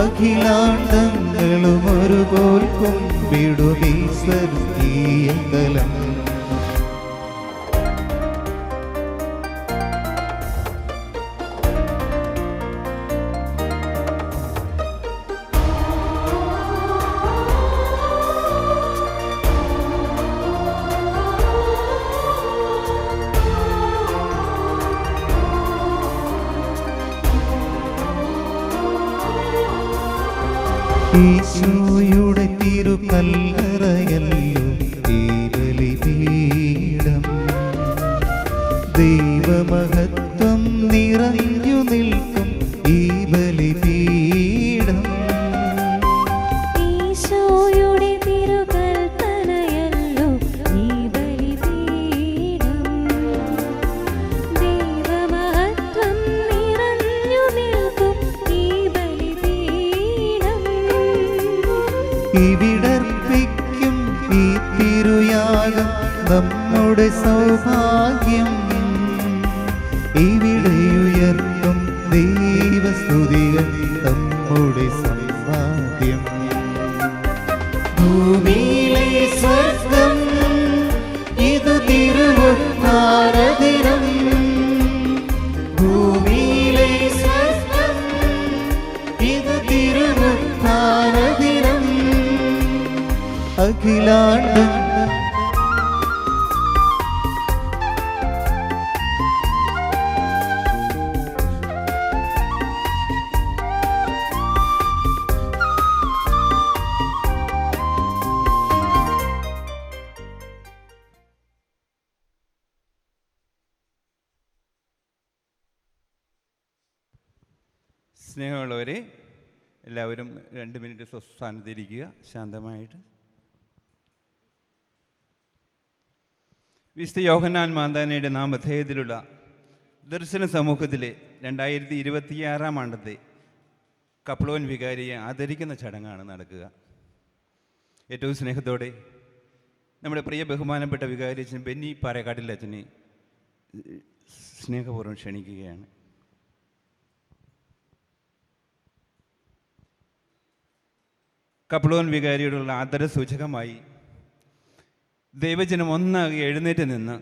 അഖിലാണ്ടങ്ങളും ഒരുപോൽ കുമ്പിടുമീ സ്വർഗീയ കലം. ഈശോയുടെ തിരുകല്ലറയല്ലോ ഈ ബലിപീഠം. ദൈവമഹത്വം നിറഞ്ഞു നിൽക്കും ഈ ബലിപീഠം. ഈശോയുടെ തിരുകൽപ്പനയല്ലോ ഈ ബലിപീഠം. ദൈവമഹത്വം നിറഞ്ഞു നിൽക്കും ഈ ബലിപീഠം. ഇവിടർപ്പിക്കും ഈ തിരുയാഗം നമ്മുടെ സൗഭാഗ്യം. ഇവിടെയുയർത്തും ദൈവസ്തുതികൾ നമ്മുടെ സമ്പാദ്യം. ഭൂമിയിലെ സ്വർഗം ഇതു തിരുവുദ്ധാരദിനം. ഭൂമിയിലെ സ്വർഗം ഇതു തിരുവുദ്ധാരദിനം. അഖിലാണ്ട സ്നേഹമുള്ളവരെ, എല്ലാവരും 2 മിനിറ്റ് സ്വസ്ഥാനത്തിരിക്കുക ശാന്തമായിട്ട്. വിശുദ്ധ യോഹന്നാൻ മാന്താനയുടെ നാമധേയത്തിലുള്ള ദർശന സമൂഹത്തിലെ 2026 ആണ്ടത്തെ കപ്ലോൻ വികാരിയെ ആദരിക്കുന്ന ചടങ്ങാണ് നടക്കുക. ഏറ്റവും സ്നേഹത്തോടെ നമ്മുടെ പ്രിയ ബഹുമാനപ്പെട്ട വികാരി അച്ഛൻ ബെന്നി പാറേക്കാട്ടിൽ അച്ഛനെ സ്നേഹപൂർവ്വം ക്ഷണിക്കുകയാണ്. കപ്ലോൻ വികാരിയോടുള്ള ആദരസൂചകമായി ദൈവജനം ഒന്നാകെ എഴുന്നേറ്റ് നിന്ന്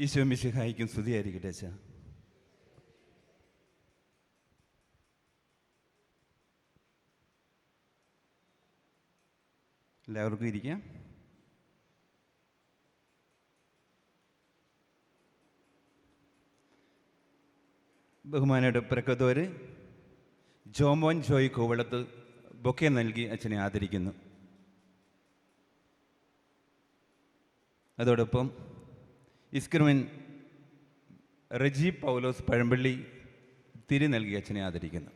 ഈശോ മിശിഹായിക്കും സ്തുതിയായിരിക്കട്ടെ. അച്ഛാ, എല്ലാവർക്കും ഇരിക്കാം. ബഹുമാനയുടെ പ്രക്കത്തോര് ജോമോൻ ജോയ് കോവളത്ത് ബൊക്കെ നൽകി അച്ഛനെ ആദരിക്കുന്നു. അതോടൊപ്പം ഇസ്ക്രിമിൻ റജി പൗലോസ് പഴമ്പള്ളി തിരി നൽകി അച്ഛനെ ആദരിക്കുന്നു.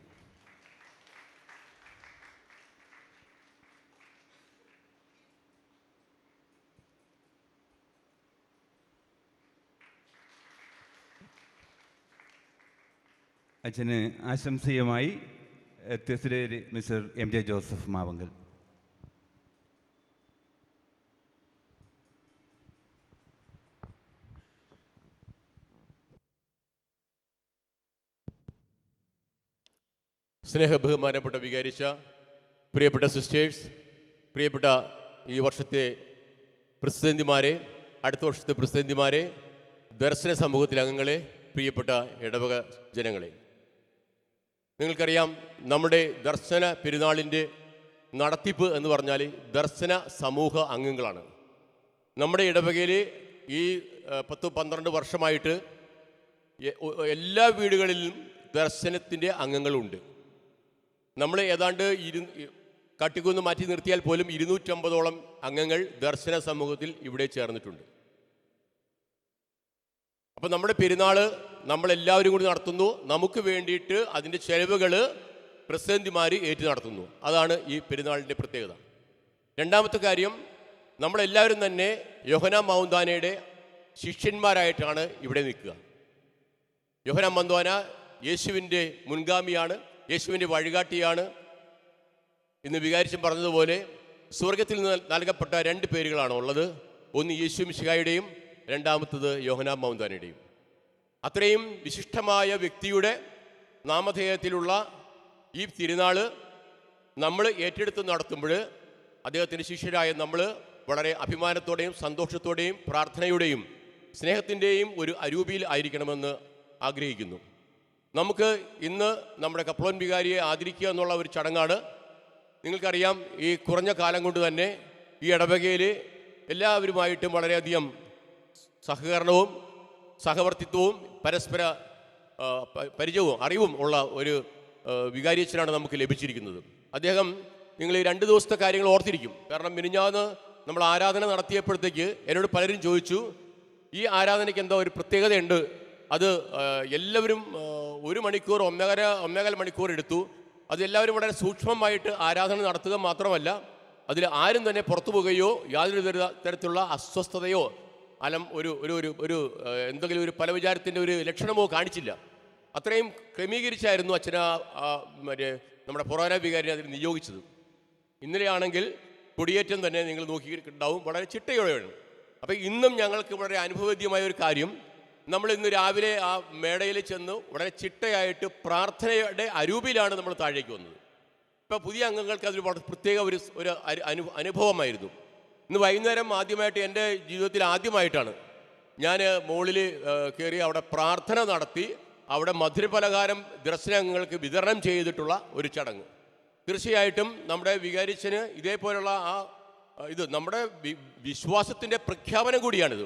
അച്ഛന് ആശംസയുമായി തെസിലേരി മിസ്റ്റർ MJ ജോസഫ് മാവങ്കൽ. സ്നേഹബഹുമാനപ്പെട്ട വികാരിച്ച പ്രിയപ്പെട്ട സിസ്റ്റേഴ്സ്, പ്രിയപ്പെട്ട ഈ വർഷത്തെ പ്രസിദ്ധന്തിമാരെ, അടുത്ത വർഷത്തെ പ്രസിദ്ധന്തിമാരെ, ദർശന സമൂഹത്തിലെ അംഗങ്ങളെ, പ്രിയപ്പെട്ട ഇടവക ജനങ്ങളെ, നിങ്ങൾക്കറിയാം നമ്മുടെ ദർശന പെരുന്നാളിൻ്റെ നടത്തിപ്പ് എന്ന് പറഞ്ഞാൽ ദർശന സമൂഹ അംഗങ്ങളാണ്. നമ്മുടെ ഇടവകയിൽ ഈ 10-12 വർഷമായിട്ട് എല്ലാ വീടുകളിലും ദർശനത്തിൻ്റെ അംഗങ്ങളുണ്ട്. നമ്മൾ ഏതാണ്ട് കട്ടിക്കൊന്ന് മാറ്റി നിർത്തിയാൽ പോലും 250ഓളം അംഗങ്ങൾ ദർശന സമൂഹത്തിൽ ഇവിടെ ചേർന്നിട്ടുണ്ട്. അപ്പോൾ നമ്മുടെ പെരുന്നാൾ നമ്മളെല്ലാവരും കൂടി നടത്തുന്നു. നമുക്ക് വേണ്ടിയിട്ട് അതിൻ്റെ ചെലവുകൾ പ്രസിഡന്റുമാർ ഏറ്റു നടത്തുന്നു. അതാണ് ഈ പെരുന്നാളിൻ്റെ പ്രത്യേകത. രണ്ടാമത്തെ കാര്യം, നമ്മളെല്ലാവരും തന്നെ യോഹന്നാൻ മാവുന്താനയുടെ ശിഷ്യന്മാരായിട്ടാണ് ഇവിടെ നിൽക്കുക. യോഹന്നാൻ മാവുന്താന യേശുവിൻ്റെ മുൻഗാമിയാണ്, യേശുവിൻ്റെ വഴികാട്ടിയാണ്. ഇന്ന് വികാരിച്ചൻ പറഞ്ഞതുപോലെ സ്വർഗത്തിൽ നിന്ന് നൽകപ്പെട്ട 2 പേരുകളാണ് ഉള്ളത്. ഒന്ന് യേശു മിശിഹായുടെയും രണ്ടാമത്തത് യോഹന്നാൻ മാവുന്താനയുടെയും. അത്രയും വിശിഷ്ടമായ വ്യക്തിയുടെ നാമധേയത്തിലുള്ള ഈ തിരുനാൾ നമ്മൾ ഏറ്റെടുത്ത് നടത്തുമ്പോൾ അദ്ദേഹത്തിൻ്റെ ശിഷ്യരായ നമ്മൾ വളരെ അഭിമാനത്തോടെയും സന്തോഷത്തോടെയും പ്രാർത്ഥനയുടെയും സ്നേഹത്തിൻ്റെയും ഒരു അരൂപിയിൽ ആയിരിക്കണമെന്ന് ആഗ്രഹിക്കുന്നു. നമുക്ക് ഇന്ന് നമ്മുടെ കപ്ലോൻ വികാരിയെ ആദരിക്കുക എന്നുള്ള ഒരു ചടങ്ങാണ്. നിങ്ങൾക്കറിയാം, ഈ കുറഞ്ഞ കാലം കൊണ്ട് തന്നെ ഈ ഇടവകയിൽ എല്ലാവരുമായിട്ടും വളരെയധികം സഹകരണവും സഹവർത്തിത്വവും പരസ്പര പരിചയവും അറിവും ഉള്ള ഒരു വികാരിയച്ഛനാണ് നമുക്ക് ലഭിച്ചിരിക്കുന്നത്. അദ്ദേഹം നിങ്ങൾ ഈ 2 ദിവസത്തെ കാര്യങ്ങൾ ഓർത്തിരിക്കും. കാരണം മിനിഞ്ഞാന്ന് നമ്മൾ ആരാധന നടത്തിയപ്പോഴത്തേക്ക് എന്നോട് പലരും ചോദിച്ചു, ഈ ആരാധനയ്ക്ക് എന്താ ഒരു പ്രത്യേകതയുണ്ട്, അത് എല്ലാവരും 1 മണിക്കൂർ 1.25 മണിക്കൂർ എടുത്തു. അത് എല്ലാവരും വളരെ സൂക്ഷ്മമായിട്ട് ആരാധന നടത്തുക മാത്രമല്ല, അതിൽ ആരും തന്നെ പുറത്തു പോവുകയോ യാതൊരു തരത്തിലുള്ള അസ്വസ്ഥതയോ ഒരു എന്തെങ്കിലും ഒരു പല വിചാരത്തിൻ്റെ ഒരു ലക്ഷണമോ കാണിച്ചില്ല. അത്രയും ക്രമീകരിച്ചായിരുന്നു അച്ഛന മറ്റേ നമ്മുടെ പുറാന വികാരിനെ അതിൽ നിയോഗിച്ചത്. ഇന്നലെയാണെങ്കിൽ കൊടിയേറ്റം തന്നെ നിങ്ങൾ നോക്കിയിട്ടുണ്ടാവും, വളരെ ചിട്ടയോടെയാണ്. അപ്പോൾ ഇന്നും ഞങ്ങൾക്ക് വളരെ അനുഭവവേദ്യമായ ഒരു കാര്യം, നമ്മൾ ഇന്ന് രാവിലെ ആ മേടയിൽ ചെന്ന് വളരെ ചിട്ടയായിട്ട് പ്രാർത്ഥനയുടെ അരൂപിലാണ് നമ്മൾ താഴേക്ക് വന്നത്. ഇപ്പോൾ പുതിയ അംഗങ്ങൾക്ക് അതൊരു വളരെ പ്രത്യേക ഒരു അനുഭവമായിരുന്നു. ഇന്ന് വൈകുന്നേരം ആദ്യമായിട്ട് എൻ്റെ ജീവിതത്തിൽ ആദ്യമായിട്ടാണ് ഞാൻ മുകളിൽ കയറി അവിടെ പ്രാർത്ഥന നടത്തി അവിടെ മധുരപലഹാരം ദർശനാംഗങ്ങൾക്ക് വിതരണം ചെയ്തിട്ടുള്ള ഒരു ചടങ്ങ്. തീർച്ചയായിട്ടും നമ്മുടെ വികാരിച്ചന് ഇതേപോലുള്ള ഇത് നമ്മുടെ വിശ്വാസത്തിൻ്റെ പ്രഖ്യാപനം കൂടിയാണിത്.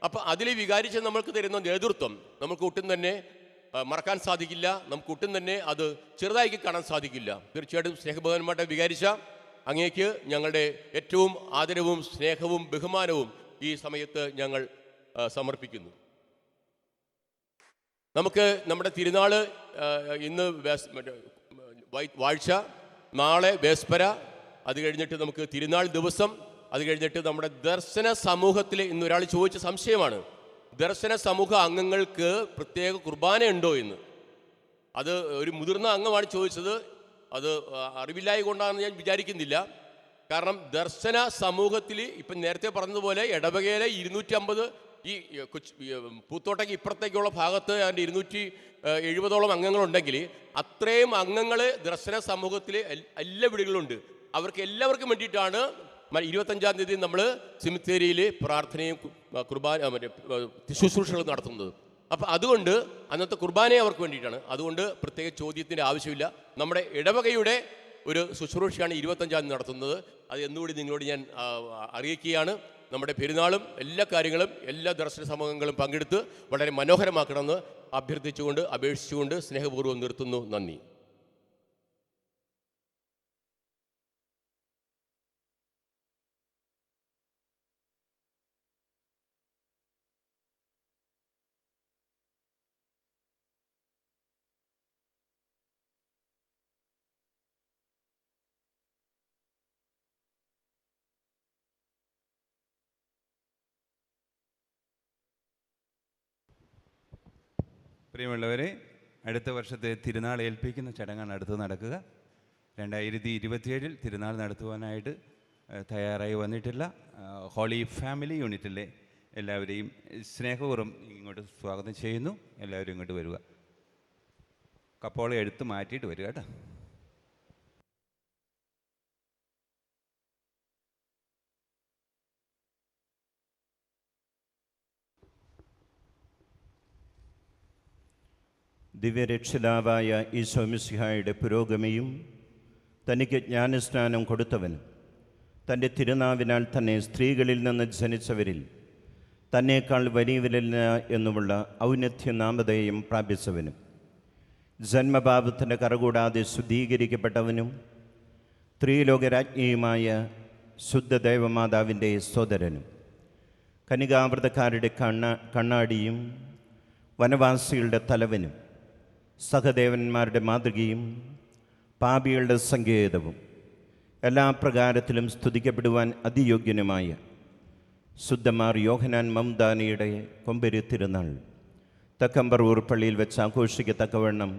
അപ്പോൾ അതിൽ വികാരിച്ച് നമ്മൾക്ക് തരുന്ന നേതൃത്വം നമുക്ക് ഒട്ടും തന്നെ മറക്കാൻ സാധിക്കില്ല, നമുക്ക് ഒട്ടും തന്നെ അത് ചെറുതായി കാണാൻ സാധിക്കില്ല. തീർച്ചയായിട്ടും സ്നേഹബഹുമാനമായിട്ട് വികാരിച്ച അങ്ങേക്ക് ഞങ്ങളുടെ ഏറ്റവും ആദരവും സ്നേഹവും ബഹുമാനവും ഈ സമയത്ത് ഞങ്ങൾ സമർപ്പിക്കുന്നു. നമുക്ക് നമ്മുടെ തിരുനാൾ ഇന്ന് വാഴ്ച, നാളെ വേസ്പര, അത് കഴിഞ്ഞിട്ട് നമുക്ക് തിരുനാൾ ദിവസം, അത് കഴിഞ്ഞിട്ട് നമ്മുടെ ദർശന സമൂഹത്തിൽ ഇന്ന് ഒരാൾ ചോദിച്ച സംശയമാണ്, ദർശന സമൂഹ അംഗങ്ങൾക്ക് പ്രത്യേക കുർബാന ഉണ്ടോ എന്ന്. അത് ഒരു മുതിർന്ന അംഗമാണ് ചോദിച്ചത്. അത് അറിവില്ലായി കൊണ്ടാണെന്ന് ഞാൻ വിചാരിക്കുന്നില്ല. കാരണം ദർശന സമൂഹത്തിൽ ഇപ്പം നേരത്തെ പറഞ്ഞതുപോലെ ഇടവകയിലെ 250 ഈ പൂത്തോട്ടയ്ക്ക് ഇപ്പുറത്തേക്കുള്ള ഭാഗത്ത് അതിൻ്റെ 270ഓളം അംഗങ്ങളുണ്ടെങ്കിൽ അത്രയും അംഗങ്ങൾ ദർശന സമൂഹത്തിൽ എല്ലാ വീടുകളുണ്ട്. അവർക്ക് എല്ലാവർക്കും വേണ്ടിയിട്ടാണ് 25-ാം തീയതി നമ്മൾ സിമിത്തേരിയിൽ പ്രാർത്ഥനയും കുർബാന ശുശ്രൂഷകളും നടത്തുന്നത്. അപ്പം അതുകൊണ്ട് അന്നത്തെ കുർബാനയെ അവർക്ക് വേണ്ടിയിട്ടാണ്. അതുകൊണ്ട് പ്രത്യേക ചോദ്യത്തിൻ്റെ ആവശ്യമില്ല. നമ്മുടെ ഇടവകയുടെ ഒരു ശുശ്രൂഷയാണ് 25-ാം തീയതി നടത്തുന്നത്. അത് എന്നുകൂടി നിങ്ങളോട് ഞാൻ അറിയിക്കുകയാണ്. നമ്മുടെ പെരുന്നാളും എല്ലാ കാര്യങ്ങളും എല്ലാ ദർശന സമൂഹങ്ങളും പങ്കെടുത്ത് വളരെ മനോഹരമാക്കണമെന്ന് അഭ്യർത്ഥിച്ചുകൊണ്ട് അപേക്ഷിച്ചുകൊണ്ട് സ്നേഹപൂർവ്വം നിർത്തുന്നു. നന്ദി. പ്രിയമുള്ളവരെ, അടുത്ത വർഷത്തെ തിരുനാൾ ഏൽപ്പിക്കുന്ന ചടങ്ങാണ് അടുത്ത് നടക്കുക. 2027 തിരുനാൾ നടത്തുവാനായിട്ട് തയ്യാറായി വന്നിട്ടുള്ള ഹോളി ഫാമിലി യൂണിറ്റിലെ എല്ലാവരെയും സ്നേഹപൂർവ്വം ഇങ്ങോട്ട് സ്വാഗതം ചെയ്യുന്നു. എല്ലാവരും ഇങ്ങോട്ട് വരിക. കപ്പോള എടുത്ത് മാറ്റിയിട്ട് വരിക കേട്ടോ. ദിവ്യരക്ഷിതാവായ ഈശോ മിശിഹായുടെ പുരോഗമിയും തനിക്ക് ജ്ഞാനസ്നാനം കൊടുത്തവനും തൻ്റെ തിരുനാവിനാൽ തന്നെ സ്ത്രീകളിൽ നിന്ന് ജനിച്ചവരിൽ തന്നേക്കാൾ വലിയവരില്ല എന്നുമുള്ള ഔന്നത്യനാമധേയം പ്രാപിച്ചവനും ജന്മപാപത്തിൻ്റെ കറകൂടാതെ ശുദ്ധീകരിക്കപ്പെട്ടവനും ത്രിലോകരാജ്ഞിയുമായ ശുദ്ധദേവമാതാവിൻ്റെ സോദരനും കനികാവ്രതക്കാരുടെ കണ്ണാടിയും വനവാസികളുടെ തലവനും സഹദേവന്മാരുടെ മാതൃകയും പാപികളുടെ സങ്കേതവും എല്ലാ പ്രകാരത്തിലും സ്തുതിക്കപ്പെടുവാൻ അതിയോഗ്യനുമായ ശുദ്ധമാർ യോഹനാൻ മംദാനിയുടെ കൊമ്പരി തിരുനാൾ തക്കമ്പറൂർ പള്ളിയിൽ വെച്ച് ആഘോഷിക്കത്തക്കവണ്ണം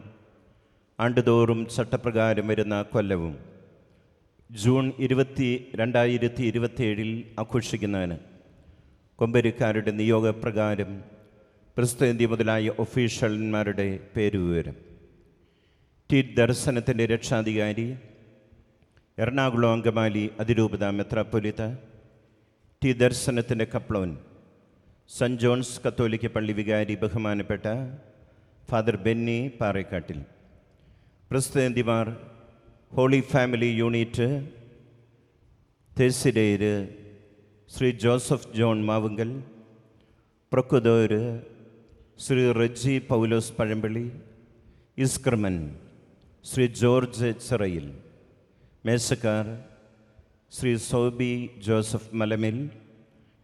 ആണ്ടുതോറും ചട്ടപ്രകാരം വരുന്ന കൊല്ലവും ജൂൺ 2027 ആഘോഷിക്കുന്നതിന് കൊമ്പരിക്കാരുടെ നിയോഗപ്രകാരം പ്രസിദ്ധി മുതലായ ഒഫീഷ്യൽമാരുടെ പേരുവിവരം. ടി ദർശനത്തിൻ്റെ രക്ഷാധികാരി, എറണാകുളം അങ്കമാലി അതിരൂപത മെത്രാപ്പൊലീത്ത, ടി ദർശനത്തിൻ്റെ കപ്ലോൻ, സെൻറ് ജോൺസ് കത്തോലിക്ക പള്ളി വികാരി ബഹുമാനപ്പെട്ട ഫാദർ ബെന്നി പാറേക്കാട്ടിൽ, പ്രസിദ്ധന്തിമാർ ഹോളി ഫാമിലി യൂണിറ്റ് തേസിരേര് ശ്രീ ജോസഫ് ജോൺ മാവുങ്കൽ, പ്രൊക്കുദോര് ശ്രീ റെജി പൗലോസ് പഴമ്പള്ളി, ഇസ്ക്രമൻ ശ്രീ ജോർജ് ചിറയിൽ, മേശക്കാർ Shri Soby Joseph Malamel,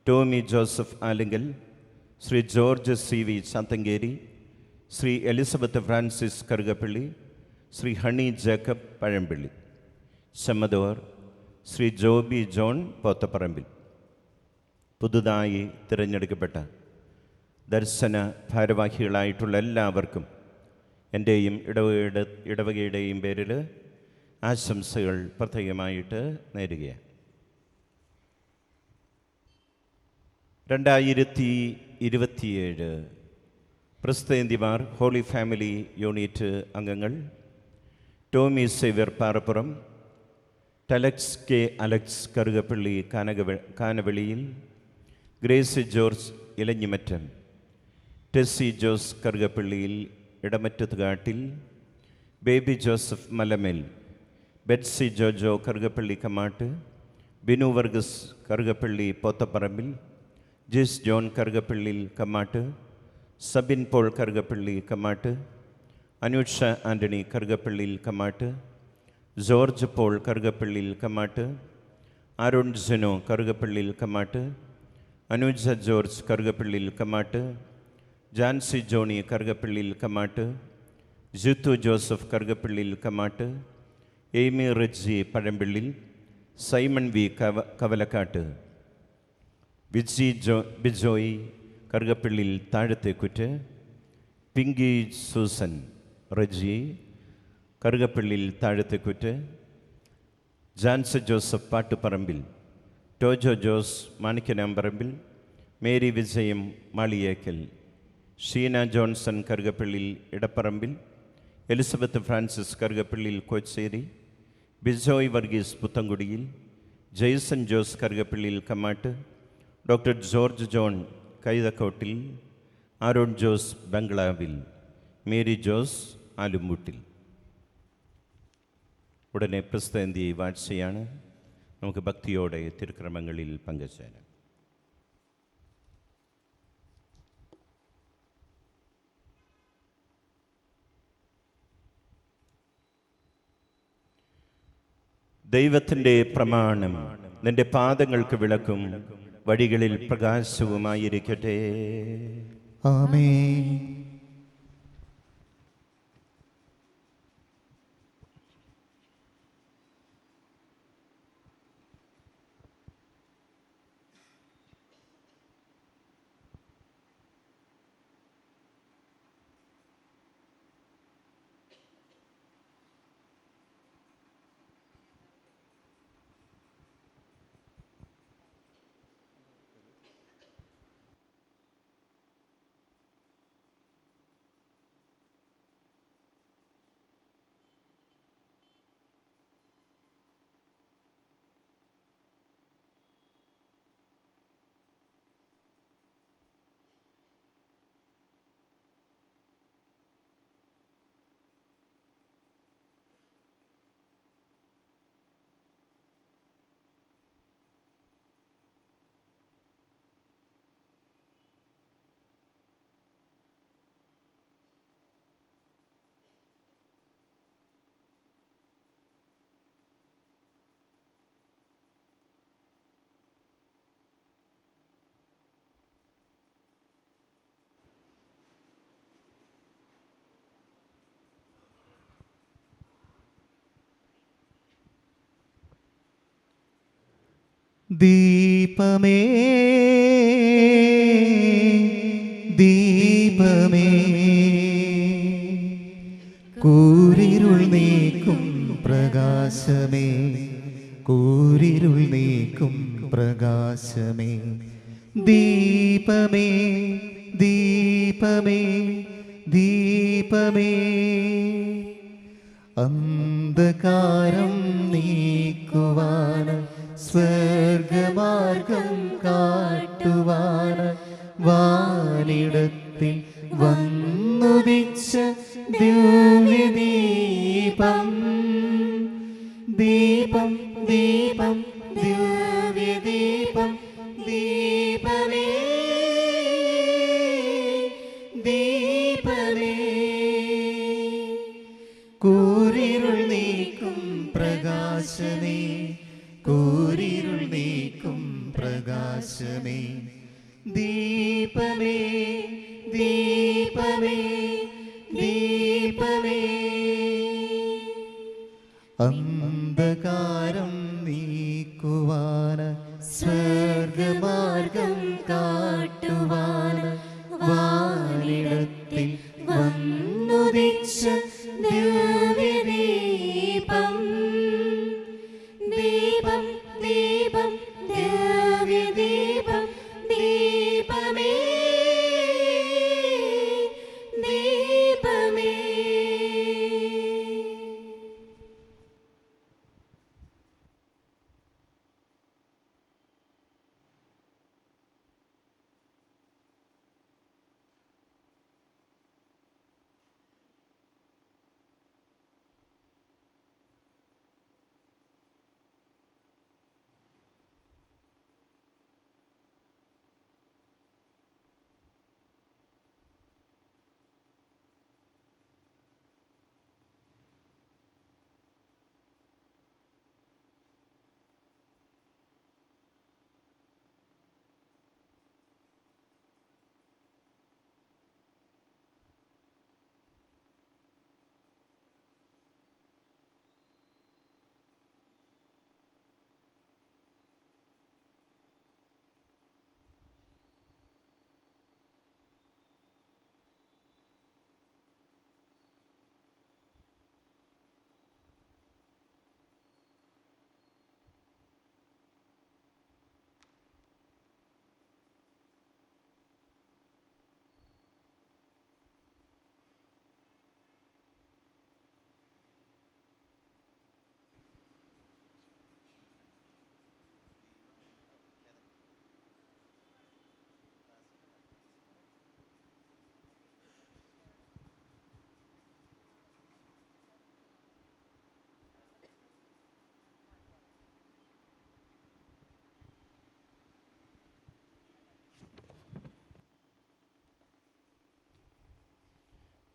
Tommy Joseph Alinkal, Shri George C V Chathankeri, Shri Elizabeth Francis Karukappilly, Shri Honey Jacob Pazhampilly. സമ്മതോർ ശ്രീ ജോബി ജോൺ പോത്തപ്പറമ്പിൽ. പുതുതായി തിരഞ്ഞെടുക്കപ്പെട്ട ദർശന ഭാരവാഹികളായിട്ടുള്ള എല്ലാവർക്കും എൻ്റെയും ഇടവകയുടെയും പേരിൽ ആശംസകൾ പ്രത്യേകമായിട്ട് നേരുകയാണ്. 2027 പ്രസിദ്ധന്തിമാർ ഹോളി ഫാമിലി യൂണിറ്റ് അംഗങ്ങൾ: ടോമി സേവ്യർ പാറപ്പുറം, ടലക്സ് K Alex Karukappilly Kanaveliyil, Gracy George Elanjimattam, Tessy Jose Karukappalliyil Edamattathukattil, Baby Joseph Malamel, Betsy Jojo Karukappilly Kamatt, Binu Varghese Karukappilly Pothaparambil, Jis John Karukappalliyil Kamatt, Sabin Paul Karukappilly Kamatt, Anusha Antony Karukappalliyil Kamatt, George Paul Karukappalliyil Kamatt, Arun Jeno Karukappalliyil Kamatt, Anuja George Karukappalliyil Kamatt, Jancy Johnny Karukappalliyil Kamatt, Jithu Joseph Karukappalliyil Kamatt, Amy Reji Pazhampillil, Simon V Kavalakkatt, Bijoy കറുകപ്പള്ളിയിൽ താഴത്തേക്കുറ്റ്, Pinky Susan Reji Karukappalliyil Thazhathekkutt, Jans Joseph Pattuparambil, Tojo Jose Manikyanamparambil, Mary Vijayam Maliyekkal, Sheena Johnson Karukappalliyil Edapparambil, Elizabeth Francis Karukappalliyil Kocheri, Bijoy Varghese Puthenkudiyil, Jason Jose Karukappalliyil Kamatt, doctor George John Kaithakkottil, Aaron Jose ബംഗ്ലാവിൽ, Mary Jose ആലുംമുട്ടിൽ. ഉടനെ പ്രസിദ്ധന്തി വാഴ്ചയാണ്. നമുക്ക് ഭക്തിയോടെ തിരുക്രമങ്ങളിൽ പങ്കുചേരാം. ദൈവത്തിൻ്റെ പ്രമാണം നിന്റെ പാദങ്ങൾക്ക് വിളക്കും വഴികളിൽ പ്രകാശവുമായിരിക്കട്ടെ. ആമേൻ. ദീപമേ ദീപമേ കൂരിരുൾ നീക്കും പ്രകാശമേ, കൂരിരുൾ നീക്കും പ്രകാശമേ, ദീപമേ ദീപമേ ദീപമേ അന്ധകാരം നീക്കുവാന് സ്വർഗമാർഗം കാട്ടുവാന് വാനിടത്തിൽ വന്നുദിച്ച ദിവ്യദീപം ദീപം ദീപം ദിവ്യദീപം ദീപമേ ദീപമേ കൂരിരുൾ നീക്കും പ്രകാശമേ കൂരിരുൾ നീക്കും പ്രകാശമേ ദീപമേ ദീപമേ ദീപമേ അന്ധകാരം നീക്കുവാന് സ്വർഗമാർഗം കാട്ടുവാന് വാനിടത്തിൽ വന്നുദിച്ച ദിവ്യദീപം ദീപം ദീപം ദിവ്യദീപം ദീപമേ ദീപമേ.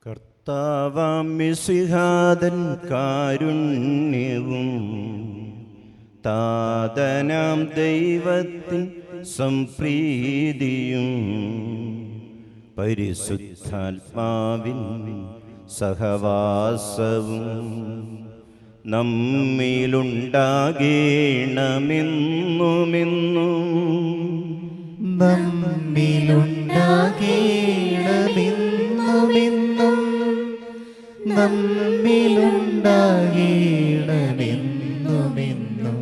കർത്താവാം മിശിഹാതൻ കാരുണ്യവും താതനാം ദൈവത്തിൻ സംപ്രീതിയും പരിശുദ്ധാത്മാവിൻ സഹവാസവും നമ്മിലുണ്ടാകേണമെന്നുമെന്നും നമ്മിലുണ്ടാകേണമെന്നുമെന്നും നമ്മിലുണ്ടാകേണമെന്നുമെന്നും.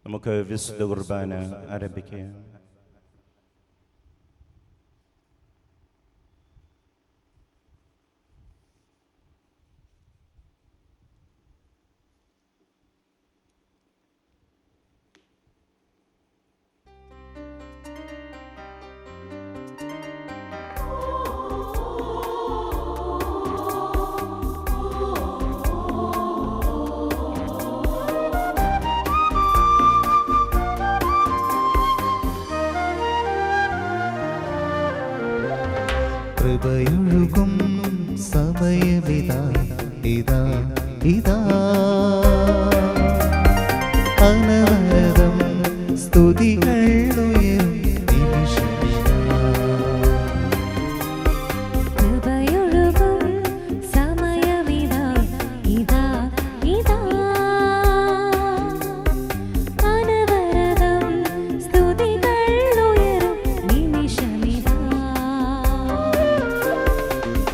നമുക്ക് വിശുദ്ധ കുർബാന ആരംഭിക്കാം. കൃപയൊഴുകും സമയമിതാ ഇതാ ഇതാ അനവരതം സ്തുതികൾ ഉയരും നിമിഷമിതാ കൃപയൊഴുകും സമയമിതാ ഇതാ ഇതാ അനവരതം സ്തുതികൾ ഉയരും നിമിഷമിതാ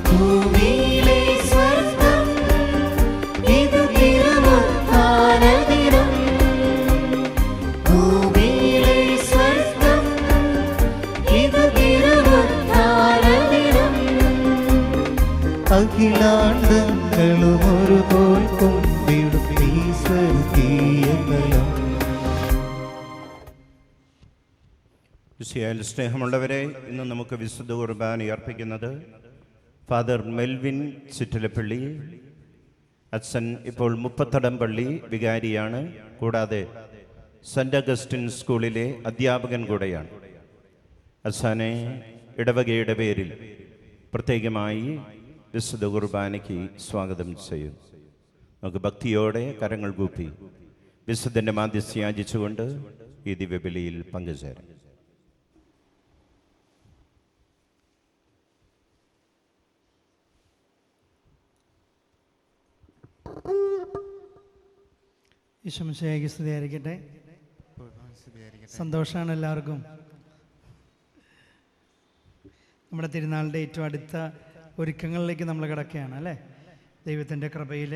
ഭൂമിയിലെ സ്വർഗ്ഗം ഇതു തിരുമുത്താനദിനം ഭൂമിയിലെ സ്വർഗ്ഗം ഇതു തിരുമുത്താനദിനം അഖിലാണ്ടങ്ങളും ഒരുപോൽ കൊണ്ടിടും ഈ സ്വർഗീയ ബലം. ക്രിസ്ത്യാനിൽ സ്നേഹമുള്ളവരെ, ഇന്ന് നമുക്ക് വിശുദ്ധ കുർബാന അർപ്പിക്കുന്നത് ഫാദർ മെൽവിൻ ചിറ്റിലപ്പള്ളി. അച്ഛൻ ഇപ്പോൾ മുപ്പത്തടം പള്ളി വികാരിയാണ്, കൂടാതെ സെൻറ് അഗസ്റ്റിൻ സ്കൂളിലെ അധ്യാപകൻ കൂടെയാണ്. അച്ഛനെ ഇടവകയുടെ പേരിൽ പ്രത്യേകമായി വിശുദ്ധ കുർബാനയ്ക്ക് സ്വാഗതം ചെയ്യും. നമുക്ക് ഭക്തിയോടെ കരങ്ങൾ കൂപ്പി വിശുദ്ധൻ്റെ മാധ്യസ്ഥ യാചിച്ചുകൊണ്ട് ഈ ദിവ്യബലിയിൽ പങ്കുചേരാം. ഈശോമിശിഹായ്ക്ക് സ്തുതിയായിരിക്കട്ടെ. സന്തോഷമാണ് എല്ലാവർക്കും. നമ്മുടെ തിരുനാളിൻ്റെ ഏറ്റവും അടുത്ത ഒരുക്കങ്ങളിലേക്ക് നമ്മൾ കിടക്കുകയാണ് അല്ലേ. ദൈവത്തിൻ്റെ കൃപയിൽ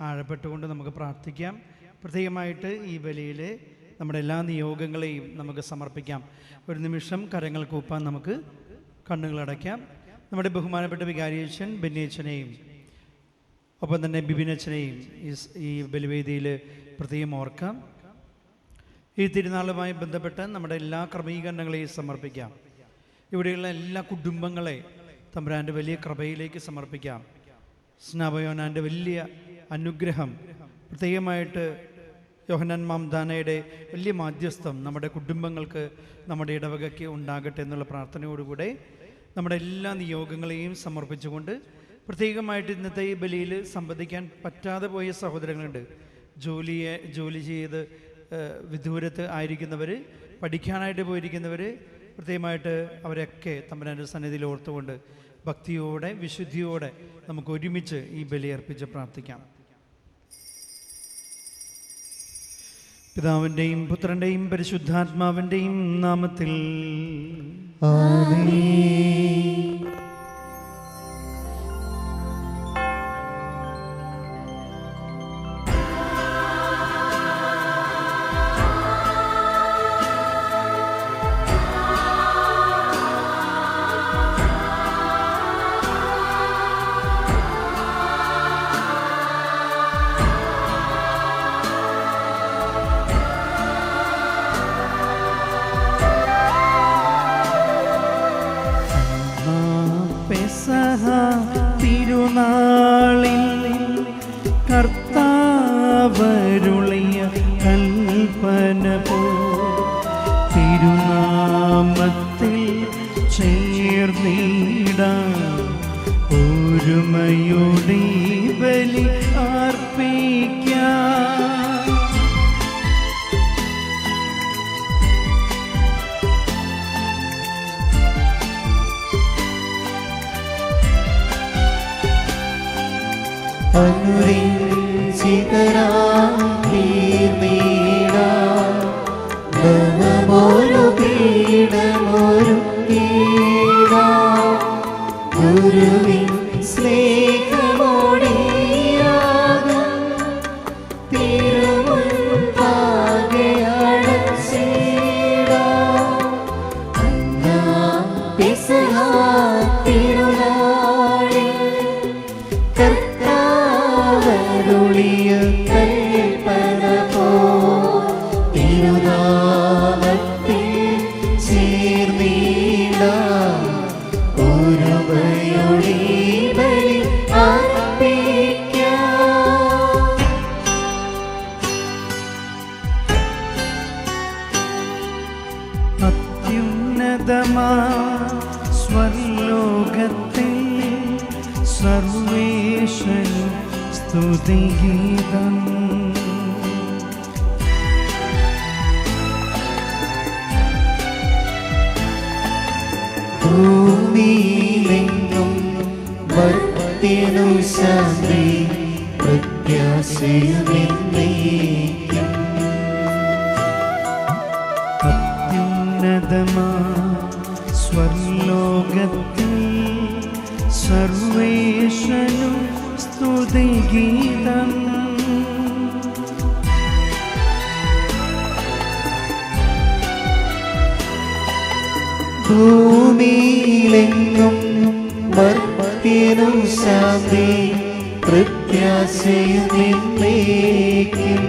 ആഴപ്പെട്ടുകൊണ്ട് നമുക്ക് പ്രാർത്ഥിക്കാം. പ്രത്യേകമായിട്ട് ഈ ബലിയിൽ നമ്മുടെ എല്ലാ നിയോഗങ്ങളെയും നമുക്ക് സമർപ്പിക്കാം. ഒരു നിമിഷം കരങ്ങൾ കൂപ്പാൻ നമുക്ക് കണ്ണുകളടയ്ക്കാം. നമ്മുടെ ബഹുമാനപ്പെട്ട വികാരിയച്ഛൻ ബെന്നിയച്ഛനെയും ഒപ്പം തന്നെ ബിബിനച്ഛനെയും ഈ ബലിവേദിയിൽ പ്രത്യേകം ഓർക്കാം. ഈ തിരുനാളുമായി ബന്ധപ്പെട്ട് നമ്മുടെ എല്ലാ ക്രമീകരണങ്ങളെയും സമർപ്പിക്കാം. ഇവിടെയുള്ള എല്ലാ കുടുംബങ്ങളെ തമ്പുരാൻ്റെ വലിയ കൃപയിലേക്ക് സമർപ്പിക്കാം. സ്നാപയോനാൻ്റെ വലിയ അനുഗ്രഹം, പ്രത്യേകമായിട്ട് യോഹന്നാൻ മാംദാനയുടെ വലിയ മാധ്യസ്ഥം നമ്മുടെ കുടുംബങ്ങൾക്ക്, നമ്മുടെ ഇടവകയ്ക്ക് ഉണ്ടാകട്ടെ എന്നുള്ള പ്രാർത്ഥനയോടുകൂടെ നമ്മുടെ എല്ലാ നിയോഗങ്ങളെയും സമർപ്പിച്ചുകൊണ്ട്, പ്രത്യേകമായിട്ട് ഇന്നത്തെ ഈ ബലിയിൽ സംബന്ധിക്കാൻ പറ്റാതെ പോയ സഹോദരങ്ങളുണ്ട്. ജോലി ചെയ്ത് വിദൂരത്ത് ആയിരിക്കുന്നവർ, പഠിക്കാനായിട്ട് പോയിരിക്കുന്നവർ, പ്രത്യേകമായിട്ട് അവരൊക്കെ തമ്പുരാൻ്റെ സന്നിധിയിൽ ഓർത്തുകൊണ്ട് ഭക്തിയോടെ വിശുദ്ധിയോടെ നമുക്ക് ഒരുമിച്ച് ഈ ബലി അർപ്പിച്ച് പ്രാർത്ഥിക്കാം. പിതാവിൻ്റെയും പുത്രൻ്റെയും പരിശുദ്ധാത്മാവിൻ്റെയും നാമത്തിൽ ആമേൻ. തിരുനാളിൽ കർത്താവരുളിയ കൽപ്പന പോ തിരുനാമത്തിൽ ചേർന്നിടാൻ ഒരുമയുടെ ബലി അർപ്പിക്കാം. നവമൊരു പീഠമൊരു ഗുരുവിൻ സ്നേഹമോടിയാകും തിരുമുൻപാകെ അടച്ചിടാം. പെസഹ തിരുനാളിൽ കർത്താവരുളിയ കൽപ്പന പോ തിരുനാമത്തിൽ ചേർന്നിടാം ഒരുമയോടെ ബലി സ്വർലോകത്തിൽ സർവേശ്വര സ്തുതിഗീതം. ഭൂമിയിലെങ്ങും ഭക്തിനു ശാന്തി പ്രത്യാശയുമെന്നേക്കും. അത്യുന്നതമാ സ്വർലോകത്തിൽ സർവേശ്വരനു സ്തുതിഗീതം. ഭൂമിയിലെങ്ങും ഭക്തിനു ശാന്തി പ്രത്യാശയുമെന്നേക്കും.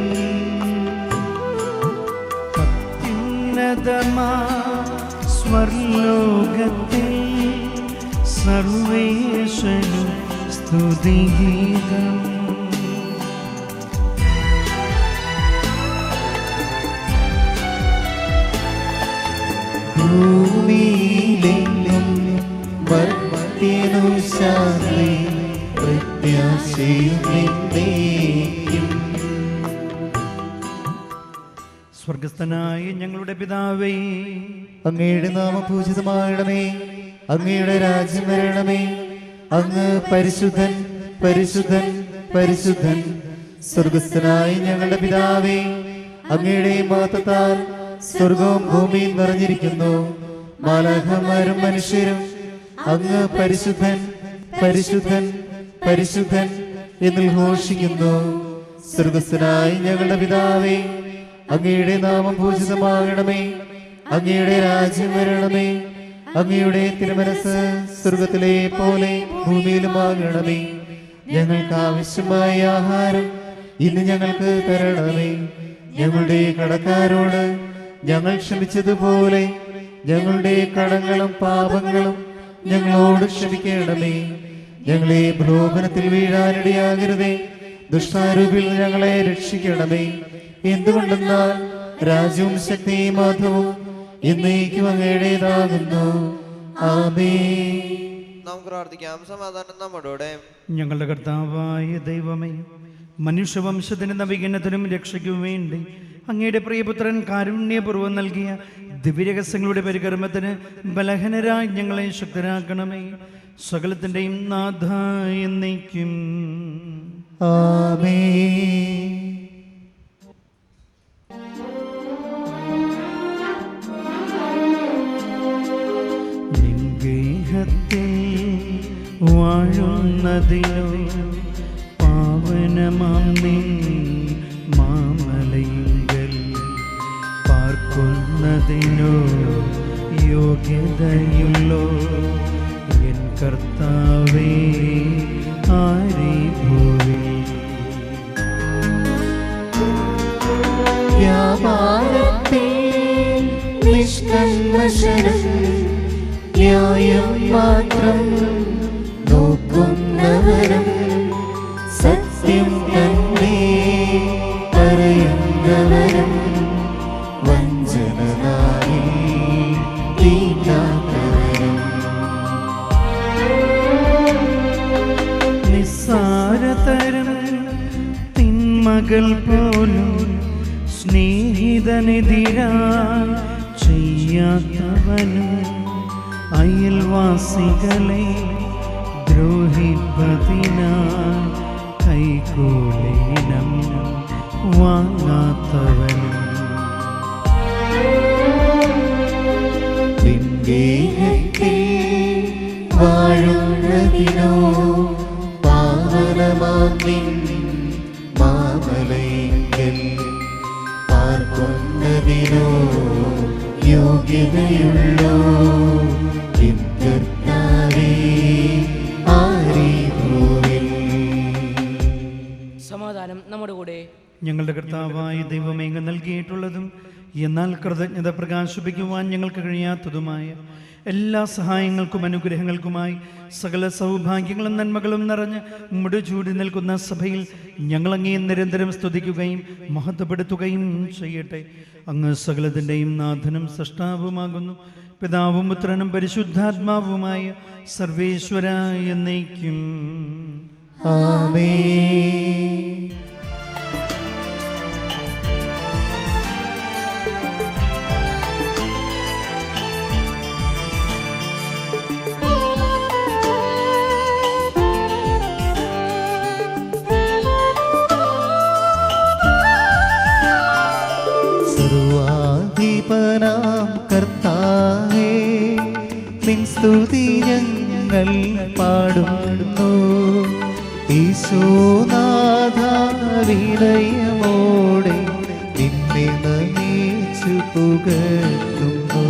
അത്യുന്നതമാ സ്വർലോകത്തിൽ സർവേശ്വരനു സ്തുതിഗീതം. ഭൂമിയിലെങ്ങും ഭക്തിനു ശാന്തി പ്രത്യാശയുമെന്നേക്കും. സ്വർഗസ്ഥനായ ഞങ്ങളുടെ പിതാവേ, അങ്ങയുടെ നാമം പൂജിതമാകണമേ. അങ്ങയുടെ രാജ്യം വരണമേ. അങ്ങ് പരിശുദ്ധൻ പരിശുദ്ധൻ പരിശുദ്ധൻ. സ്വർഗസ്ഥനായ ഞങ്ങളുടെ പിതാവേ, അങ്ങയുടെ മഹത്വത്താൽ സ്വർഗവും ഭൂമിയും നിറഞ്ഞിരിക്കുന്നു. മാലാഖമാരും മനുഷ്യരും അങ്ങ് പരിശുദ്ധൻ പരിശുദ്ധൻ പരിശുദ്ധൻ എന്ന് ഘോഷിക്കുന്നു. സ്വർഗസ്ഥനായ ഞങ്ങളുടെ പിതാവേ, അങ്ങയുടെ നാമം പൂജിതമാകണമേ. അങ്ങയുടെ രാജ്യം വരണമേ. അങ്ങയുടെ തിരുമനസ് സ്വർഗത്തിലെ പോലെ ഭൂമിയിലുമാകണമേ. ഞങ്ങൾക്ക് ആവശ്യമായ ആഹാരം ഇന്ന് ഞങ്ങൾക്ക് തരണമേ. ഞങ്ങളുടെ കടക്കാരോട് ഞങ്ങൾ ക്ഷമിച്ചതുപോലെ ഞങ്ങളുടെ കടങ്ങളും പാപങ്ങളും ഞങ്ങളോട് ക്ഷമിക്കണമേ. ഞങ്ങളെ പ്രലോഭനത്തിൽ വീഴാനിടയാകരുതേ. ദുഷ്ടാരൂപിൽ ഞങ്ങളെ രക്ഷിക്കണമേ. എന്തുകൊണ്ടെന്നാൽ രാജ്യവും ശക്തിയും മഹത്വവും എന്നേക്കും അങ്ങയുടേതാകുന്നു. ആമേൻ. നമുക്ക് പ്രാർത്ഥിക്കാം. സമാധാനം നമ്മോടെ. ഞങ്ങളുടെ കർത്താവായ ദൈവമേ, മനുഷ്യവംശത്തിന് നവീകരണത്തിനും രക്ഷയ്ക്കും വേണ്ടി അങ്ങയുടെ പ്രിയപുത്രൻ കാരുണ്യപൂർവ്വം നൽകിയ ദിവ്യരഹസ്യങ്ങളുടെ പരികർമ്മത്തിന് ബലഹീനരായി ഞങ്ങളെ ശക്തരാക്കണമേ. സകലത്തിൻ്റെയും നാഥ എന്നേക്കും. ആമേൻ. ലിംഗേഹത്തിൽ വാഴുന്നതിനോ പാവനമാം നിൻ മാമലയിങ്കൽ പാർക്കുന്നതിനോ യോഗ്യതയുള്ളോ എൻ കർത്താവേ ആരേ ഭൂവി. വ്യാപാരത്തിൽ നിഷ്കന്മശനും ന്യായം മാത്രം നോക്കുന്നവരും സത്യം തന്നെ പറയുന്നവരും വഞ്ചനനായി തീണ്ടാത്തവരും നിസ്സാരതരം തിന്മകൾ പോലും സ്നേഹിതനെതിരാ ചെയ്യാത്തവനും അയൽവാസികളെ ദ്രോഹിപ്പതിനായി കൈകൂലിനം വാങ്ങാത്തവനും ലിംഗേഹത്തിൽ വാഴുന്നതിനോ പാവനമാം നിൻ മാമലയിങ്കൽ പാർക്കുന്നതിനോ യോഗ്യതയുള്ളോ എൻ കർത്താവേ ആരേ ഭൂവിൽ. സമാധാനം നമ്മുടെ കൂടെ. ഞങ്ങളുടെ കർത്താവായ ദൈവമേ, അങ്ങ് നൽകിയിട്ടുള്ളതും എന്നാൽ കൃതജ്ഞത പ്രകാശിപ്പിക്കുവാൻ ഞങ്ങൾക്ക് കഴിയാത്തതുമായ എല്ലാ സഹായങ്ങൾക്കും അനുഗ്രഹങ്ങൾക്കുമായി സകല സൗഭാഗ്യങ്ങളും നന്മകളും നിറഞ്ഞ് മുടിചൂടി നിൽക്കുന്ന സഭയിൽ ഞങ്ങളങ്ങേ നിരന്തരം സ്തുതിക്കുകയും മഹത്വപ്പെടുത്തുകയും ചെയ്യട്ടെ. അങ്ങ് സകലത്തിൻ്റെയും നാഥനും സൃഷ്ടാവുമാകുന്നു. പിതാവും പുത്രനും പരിശുദ്ധാത്മാവുമായ സർവേശ്വര എന്നേക്കും. ആമേൻ. സർവാധിപനാം കർത്താവേ, നിൻ സ്തുതി ഞങ്ങൾ പാടുന്നു. ഈശോനാഥ വിനയമോടെ നിന്നെ നമിച്ചു പുകഴ്ത്തുന്നു.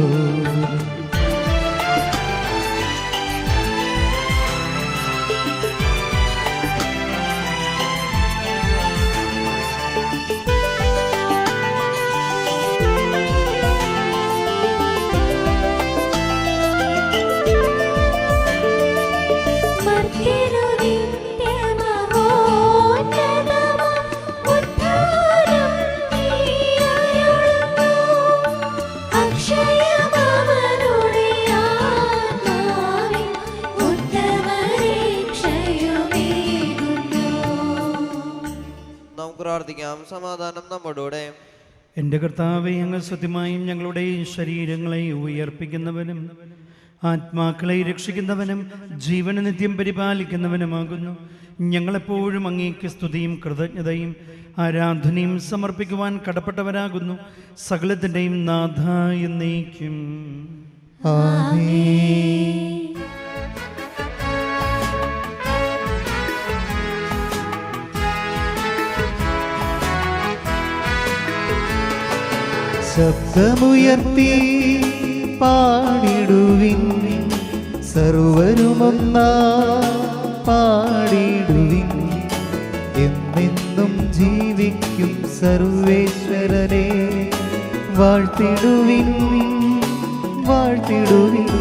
നമുക്ക് പ്രാർത്ഥിക്കാം. സമാധാനം നമ്മോടുകൂടെ. എൻ്റെ കർത്താവേ, അങ്ങ് സത്യമായും ഞങ്ങളുടെ ശരീരങ്ങളെ ഉയർപ്പിക്കുന്നവനും ആത്മാക്കളെ രക്ഷിക്കുന്നവനും ജീവന നിത്യം പരിപാലിക്കുന്നവനുമാകുന്നു. ഞങ്ങളെപ്പോഴും അങ്ങേക്ക് സ്തുതിയും കൃതജ്ഞതയും ആരാധനയും സമർപ്പിക്കുവാൻ കടപ്പെട്ടവരാകുന്നു. സകലത്തിൻ്റെയും നാഥ എന്നേക്കും. ആമേൻ. ശബ്ദമുയർത്തി പാടിടുവിൻ, സർവരുമൊന്നാ പാടിടുവിൻ. എന്നെന്നും ജീവിക്കും സർവേശ്വരനെ വാഴ്ത്തിടുവിൻ, വാഴ്ത്തിടുവിൻ.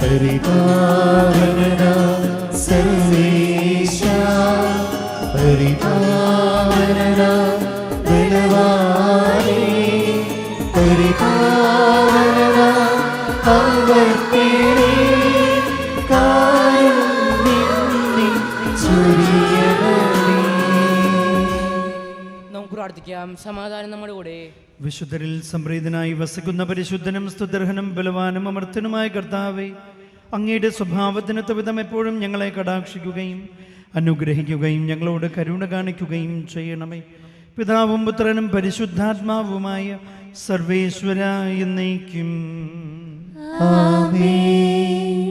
പരിപാവന സർവേശ, പരിപാവന ബലവാനേ, പരിപാവന അമർത്യനേ, കാരുണ്യം ചൊരിയണമേ. നമുക്ക് പ്രാർത്ഥിക്കാം. സമാധാനം നമ്മുടെ കൂടെ. വിശുദ്ധരിൽ സംപ്രീതനായി വസിക്കുന്ന പരിശുദ്ധനും സ്തുത്യർഹനും ബലവാനും അമർത്തനുമായ കർത്താവേ, അങ്ങയുടെ സ്വഭാവത്തിന് വിധം എപ്പോഴും ഞങ്ങളെ കടാക്ഷിക്കുകയും അനുഗ്രഹിക്കുകയും ഞങ്ങളോട് കരുണ കാണിക്കുകയും ചെയ്യണമേ. പിതാവും പുത്രനും പരിശുദ്ധാത്മാവുമായ സർവേശ്വര എന്നേക്കും. ആമേൻ.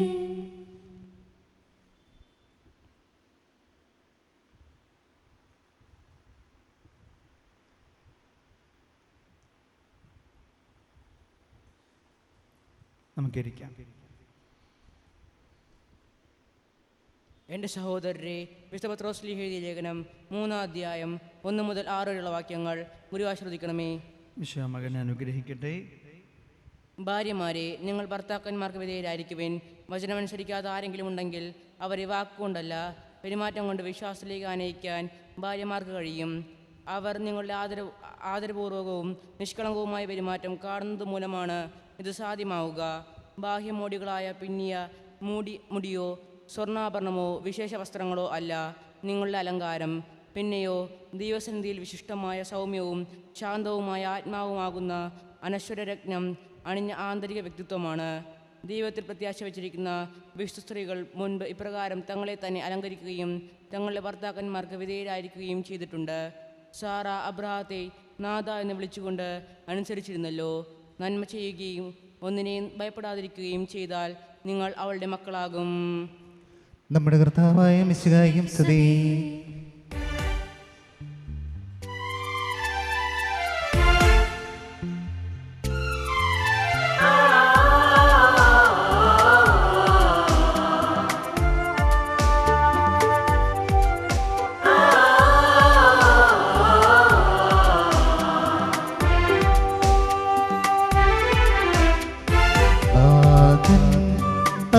നമുക്കിരിക്കാം. എൻ്റെ സഹോദരരെ, വിശുദ്ധ പത്രോസ് എഴുതിയ ലേഖനം 3-ാം അധ്യായം 1 മുതൽ 6 വരെയുള്ള വാക്യങ്ങൾ ഗുരുവാശ്രദിക്കണമേ. ഈശോ മകനെ അനുഗ്രഹിക്കട്ടെ. ഭാര്യമാരെ, നിങ്ങൾ ഭർത്താക്കന്മാർക്ക് വിധേയരായിരിക്കുവിൻ. വചനമനുസരിക്കാതെ ആരെങ്കിലും ഉണ്ടെങ്കിൽ അവരെ വാക്കുകൊണ്ടല്ല പെരുമാറ്റം കൊണ്ട് വിശ്വാസത്തിലേക്ക് ആനയിക്കാൻ ഭാര്യമാർക്ക് കഴിയും. അവർ നിങ്ങളുടെ ആദരപൂർവകവും നിഷ്കളങ്കവുമായ പെരുമാറ്റം കാണുന്നത് മൂലമാണ് ഇത് സാധ്യമാവുക. ബാഹ്യമോടികളായ പിന്നിയ മുടിയോ സ്വർണ്ണാഭരണമോ വിശേഷ വസ്ത്രങ്ങളോ അല്ല നിങ്ങളുടെ അലങ്കാരം. പിന്നെയോ ദൈവസന്നിധിയിൽ വിശിഷ്ടമായ സൗമ്യവും ശാന്തവുമായ ആത്മാവുമാകുന്ന അനശ്വരരത്നം അണിഞ്ഞ ആന്തരിക വ്യക്തിത്വമാണ്. ദൈവത്തിൽ പ്രത്യാശ വച്ചിരിക്കുന്ന വിശുദ്ധ സ്ത്രീകൾ മുൻപ് ഇപ്രകാരം തങ്ങളെ തന്നെ അലങ്കരിക്കുകയും തങ്ങളുടെ ഭർത്താക്കന്മാർക്ക് വിധേയരായിരിക്കുകയും ചെയ്തിട്ടുണ്ട്. സാറ അബ്രഹാത്തെ നാഥ എന്ന് വിളിച്ചുകൊണ്ട് അനുസരിച്ചിരുന്നല്ലോ. നന്മ ചെയ്യുകയും ഒന്നിനെയും ഭയപ്പെടാതിരിക്കുകയും ചെയ്താൽ നിങ്ങൾ അവളുടെ മക്കളാകും. നമ്മുടെ കർത്താവായ മിശിഹായ്ക്കും സ്തുതി.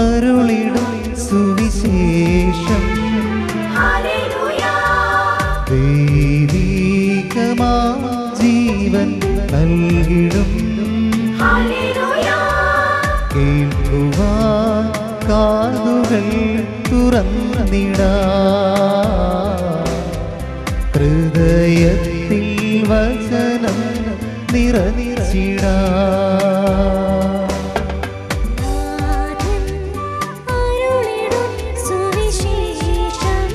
അരുളിടും സുവിശേഷം നിറന്നിടാ ഹൃദയത്തിൽ വചനം നിറനിറച്ചിടാ നാഥൻ അരുളിടും സുവിശേഷം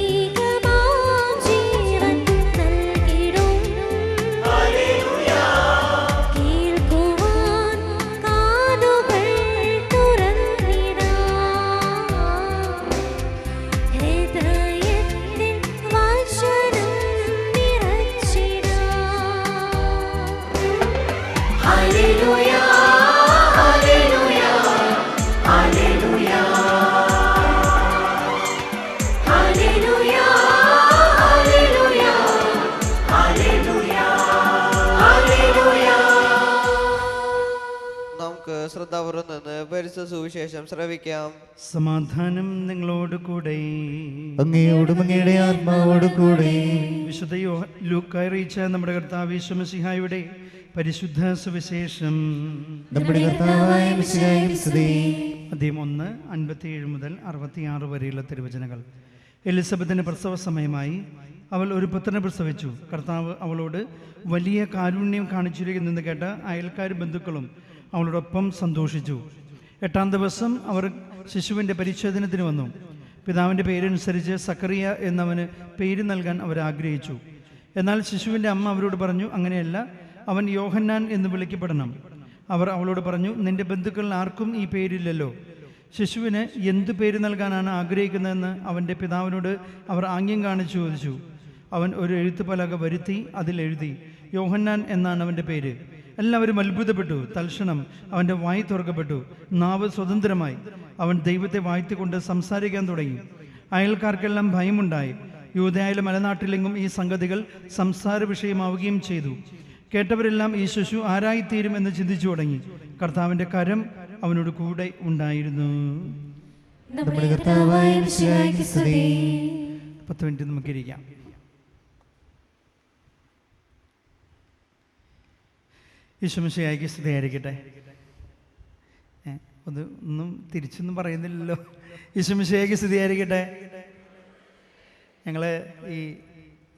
ദൈവികമാം ജീവൻ നൽകിടും കേൾക്കുവാൻ കാതുകൾ തുറന്നിടാം ഹൃദയത്തിൽ വചനം നിറച്ചിടാം hallelujah hallelujah hallelujah hallelujah hallelujah hallelujah hallelujah. നമുക്ക് ശ്രദ്ധാപൂർവം നിന്ന് പരിശുദ്ധ സുവിശേഷം ശ്രവിക്കാം. സമാധാനം നിങ്ങളോട് കൂടെ. അങ്ങയോടും അങ്ങയുടെ ആത്മാവോട് കൂടെ. വിശുദ്ധ ലൂക്കായി അറിയിച്ച നമ്മുടെ കർത്താവ് യേശു മിശിഹായുടെ പരിശുദ്ധ സുവിശേഷം. നമ്മുടെ കർത്താവായ മിശിഹായ്ക്ക് സ്തുതി. അധ്യായം 1 57 മുതൽ 66 വരെയുള്ള തിരുവചനങ്ങൾ. എലിസബത്തിന് പ്രസവ സമയമായി. അവൾ ഒരു പുത്രനെ പ്രസവിച്ചു. കർത്താവ് അവളോട് വലിയ കാരുണ്യം കാണിച്ചിരിക്കുന്നെന്ന് കേട്ട അയൽക്കാരും ബന്ധുക്കളും അവളോടൊപ്പം സന്തോഷിച്ചു. 8-ാം ദിവസം അവർ ശിശുവിൻ്റെ പരിച്ഛേദനത്തിന് വന്നു. പിതാവിൻ്റെ പേരനുസരിച്ച് സക്കറിയ എന്നവന് പേര് നൽകാൻ അവർ ആഗ്രഹിച്ചു. എന്നാൽ ശിശുവിൻ്റെ അമ്മ അവരോട് പറഞ്ഞു, അങ്ങനെയല്ല, അവൻ യോഹന്നാൻ എന്ന് വിളിക്കപ്പെടണം. അവർ അവളോട് പറഞ്ഞു, നിന്റെ ബന്ധുക്കളിൽ ആർക്കും ഈ പേരില്ലല്ലോ. ശിശുവിന് എന്തു പേര് നൽകാനാണ് ആഗ്രഹിക്കുന്നതെന്ന് അവൻ്റെ പിതാവിനോട് അവർ ആംഗ്യം കാണിച്ചു ചോദിച്ചു. അവൻ ഒരു എഴുത്തുപലക വരുത്തി അതിലെഴുതി, യോഹന്നാൻ എന്നാണ് അവൻ്റെ പേര്. എല്ലാവരും അത്ഭുതപ്പെട്ടു. തൽക്ഷണം അവൻ്റെ വായി തുറക്കപ്പെട്ടു, നാവ് സ്വതന്ത്രമായി. അവൻ ദൈവത്തെ വാഴ്ത്തിക്കൊണ്ട് സംസാരിക്കാൻ തുടങ്ങി. അയൽക്കാർക്കെല്ലാം ഭയമുണ്ടായി. യൂദയായിലെ മലനാട്ടിലെങ്ങും ഈ സംഗതികൾ സംസാര വിഷയമാവുകയും ചെയ്തു. കേട്ടവരെല്ലാം ഈ ശിശു ആരായിത്തീരും എന്ന് ചിന്തിച്ചു തുടങ്ങി. കർത്താവിൻ്റെ കരം അവനോട് കൂടെ ഉണ്ടായിരുന്നു. നമ്മുടെ കർത്താവായ മിശിഹായ്ക്ക് സ്തുതി. 10 മിനിറ്റ് നമുക്കിരിക്കാം. യേശു മിശിഹായ്ക്ക് സ്തുതിയായിരിക്കട്ടെ. ഒന്നും തിരിച്ചൊന്നും പറയുന്നില്ലല്ലോ. യേശു മിശിഹായ്ക്ക് സ്തുതിയായിരിക്കട്ടെ. ഞങ്ങൾ ഈ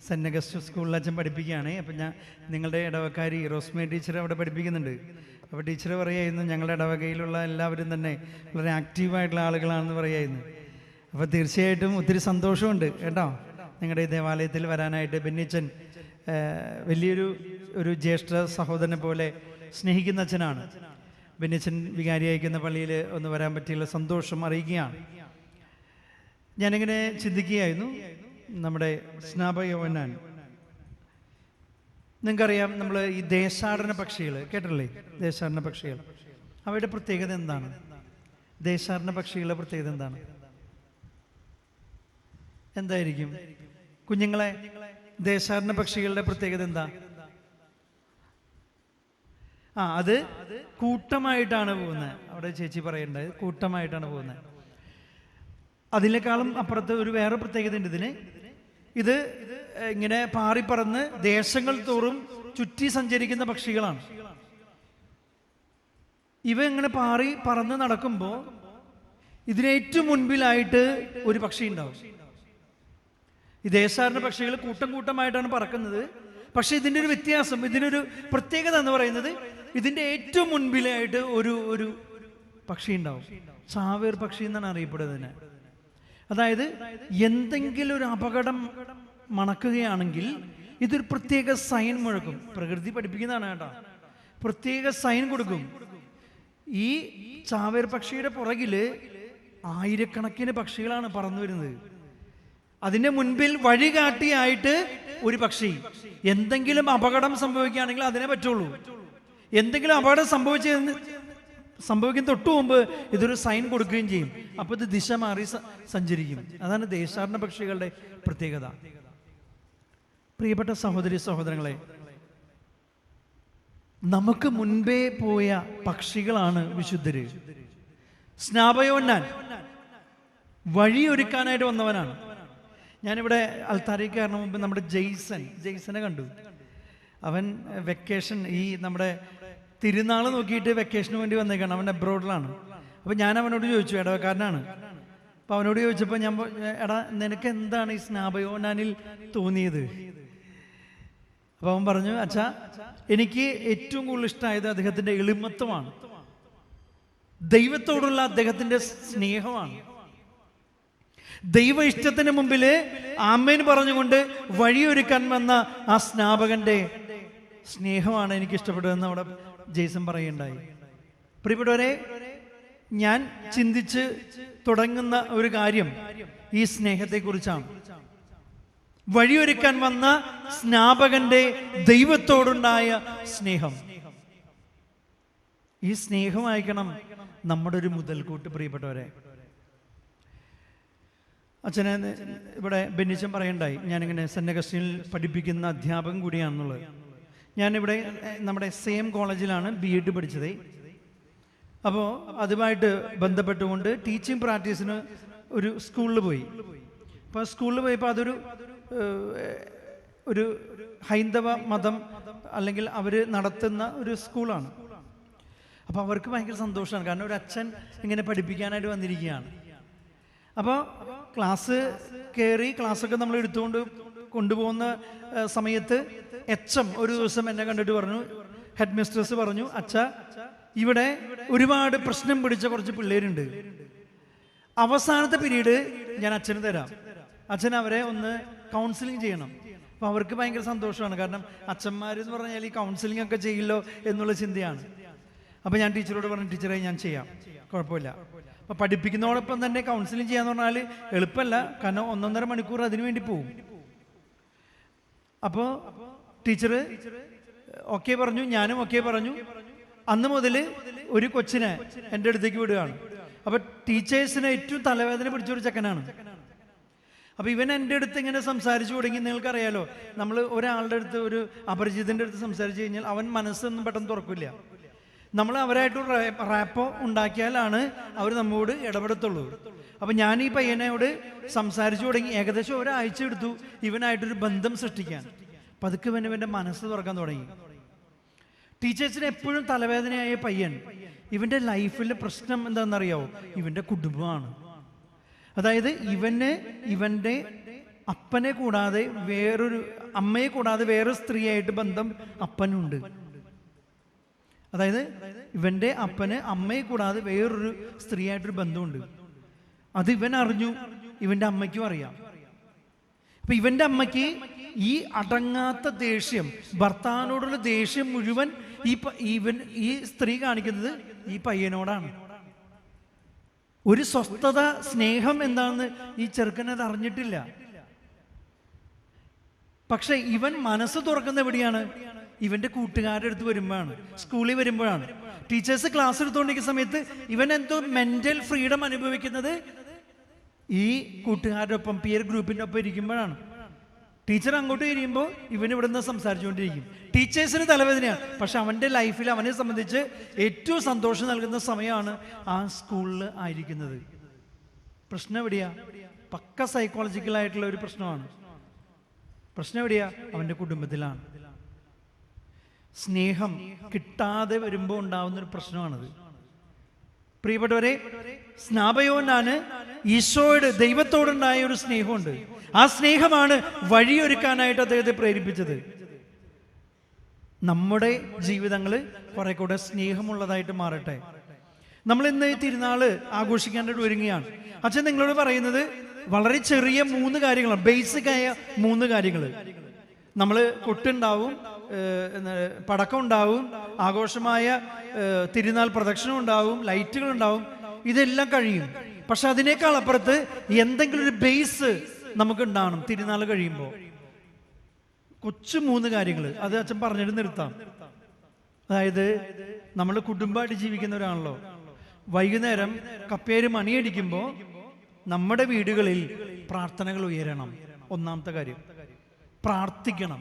സെൻറ്റ് അഗസ്റ്റസ് സ്കൂളിൽ അച്ഛൻ പഠിപ്പിക്കുകയാണ്. അപ്പം ഞാൻ നിങ്ങളുടെ ഇടവക്കാരി റോസ്മേ ടീച്ചർ അവിടെ പഠിപ്പിക്കുന്നുണ്ട്. അപ്പോൾ ടീച്ചർ പറയായിരുന്നു, ഞങ്ങളുടെ ഇടവകയിലുള്ള എല്ലാവരും തന്നെ വളരെ ആക്റ്റീവായിട്ടുള്ള ആളുകളാണെന്ന് പറയായിരുന്നു. അപ്പോൾ തീർച്ചയായിട്ടും ഒത്തിരി സന്തോഷമുണ്ട് കേട്ടോ നിങ്ങളുടെ ഈ ദേവാലയത്തിൽ വരാനായിട്ട്. ബെന്നിച്ചൻ വലിയൊരു ജ്യേഷ്ഠ സഹോദരനെ പോലെ സ്നേഹിക്കുന്ന അച്ഛനാണ്. ബെന്നിച്ചൻ വികാരി അയക്കുന്ന പള്ളിയിൽ ഒന്ന് വരാൻ പറ്റിയുള്ള സന്തോഷം അറിയിക്കുകയാണ്. ഞാനിങ്ങനെ ചിന്തിക്കുകയായിരുന്നു, നമ്മുടെ സ്നാപക യോഹന്നാൻ, നിങ്ങൾക്കറിയാം, നമ്മൾ ഈ ദേശാടന പക്ഷികൾ കേട്ടില്ലേ? ദേശാടന പക്ഷികൾ, അവയുടെ പ്രത്യേകത എന്താണ്? ദേശാടന പക്ഷികളുടെ പ്രത്യേകത എന്താണ്? എന്തായിരിക്കും കുഞ്ഞുങ്ങളെ? ദേശാടന പക്ഷികളുടെ പ്രത്യേകത എന്താ? അത് കൂട്ടമായിട്ടാണ് പോകുന്നത്. അവിടെ ചേച്ചി പറയേണ്ടത് കൂട്ടമായിട്ടാണ് പോകുന്നത്. അതിനേക്കാളും അപ്പുറത്ത് ഒരു വേറെ പ്രത്യേകത ഉണ്ട് ഇതിന്. ഇത് ഇങ്ങനെ പാറിപ്പറന്ന് ദേശങ്ങൾ തോറും ചുറ്റി സഞ്ചരിക്കുന്ന പക്ഷികളാണ്. ഇവ ഇങ്ങനെ പാറി പറന്ന് നടക്കുമ്പോൾ ഇതിനേറ്റവും മുൻപിലായിട്ട് ഒരു പക്ഷി ഉണ്ടാവും. ഈ ദേശാടന പക്ഷികൾ കൂട്ടം കൂട്ടമായിട്ടാണ് പറക്കുന്നത്. പക്ഷെ ഇതിൻ്റെ ഒരു വ്യത്യാസം, ഇതിനൊരു പ്രത്യേകത എന്ന് പറയുന്നത്, ഇതിൻ്റെ ഏറ്റവും മുൻപിലായിട്ട് ഒരു പക്ഷി ഉണ്ടാവും. ചാവേർ പക്ഷി എന്നാണ് അറിയപ്പെടുന്നതിന്. അതായത് എന്തെങ്കിലും ഒരു അപകടം മണക്കുകയാണെങ്കിൽ ഇതൊരു പ്രത്യേക സൈൻ മുഴക്കും. പ്രകൃതി പഠിപ്പിക്കുന്നതാണ് കേട്ടോ. പ്രത്യേക സൈൻ കൊടുക്കും. ഈ ചാവേർ പക്ഷിയുടെ പുറകില് ആയിരക്കണക്കിന് പക്ഷികളാണ് പറന്നു വരുന്നത്. അതിന്റെ മുൻപിൽ വഴികാട്ടിയായിട്ട് ഒരു പക്ഷി. എന്തെങ്കിലും അപകടം സംഭവിക്കുകയാണെങ്കിൽ അതിനെ പറ്റുള്ളൂ. എന്തെങ്കിലും അപകടം സംഭവിക്കുന്ന തൊട്ടു മുമ്പ് ഇതൊരു സൈൻ കൊടുക്കുകയും ചെയ്യും. അപ്പോൾ ഇത് ദിശ മാറി സഞ്ചരിക്കും. അതാണ് ദേശാടന പക്ഷികളുടെ പ്രത്യേകത. പ്രിയപ്പെട്ട സഹോദരി സഹോദരങ്ങളെ, നമുക്ക് മുൻപേ പോയ പക്ഷികളാണ് വിശുദ്ധര്. സ്നാപക യോഹന്നാൻ വഴിയൊരുക്കാനായിട്ട് വന്നവനാണ്. ഞാനിവിടെ അൽത്താരയ്ക്ക് കയറുന്ന മുമ്പ് നമ്മുടെ ജെയ്സനെ കണ്ടു. അവൻ വെക്കേഷൻ, ഈ നമ്മുടെ തിരുനാൾ നോക്കിയിട്ട് വെക്കേഷന് വേണ്ടി വന്നേക്കാണ്. അവൻ അബ്രോഡിലാണ്. അപ്പോൾ ഞാൻ അവനോട് ചോദിച്ചു, ഇടവക്കാരനാണ്. അപ്പോൾ അവനോട് ചോദിച്ചപ്പോൾ ഞാൻ എടാ നിനക്ക് എന്താണ് ഈ സ്നാപയോനാനിൽ തോന്നിയത്? അപ്പോൾ അവൻ പറഞ്ഞു, അച്ഛാ എനിക്ക് ഏറ്റവും കൂടുതൽ ഇഷ്ടമായത് അദ്ദേഹത്തിൻ്റെ എളിമത്വമാണ്, ദൈവത്തോടുള്ള അദ്ദേഹത്തിൻ്റെ സ്നേഹമാണ്. ദൈവ ഇഷ്ടത്തിന് മുമ്പിൽ ആമേൻ പറഞ്ഞുകൊണ്ട് വഴിയൊരുക്കാൻ വന്ന ആ സ്നാപകന്റെ സ്നേഹമാണ് എനിക്ക് ഇഷ്ടപ്പെട്ടതെന്ന് അവിടെ ജെയ്സൺ പറയുണ്ടായി. പ്രിയപ്പെട്ടവരെ, ഞാൻ ചിന്തിച്ച് തുടങ്ങുന്ന ഒരു കാര്യം ഈ സ്നേഹത്തെക്കുറിച്ചാണ്. വഴിയൊരുക്കാൻ വന്ന സ്നാപകന്റെ ദൈവത്തോടുണ്ടായ സ്നേഹം. ഈ സ്നേഹമായിരിക്കണം നമ്മുടെ ഒരു മുതൽക്കൂട്ട്. പ്രിയപ്പെട്ടവരെ, അച്ഛനെ ഇവിടെ ബെന്നിച്ചൻ പറയണ്ടായി, ഞാനിങ്ങനെ സെന്റ് അഗസ്റ്റിനിൽ പഠിപ്പിക്കുന്ന അധ്യാപകൻ കൂടിയാണെന്നുള്ളത്. ഞാനിവിടെ നമ്മുടെ സെയിം കോളേജിലാണ് BEd പഠിച്ചത്. അപ്പോൾ അതുമായിട്ട് ബന്ധപ്പെട്ടുകൊണ്ട് ടീച്ചിങ് പ്രാക്ടീസിന് ഒരു സ്കൂളിൽ പോയി. അപ്പോൾ സ്കൂളിൽ പോയപ്പോൾ അതൊരു ഒരു ഹൈന്ദവ മതം അല്ലെങ്കിൽ അവർ നടത്തുന്ന ഒരു സ്കൂളാണ്. അപ്പോൾ അവർക്ക് ഭയങ്കര സന്തോഷമാണ്, കാരണം ഒരു അച്ഛൻ ഇങ്ങനെ പഠിപ്പിക്കാനായിട്ട് വന്നിരിക്കുകയാണ്. അപ്പോൾ ക്ലാസ് കയറി ക്ലാസ്സൊക്കെ നമ്മൾ എടുത്തുകൊണ്ട് കൊണ്ടുപോകുന്ന സമയത്ത് HM ഒരു ദിവസം എന്നെ കണ്ടിട്ട് പറഞ്ഞു, ഹെഡ് മിസ്ട്രസ് പറഞ്ഞു, അച്ഛാ ഇവിടെ ഒരുപാട് പ്രശ്നം പിടിച്ച കുറച്ച് പിള്ളേരുണ്ട്, അവസാനത്തെ പീരീഡ് ഞാൻ അച്ഛന് തരാം, അച്ഛൻ അവരെ ഒന്ന് കൗൺസിലിംഗ് ചെയ്യണം. അപ്പോൾ അവർക്ക് ഭയങ്കര സന്തോഷമാണ്, കാരണം അച്ഛന്മാരെന്ന് പറഞ്ഞാൽ ഈ കൗൺസിലിംഗ് ഒക്കെ ചെയ്യില്ലോ എന്നുള്ള ചിന്തയാണ്. അപ്പോൾ ഞാൻ ടീച്ചറോട് പറഞ്ഞു, ടീച്ചറെ ഞാൻ ചെയ്യാം, കുഴപ്പമില്ല. അപ്പോൾ പഠിപ്പിക്കുന്നതോടൊപ്പം തന്നെ കൗൺസിലിംഗ് ചെയ്യാന്ന് പറഞ്ഞാൽ എളുപ്പമല്ല, കാരണം 1.5 മണിക്കൂർ അതിനു വേണ്ടി പോകും. അപ്പോൾ ടീച്ചർ ഓക്കെ പറഞ്ഞു, ഞാനും ഓക്കെ പറഞ്ഞു. അന്ന് മുതൽ ഒരു കൊച്ചിനെ എൻ്റെ അടുത്തേക്ക് വിടുകയാണ്. അപ്പോൾ ടീച്ചേഴ്സിന് ഏറ്റവും തലവേദന പിടിച്ചൊരു ചെക്കനാണ്. അപ്പോൾ ഇവൻ എൻ്റെ അടുത്ത് ഇങ്ങനെ സംസാരിച്ചു തുടങ്ങി. നിങ്ങൾക്കറിയാലോ, നമ്മൾ ഒരാളുടെ അടുത്ത്, ഒരു അപരിചിതൻ്റെ അടുത്ത് സംസാരിച്ചു കഴിഞ്ഞാൽ അവൻ മനസ്സൊന്നും പെട്ടെന്ന് തുറക്കില്ല. നമ്മൾ അവരായിട്ട് റാപ്പോ ഉണ്ടാക്കിയാലാണ് അവർ നമ്മോട് ഇടപെടത്തുള്ളൂ. അപ്പം ഞാൻ ഈ പയ്യനോട് സംസാരിച്ചു തുടങ്ങി. ഏകദേശം ഒരാഴ്ച എടുത്തു ഇവനായിട്ടൊരു ബന്ധം സൃഷ്ടിക്കാൻ. പതുക്കെ ഇവൻ്റെ മനസ്സ് തുറക്കാൻ തുടങ്ങി. ടീച്ചേഴ്സിന് എപ്പോഴും തലവേദനയായ പയ്യൻ, ഇവൻ്റെ ലൈഫിലെ പ്രശ്നം എന്താണെന്നറിയാവോ? ഇവൻ്റെ കുടുംബമാണ്. അതായത് ഇവൻ്റെ അപ്പനെ കൂടാതെ വേറൊരു അമ്മയെ കൂടാതെ വേറൊരു സ്ത്രീയായിട്ട് ബന്ധം അപ്പനുണ്ട്. അതായത് ഇവൻ്റെ അപ്പന് അമ്മയെ കൂടാതെ വേറൊരു സ്ത്രീയായിട്ടൊരു ബന്ധമുണ്ട്. അത് ഇവൻ അറിഞ്ഞു, ഇവൻ്റെ അമ്മയ്ക്കും അറിയാം. അപ്പൊ ഇവൻ്റെ അമ്മയ്ക്ക് ഈ അടങ്ങാത്ത ദേഷ്യം, ഭർത്താവിനോടുള്ള ദേഷ്യം മുഴുവൻ ഈ സ്ത്രീ കാണിക്കുന്നത് ഈ പയ്യനോടാണ്. ഒരു സ്വസ്ഥത, സ്നേഹം എന്താണെന്ന് ഈ ചെറുക്കനത് അറിഞ്ഞിട്ടില്ല. പക്ഷെ ഇവൻ മനസ്സ് തുറക്കുന്ന എവിടെയാണ്? ഇവന്റെ കൂട്ടുകാരുടെ അടുത്ത് വരുമ്പോഴാണ്, സ്കൂളിൽ വരുമ്പോഴാണ്. ടീച്ചേഴ്സ് ക്ലാസ് എടുത്തുകൊണ്ടിരിക്കുന്ന സമയത്ത് ഇവൻ എന്തോ മെന്റൽ ഫ്രീഡം അനുഭവിക്കുന്നത് ഈ കൂട്ടുകാരുടെ ഒപ്പം, പിയർ ഗ്രൂപ്പിന്റെ ഒപ്പം ഇരിക്കുമ്പോഴാണ്. ടീച്ചർ അങ്ങോട്ട് കഴിയുമ്പോൾ ഇവൻ ഇവിടെ നിന്ന് സംസാരിച്ചുകൊണ്ടിരിക്കും. ടീച്ചേഴ്സിന് തലവേദനയാണ്, പക്ഷെ അവൻ്റെ ലൈഫിൽ അവനെ സംബന്ധിച്ച് ഏറ്റവും സന്തോഷം നൽകുന്ന സമയമാണ് ആ സ്കൂളിൽ ആയിരിക്കുന്നത്. പ്രശ്നം എവിടെയാ? പക്ക സൈക്കോളജിക്കലായിട്ടുള്ള ഒരു പ്രശ്നമാണ്. പ്രശ്നം എവിടെയാ? അവൻ്റെ കുടുംബത്തിലാണ്. സ്നേഹം കിട്ടാതെ വരുമ്പോൾ ഉണ്ടാവുന്നൊരു പ്രശ്നമാണത്. പ്രിയപ്പെട്ടവരെ, സ്നാപയോനാണ് ഈശോയുടെ, ദൈവത്തോടുണ്ടായ ഒരു സ്നേഹമുണ്ട്. ആ സ്നേഹമാണ് വഴിയൊരുക്കാനായിട്ട് അദ്ദേഹത്തെ പ്രേരിപ്പിച്ചത്. നമ്മുടെ ജീവിതങ്ങൾ കുറെ കൂടെ സ്നേഹമുള്ളതായിട്ട് മാറട്ടെ. നമ്മൾ ഇന്ന് ഈ തിരുനാള് ആഘോഷിക്കാനായിട്ട് ഒരുങ്ങുകയാണ്. അച്ഛൻ നിങ്ങളോട് പറയുന്നത് വളരെ ചെറിയ 3 കാര്യങ്ങളാണ്, ബേസിക്കായ 3 കാര്യങ്ങൾ. നമ്മൾ കൊട്ടുണ്ടാവും, പടക്കം ഉണ്ടാവും, ആഘോഷമായ തിരുനാൾ പ്രദക്ഷിണം ഉണ്ടാവും, ലൈറ്റുകൾ ഉണ്ടാവും, ഇതെല്ലാം കഴിയും. പക്ഷെ അതിനേക്കാൾ അപ്പുറത്ത് എന്തെങ്കിലും ഒരു ബേസ് നമുക്ക് ഉണ്ടാവണം തിരുനാൾ കഴിയുമ്പോൾ. കൊച്ചു 3 കാര്യങ്ങൾ അത് അച്ഛൻ പറഞ്ഞിട്ട് നിർത്താം. അതായത് നമ്മൾ കുടുംബമായിട്ട് ജീവിക്കുന്നവരാണല്ലോ. വൈകുന്നേരം കപ്പേര് മണിയടിക്കുമ്പോൾ നമ്മുടെ വീടുകളിൽ പ്രാർത്ഥനകൾ ഉയരണം. ഒന്നാമത്തെ കാര്യം, പ്രാർത്ഥിക്കണം.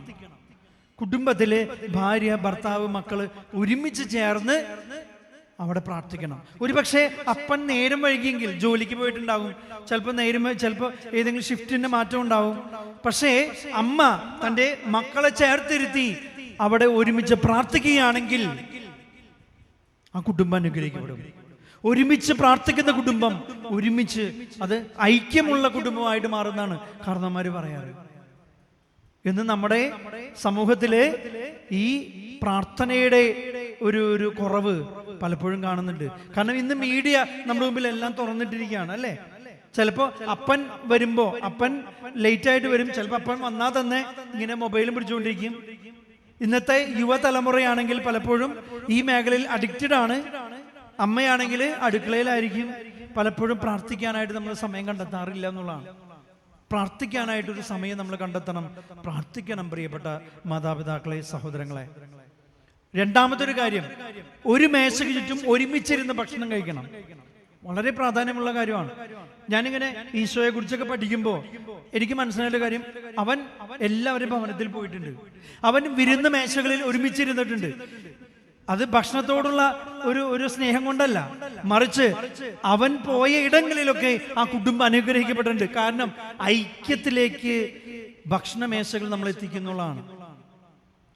കുടുംബത്തിലെ ഭാര്യ, ഭർത്താവ്, മക്കള് ഒരുമിച്ച് ചേർന്ന് അവിടെ പ്രാർത്ഥിക്കണം. ഒരുപക്ഷെ അപ്പൻ നേരം വൈകിയെങ്കിൽ ജോലിക്ക് പോയിട്ടുണ്ടാകും, ചിലപ്പോൾ ഏതെങ്കിലും ഷിഫ്റ്റിന്റെ മാറ്റം ഉണ്ടാവും. പക്ഷേ അമ്മ തൻ്റെ മക്കളെ ചേർത്തിരുത്തി അവിടെ ഒരുമിച്ച് പ്രാർത്ഥിക്കുകയാണെങ്കിൽ ആ കുടുംബം അനുഗ്രഹിക്കപ്പെടും. ഒരുമിച്ച് പ്രാർത്ഥിക്കുന്ന കുടുംബം ഒരുമിച്ച് അത് ഐക്യമുള്ള കുടുംബമായിട്ട് മാറുന്നതാണ് കാരണവന്മാർ പറയാറ്. ഇന്ന് നമ്മുടെ സമൂഹത്തില് ഈ പ്രാർത്ഥനയുടെ ഒരു കുറവ് പലപ്പോഴും കാണുന്നുണ്ട്. കാരണം ഇന്ന് മീഡിയ നമ്മുടെ മുമ്പിൽ എല്ലാം തുറന്നിട്ടിരിക്കുകയാണ് അല്ലേ. ചിലപ്പോൾ അപ്പൻ വരുമ്പോൾ അപ്പൻ ലേറ്റ് ആയിട്ട് വരും, ചിലപ്പോൾ അപ്പൻ വന്നാൽ തന്നെ ഇങ്ങനെ മൊബൈലും പിടിച്ചുകൊണ്ടിരിക്കും. ഇന്നത്തെ യുവതലമുറയാണെങ്കിൽ പലപ്പോഴും ഈ മേഖലയിൽ അഡിക്റ്റഡ് ആണ്. അമ്മയാണെങ്കിൽ അടുക്കളയിലായിരിക്കും. പലപ്പോഴും പ്രാർത്ഥിക്കാനായിട്ട് നമ്മൾ സമയം കണ്ടെത്താറില്ല എന്നുള്ളതാണ്. പ്രാർത്ഥിക്കാനായിട്ടൊരു സമയം നമ്മൾ കണ്ടെത്തണം, പ്രാർത്ഥിക്കണം പ്രിയപ്പെട്ട മാതാപിതാക്കളെ, സഹോദരങ്ങളെ. രണ്ടാമത്തെ ഒരു കാര്യം, ഒരു മേശയ്ക്ക് ചുറ്റും ഒരുമിച്ചിരുന്ന് ഭക്ഷണം കഴിക്കണം. വളരെ പ്രാധാന്യമുള്ള കാര്യമാണ്. ഞാനിങ്ങനെ ഈശോയെ കുറിച്ചൊക്കെ പഠിക്കുമ്പോൾ എനിക്ക് മനസ്സിലായ കാര്യം, അവൻ എല്ലാവരും ഭവനത്തിൽ പോയിട്ടുണ്ട്, അവൻ വിരുന്ന് മേശകളിൽ ഒരുമിച്ചിരുന്നിട്ടുണ്ട്. അത് ഭക്ഷണത്തോടുള്ള ഒരു സ്നേഹം കൊണ്ടല്ല, മറിച്ച് അവൻ പോയ ഇടങ്ങളിലൊക്കെ ആ കുടുംബം അനുഗ്രഹിക്കപ്പെട്ടിട്ടുണ്ട്. കാരണം ഐക്യത്തിലേക്ക് ഭക്ഷണമേശകൾ നമ്മൾ എത്തിക്കുന്നുള്ളതാണ്.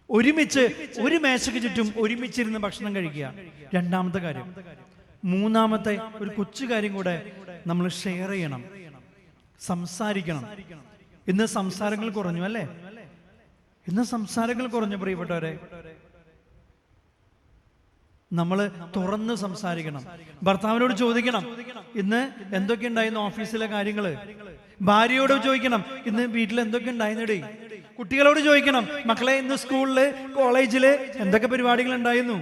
ഒരുമിച്ച് ഒരു മേശയ്ക്ക് ചുറ്റും ഒരുമിച്ചിരുന്ന് ഭക്ഷണം കഴിക്കുക രണ്ടാമത്തെ കാര്യം. മൂന്നാമത്തെ ഒരു കൊച്ചു കാര്യം കൂടെ നമ്മൾ ഷെയർ ചെയ്യണം, സംസാരിക്കണം. ഇന്ന് സംസാരങ്ങൾ കുറഞ്ഞു അല്ലേ? ഇന്ന് സംസാരങ്ങൾ കുറഞ്ഞു പ്രിയപ്പെട്ടവരെ. നമ്മൾ തുറന്ന് സംസാരിക്കണം. ഭർത്താവിനോട് ചോദിക്കണം ഇന്ന് എന്തൊക്കെ ഉണ്ടായിരുന്നു ഓഫീസിലെ കാര്യങ്ങള്. ഭാര്യയോട് ചോദിക്കണം ഇന്ന് വീട്ടിൽ എന്തൊക്കെ ഉണ്ടായിരുന്നേ. കുട്ടികളോട് ചോദിക്കണം മക്കളെ ഇന്ന് സ്കൂളില് കോളേജില് എന്തൊക്കെ പരിപാടികൾ ഉണ്ടായിരുന്നു.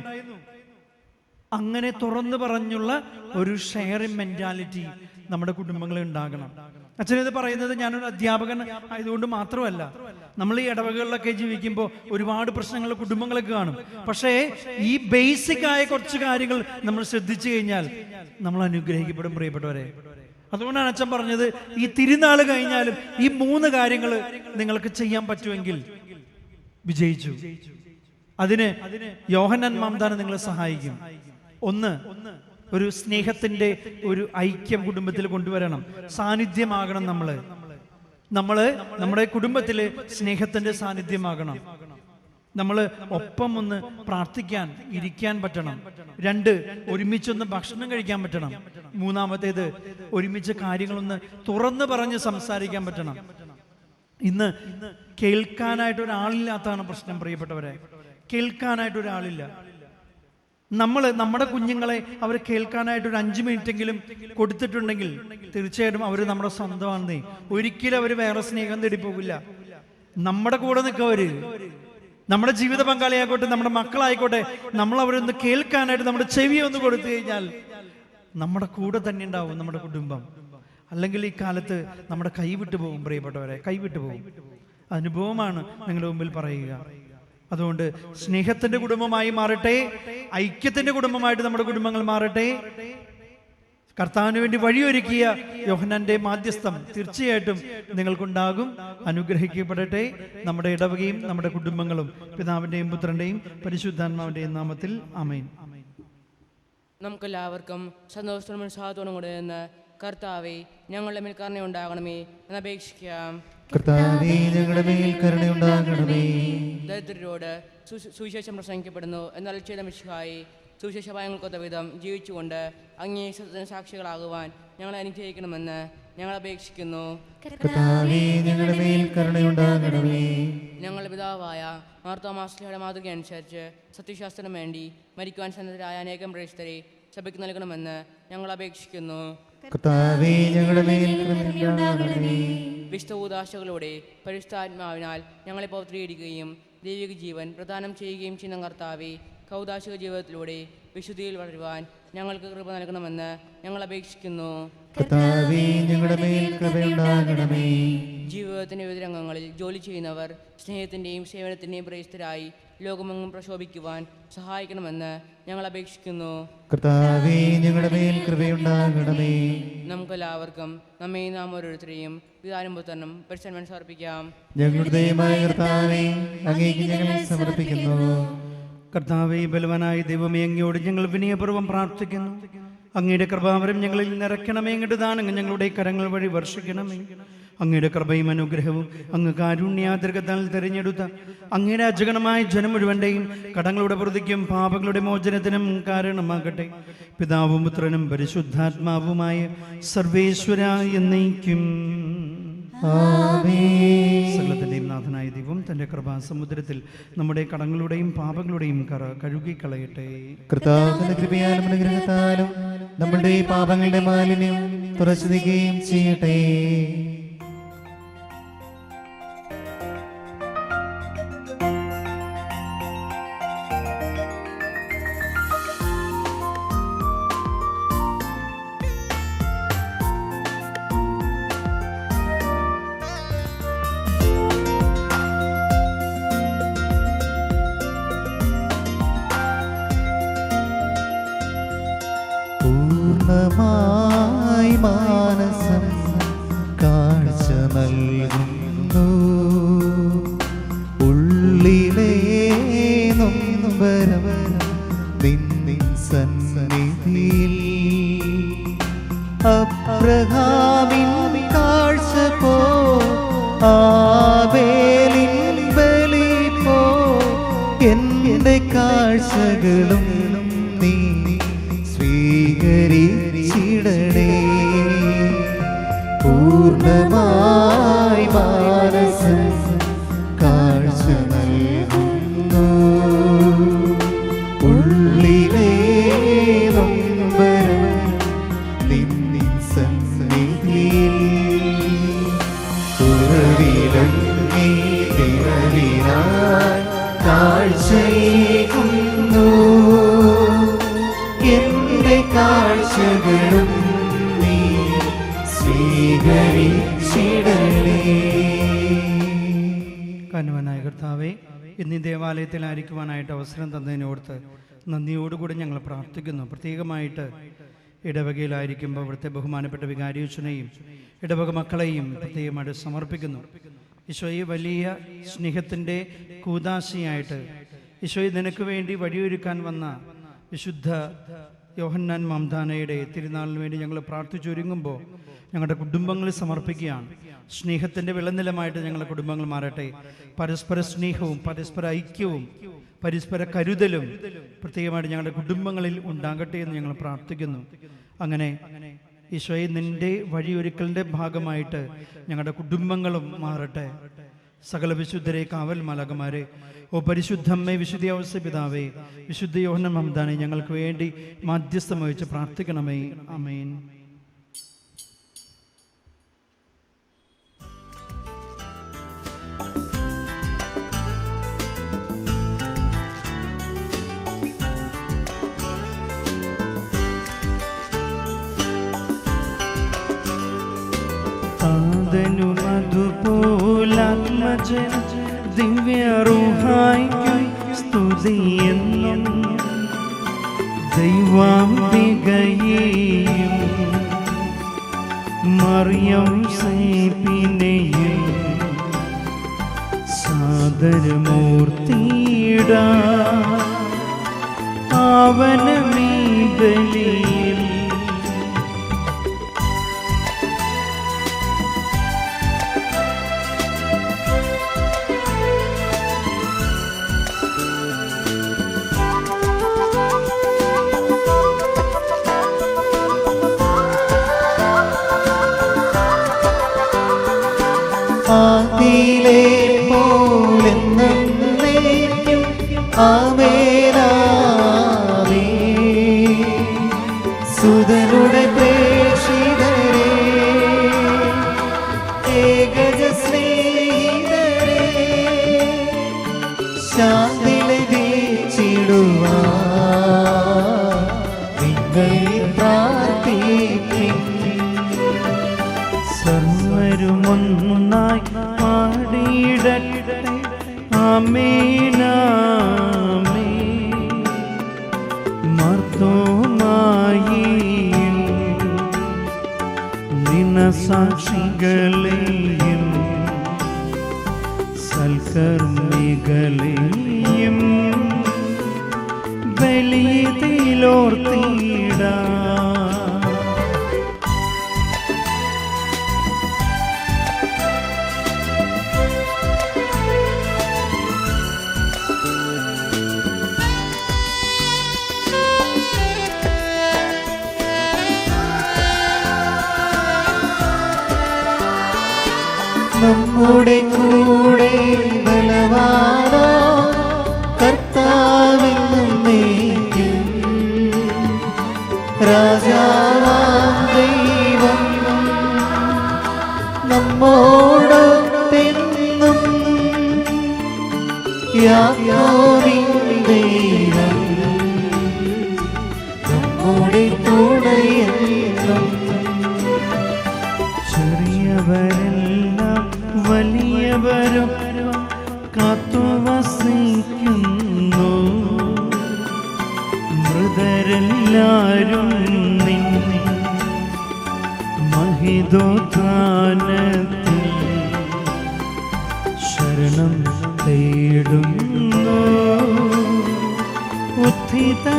അങ്ങനെ തുറന്നു പറഞ്ഞുള്ള ഒരു ഷെയറിംഗ് മെന്റാലിറ്റി നമ്മുടെ കുടുംബങ്ങളിൽ ഉണ്ടാകണം. അച്ഛനിത് പറയുന്നത് ഞാനൊരു അധ്യാപകൻ ആയതുകൊണ്ട് മാത്രമല്ല. നമ്മൾ ഈ ഇടവകളിലൊക്കെ ജീവിക്കുമ്പോൾ ഒരുപാട് പ്രശ്നങ്ങൾ കുടുംബങ്ങളൊക്കെ കാണും. പക്ഷേ ഈ ബേസിക് ആയ കുറച്ച് കാര്യങ്ങൾ നമ്മൾ ശ്രദ്ധിച്ചു കഴിഞ്ഞാൽ നമ്മൾ അനുഗ്രഹിക്കപ്പെടും പ്രിയപ്പെട്ടവരെ. അതുകൊണ്ടാണ് അച്ഛൻ പറഞ്ഞത് ഈ തിരുനാൾ കഴിഞ്ഞാലും ഈ 3 കാര്യങ്ങൾ നിങ്ങൾക്ക് ചെയ്യാൻ പറ്റുമെങ്കിൽ വിജയിച്ചു. അതിന് യോഹന്നാൻ മാംദാന നിങ്ങളെ സഹായിക്കും. ഒന്ന്, ഒരു സ്നേഹത്തിന്റെ ഒരു ഐക്യം കുടുംബത്തിൽ കൊണ്ടുവരണം, സാന്നിധ്യമാകണം. നമ്മുടെ കുടുംബത്തില് സ്നേഹത്തിന്റെ സാന്നിധ്യമാകണം. നമ്മൾ ഒപ്പം ഒന്ന് പ്രാർത്ഥിക്കാൻ ഇരിക്കാൻ പറ്റണം. 2, ഒരുമിച്ചൊന്ന് ഭക്ഷണം കഴിക്കാൻ പറ്റണം. 3, ഒരുമിച്ച് കാര്യങ്ങളൊന്ന് തുറന്നു പറഞ്ഞ് സംസാരിക്കാൻ പറ്റണം. ഇന്ന് കേൾക്കാനായിട്ട് ഒരാളില്ലാത്തതാണ് പ്രശ്നം പ്രിയപ്പെട്ടവരെ. കേൾക്കാനായിട്ട് ഒരാളില്ല. നമ്മുടെ കുഞ്ഞുങ്ങളെ അവർ കേൾക്കാനായിട്ട് ഒരു 5 മിനിറ്റെങ്കിലും കൊടുത്തിട്ടുണ്ടെങ്കിൽ തീർച്ചയായിട്ടും അവർ നമ്മുടെ സ്വന്തമാണെന്നേ. ഒരിക്കലും അവർ വേറെ സ്നേഹം തേടി പോകില്ല. നമ്മുടെ കൂടെ നിൽക്കവര്, നമ്മുടെ ജീവിത പങ്കാളിയായിക്കോട്ടെ, നമ്മുടെ മക്കളായിക്കോട്ടെ, നമ്മൾ അവരൊന്ന് കേൾക്കാനായിട്ട് നമ്മുടെ ചെവി ഒന്ന് കൊടുത്തു കഴിഞ്ഞാൽ നമ്മുടെ കൂടെ തന്നെ ഉണ്ടാവും നമ്മുടെ കുടുംബം. അല്ലെങ്കിൽ ഈ കാലത്ത് നമ്മുടെ കൈവിട്ടു പോകും പ്രിയപ്പെട്ടവരെ, കൈവിട്ടു പോകും. അനുഭവമാണ് നിങ്ങളുടെ മുമ്പിൽ പറയുക. അതുകൊണ്ട് സ്നേഹത്തിന്റെ കുടുംബമായി മാറട്ടെ, ഐക്യത്തിന്റെ കുടുംബമായിട്ട് നമ്മുടെ കുടുംബങ്ങൾ മാറട്ടെ. കർത്താവിന് വേണ്ടി വഴിയൊരുക്കിയ യോഹന്നാന്റെ മാധ്യസ്ഥം തീർച്ചയായിട്ടും നിങ്ങൾക്കുണ്ടാകും. അനുഗ്രഹിക്കപ്പെടട്ടെ നമ്മുടെ ഇടവകയും നമ്മുടെ കുടുംബങ്ങളും. പിതാവിന്റെയും പുത്രന്റെയും പരിശുദ്ധാത്മാവിന്റെയും നാമത്തിൽ ആമേൻ. നമുക്കെല്ലാവർക്കും സന്തോഷത്തോടും ഉത്സാഹത്തോടും കൂടെ നിന്ന് കർത്താവേ ഞങ്ങളുടെ മേൽ കരുണയുണ്ടാകണമേ എന്ന് അപേക്ഷിക്കാം. കർത്താവേ ഞങ്ങളുടെ മേൽ കരുണയുണ്ടാകണമേ. ദരിദ്രരോട് സുവിശേഷം പ്രസംഗിക്കപ്പെടുന്നു എന്നാൽ ചെയ്ത മിശിഹായി സുവിശേഷ ഭയങ്ങൾക്കൊത്ത വിധം ജീവിച്ചുകൊണ്ട് അങ്ങേ സാക്ഷികളാകുവാൻ ഞങ്ങളെ അനുഗ്രഹിക്കണമെന്ന് ഞങ്ങൾ അപേക്ഷിക്കുന്നു. കർത്താവേ ഞങ്ങളുടെ മേൽ കരുണയുണ്ടാകണമേ. ഞങ്ങളുടെ പിതാവായ മാർത്തോമാശ്ലീഹയുടെ മാതൃക അനുസരിച്ച് സത്യശാസ്ത്രത്തിന് വേണ്ടി മരിക്കുവാൻ സന്നദ്ധരായ അനേകം പ്രേക്ഷിതരെ സഭയ്ക്ക് നൽകണമെന്ന് ഞങ്ങൾ അപേക്ഷിക്കുന്നു. കർത്താവേ ഞങ്ങളുടെ മേൽ കരുണയുണ്ടാകണമേ. വിശുദ്ധ ഉദാശകളോടെ പരിശുദ്ധാത്മാവിനാൽ ഞങ്ങളെ പൗത്രീകരിക്കുകയും ദൈവിക ജീവൻ പ്രദാനം ചെയ്യുകയും ചെയ്യുന്ന കർത്താവേ, കൗദാശിക ജീവിതത്തിലൂടെ വിശുദ്ധിയിൽ വളരുവാൻ ഞങ്ങൾക്ക് കൃപ നൽകണമെന്ന് ഞങ്ങൾ അപേക്ഷിക്കുന്നു. കർത്താവേ ഞങ്ങളുടെ മേൽ കൃപയുണ്ടാകണമേ. ജീവിതത്തിന്റെ വിവിധ രംഗങ്ങളിൽ ജോലി ചെയ്യുന്നവർ സ്നേഹത്തിന്റെയും സേവനത്തിന്റെയും പ്രേരിതരായി ലോകമെങ്ങും പ്രശോഭിക്കുവാൻ സഹായിക്കണമെന്ന് ഞങ്ങൾ അപേക്ഷിക്കുന്നു. കർത്താവേ ഞങ്ങളുടെ മേൽ കൃപയുണ്ടാകണമേ. നമുക്കെല്ലാവർക്കും നമ്മെ നാം ഓരോരുത്തരെയും പിതാവിനും പുത്രനും പരിശുദ്ധാത്മാവിനും സമർപ്പിക്കാം. ഞങ്ങളുടെ ദൈവമായ കർത്താവേ അങ്ങേക്ക് ഞങ്ങൾ സമർപ്പിക്കുന്നു. കർത്താവേ ബലവാനായ ദൈവമേ, അങ്ങയോട് ഞങ്ങൾ വിനയപൂർവ്വം പ്രാർത്ഥിക്കുന്നു. അങ്ങയുടെ കൃപാവരം ഞങ്ങളിൽ നിറയ്ക്കണമേ. അങ്ങയുടെ ദാനങ്ങൾ ഞങ്ങളുടെ കരങ്ങൾ വഴി വർഷിക്കണമേ. അങ്ങയുടെ കൃപയും അനുഗ്രഹവും അങ്ങ് കാരുണ്യാതിർഗത്താൽ തിരഞ്ഞെടുത്ത അങ്ങയുടെ അജഗണമായ ജനം മുഴുവൻ്റെയും കടങ്ങളുടെ പ്രതിക്കും പാപങ്ങളുടെ മോചനത്തിനും കാരണമാകട്ടെ. പിതാവും പുത്രനും പരിശുദ്ധാത്മാവുമായ സർവേശ്വര എന്നേക്കും. സകലത്തിൻ്റെയും നാഥനായ ദൈവം തൻ്റെ കൃപാസമുദ്രത്തിൽ നമ്മുടെ കടങ്ങളുടെയും പാപങ്ങളുടെയും കറ കഴുകിക്കളയട്ടെ. കർത്താവിന്റെ കൃപയാലും അനുഗ്രഹത്താലും നമ്മളുടെ പാപങ്ങളുടെ മാലിന്യം തുറച്ചു നീക്കുകയും ചെയ്യട്ടെ. പൂർണ്ണമായി മാനസം കാഴ്ച നൽകുന്നു, ഉള്ളിലെ നൊമ്പരം നിന്നിൻ സന്നിധിയിൽ. അബ്രഹാമിൻ കാഴ്ച പോ, ആബേലിൻ ബലി പോ, എൻ്റെ കാഴ്ചകളും നീ സ്വീകരിച്ചിടണേ. പൂർണ്ണമായി മാനസം കാഴ്ച നൽകുന്നു, ഉള്ളിലെ നൊമ്പരം നിന്നിൻ സന്നിധിയിൽ. ഉറവിലങ്ങേ നിറവിനായി കാഴ്ചയേകുന്നു, എൻ്റെ കാഴ്ചകളും നീ സ്വീകരിച്ചിടണേ. കന്വനായ കർത്താവേ, ഇന്ന് ദേവാലയത്തിലായിരിക്കുവാനായിട്ട് അവസരം തന്നതിനോർത്ത് നന്ദിയോടുകൂടി ഞങ്ങൾ പ്രാർത്ഥിക്കുന്നു. പ്രത്യേകമായിട്ട് ഇടവകയിലായിരിക്കുമ്പോൾ ഇവിടുത്തെ ബഹുമാനപ്പെട്ട വികാരിയച്ഛനെയും ഇടവക മക്കളെയും പ്രത്യേകമായിട്ട് സമർപ്പിക്കുന്നു. ഈശോയെ വലിയ സ്നേഹത്തിൻ്റെ കൂദാശയായിട്ട് ഈശോയെ നിനക്ക് വേണ്ടി വഴിയൊരുക്കാൻ വന്ന വിശുദ്ധ യോഹന്നാൻ മാംദാനയുടെ തിരുനാളിന് വേണ്ടി ഞങ്ങൾ പ്രാർത്ഥിച്ചൊരുങ്ങുമ്പോൾ ഞങ്ങളുടെ കുടുംബങ്ങളെ സമർപ്പിക്കുകയാണ്. സ്നേഹത്തിൻ്റെ വിളനിലമായിട്ട് ഞങ്ങളുടെ കുടുംബങ്ങൾ മാറട്ടെ. പരസ്പര സ്നേഹവും പരസ്പര ഐക്യവും പരസ്പര കരുതലും പ്രത്യേകമായിട്ട് ഞങ്ങളുടെ കുടുംബങ്ങളിൽ ഉണ്ടാകട്ടെ എന്ന് ഞങ്ങൾ പ്രാർത്ഥിക്കുന്നു. അങ്ങനെ ഈശോയെ നിൻ്റെ വഴിയൊരുക്കലിൻ്റെ ഭാഗമായിട്ട് ഞങ്ങളുടെ കുടുംബങ്ങളും മാറട്ടെ. സകല വിശുദ്ധരെ, കാവൽ മാലാഖമാരെ, ഓ പരിശുദ്ധമ്മേ, വിശുദ്ധ ഔസേപ്പ് പിതാവേ, വിശുദ്ധ യോഹന്നാൻ മാംദാനെ ഞങ്ങൾക്ക് വേണ്ടി മാധ്യസ്ഥം വഹിച്ച് പ്രാർത്ഥിക്കണമേ. ആമേൻ. അതുപോലാത്മജൻ ദിവ്യറൂഹായിക്കും സ്തുതിയെന്നും ദൈവാംബികയെയും മറിയം സേപ്പിനെയും സാദരമൂർത്തിയിടാ അവനമീ ബലിയിൽ. ആദിയിലെ പോലെന്നേക്കും ആമേനാമേൻ. സുതനുടെ പ്രേക്ഷിതരേ, ഏകജ സ്നേഹിതരേ, ശാന്തി ലഭിച്ചിടുവാൻ നിങ്ങൾ പ്രാർത്ഥിപ്പിൻ. സർവരുമൊന്നായി പാടിയിടട്ടെ ആമേനാമേൻ. മർത്തോമായിയും ദിനസാക്ഷികളെയും സൽക്കർമ്മികളെയും ബലിയിലോർത്തിടാം. നമ്മുടെ കൂടെ ബലവാനാ കർത്താവിൽ നിന്നേക്കും രാജാവാം ദൈവം നമ്മോടൊത്തെന്നും യാക്കോബിൻ ദൈവം നമ്മുടെ കൂടെയെന്നും. ചെറിയവരെല്ലാം വലിയവരും കാത്തുവസിക്കുന്നു, മൃതരെല്ലാരും നിൻ മഹിതോത്ഥാനത്തിൽ ശരണം തേടുന്നു, ഉദ്ധിതരായിടുവാൻ.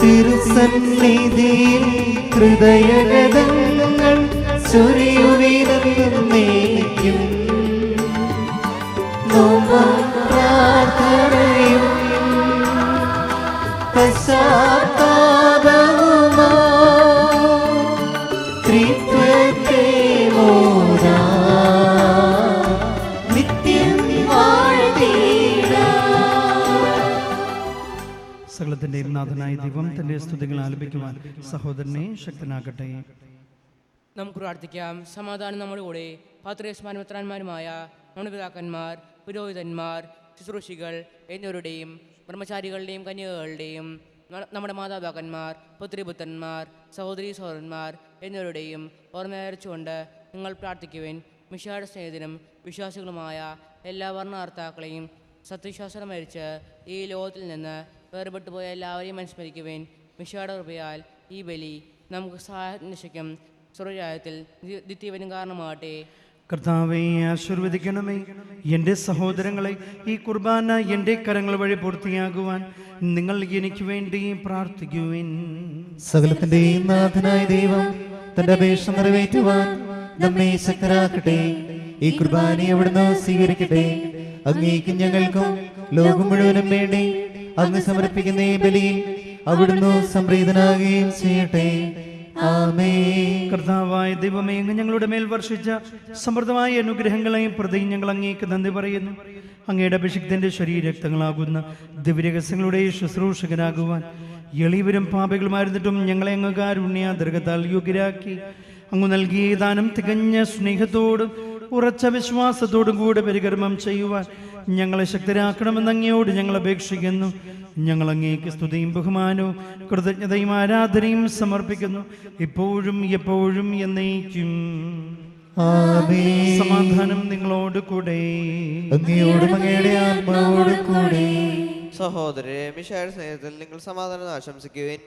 തിരുസന്നിധിയിൽ ഹൃദയഗതങ്ങൾ ചൊരിയുവിനേക്കും നോമ്പും പ്രാർത്ഥനയും പശ്ചാത്താപവുമാ ത്രിത്വത്തെ മോദാ നിത്യം വാഴ്ത്തിടാം. സകലത്തിൻ്റെയും നാഥനായ ദൈവം തൻ്റെ സ്തുതികൾ ആലപിക്കുവാൻ സഹോദരനെ ശക്തനാക്കട്ടെ. നമുക്ക് പ്രാർത്ഥിക്കാം. സമാധാനം നമ്മുടെ കൂടെ. പാത്രീയന്മാരും മെത്രാന്മാരുമായ നമ്മുടെ പിതാക്കന്മാർ, പുരോഹിതന്മാർ, ശുശ്രൂഷികൾ എന്നിവരുടെയും ബ്രഹ്മചാരികളുടെയും കന്യകകളുടെയും നമ്മുടെ മാതാപിതാക്കന്മാർ, പുത്രിപുത്രന്മാർ, സഹോദരീ സഹോദരന്മാർ എന്നിവരുടെയും ഓർമ്മയച്ചുകൊണ്ട് നിങ്ങൾ പ്രാർത്ഥിക്കുവാൻ. മിശിഹായുടെ സ്നേഹിതനും വിശ്വാസികളുമായ എല്ലാ വർണ്ണാർത്ഥാക്കളെയും സത്യവിശ്വാസം മരിച്ച് ഈ ലോകത്തിൽ നിന്ന് വേർപെട്ടു പോയ എല്ലാവരെയും അനുസ്മരിക്കുവാൻ. മിശിഹായുടെ കൃപയാൽ ഈ ബലി നമുക്ക് സഹായത്തിനും സ്വർഗ്ഗരാജ്യത്തിൽ നിത്യവനും കാരണമാകട്ടെ. കർത്താവെ ആശീർവദിക്കണമേ. എൻ്റെ സഹോദരങ്ങളെ, ഈ കുർബാന എൻ്റെ കരങ്ങൾ വഴി പൂർത്തിയാകുവാൻ നിങ്ങൾ എനിക്ക് വേണ്ടി പ്രാർത്ഥിക്കുവിൻ. സകലത്തിന്റെയും നാഥനായ ദൈവം തന്റെ അപേക്ഷ നിറവേറ്റുവാൻ നമ്മെ ശക്തരാക്കട്ടെ. ഈ കുർബാന അവിടുന്ന് സ്വീകരിക്കട്ടെ. അങ്ങേക്കും ഞങ്ങൾക്കും ലോകം മുഴുവനും വേണ്ടി അങ്ങ് സമർപ്പിക്കുന്ന ഈ ബലിയിൽ അവിടുന്ന് സംപ്രീതനാകുകയും ചെയ്യട്ടെ. ആമേൻ. കർത്താവായ ദൈവമേ, അങ്ങ് ഞങ്ങളുടെ മേൽ വർഷിച്ച സമൃദ്ധമായ അനുഗ്രഹങ്ങളെയും പ്രതി ഞങ്ങൾ അങ്ങേക്ക് നന്ദി പറയുന്നു. അങ്ങയുടെ അഭിഷിക്തന്റെ ശരീരക്തങ്ങളാകുന്ന ദിവ്യരഹസ്യങ്ങളുടെ ശുശ്രൂഷകനാകുവാൻ എളിയവരും പാപികളുമായിരുന്നിട്ടും ഞങ്ങളെ അങ്ങ് കാരുണ്യാദൃഗത്താൽ യോഗ്യരാക്കി. അങ്ങ് നൽകിയ ദാനം തികഞ്ഞ സ്നേഹത്തോടും ഉറച്ച വിശ്വാസത്തോടും കൂടെ പരികർമ്മം ചെയ്യുവാൻ ഞങ്ങളെ ശക്തരാക്കണമെന്ന് അങ്ങയോട് ഞങ്ങൾ അപേക്ഷിക്കുന്നു. ഞങ്ങൾ അങ്ങേക്ക് സ്തുതിയും ബഹുമാനവും കൃതജ്ഞതയും ആരാധനയും സമർപ്പിക്കുന്നു, ഇപ്പോഴും എപ്പോഴും എന്നേക്കും. സമാധാനം നിങ്ങളോട് കൂടെ. അങ്ങയോടും അങ്ങയുടെ ആത്മാവോടും കൂടെ. സഹോദരരെ, മിശിഹായുടെ സ്നേഹത്തിൽ നിങ്ങൾ സമാധാനം ആശംസിക്കുവിൻ.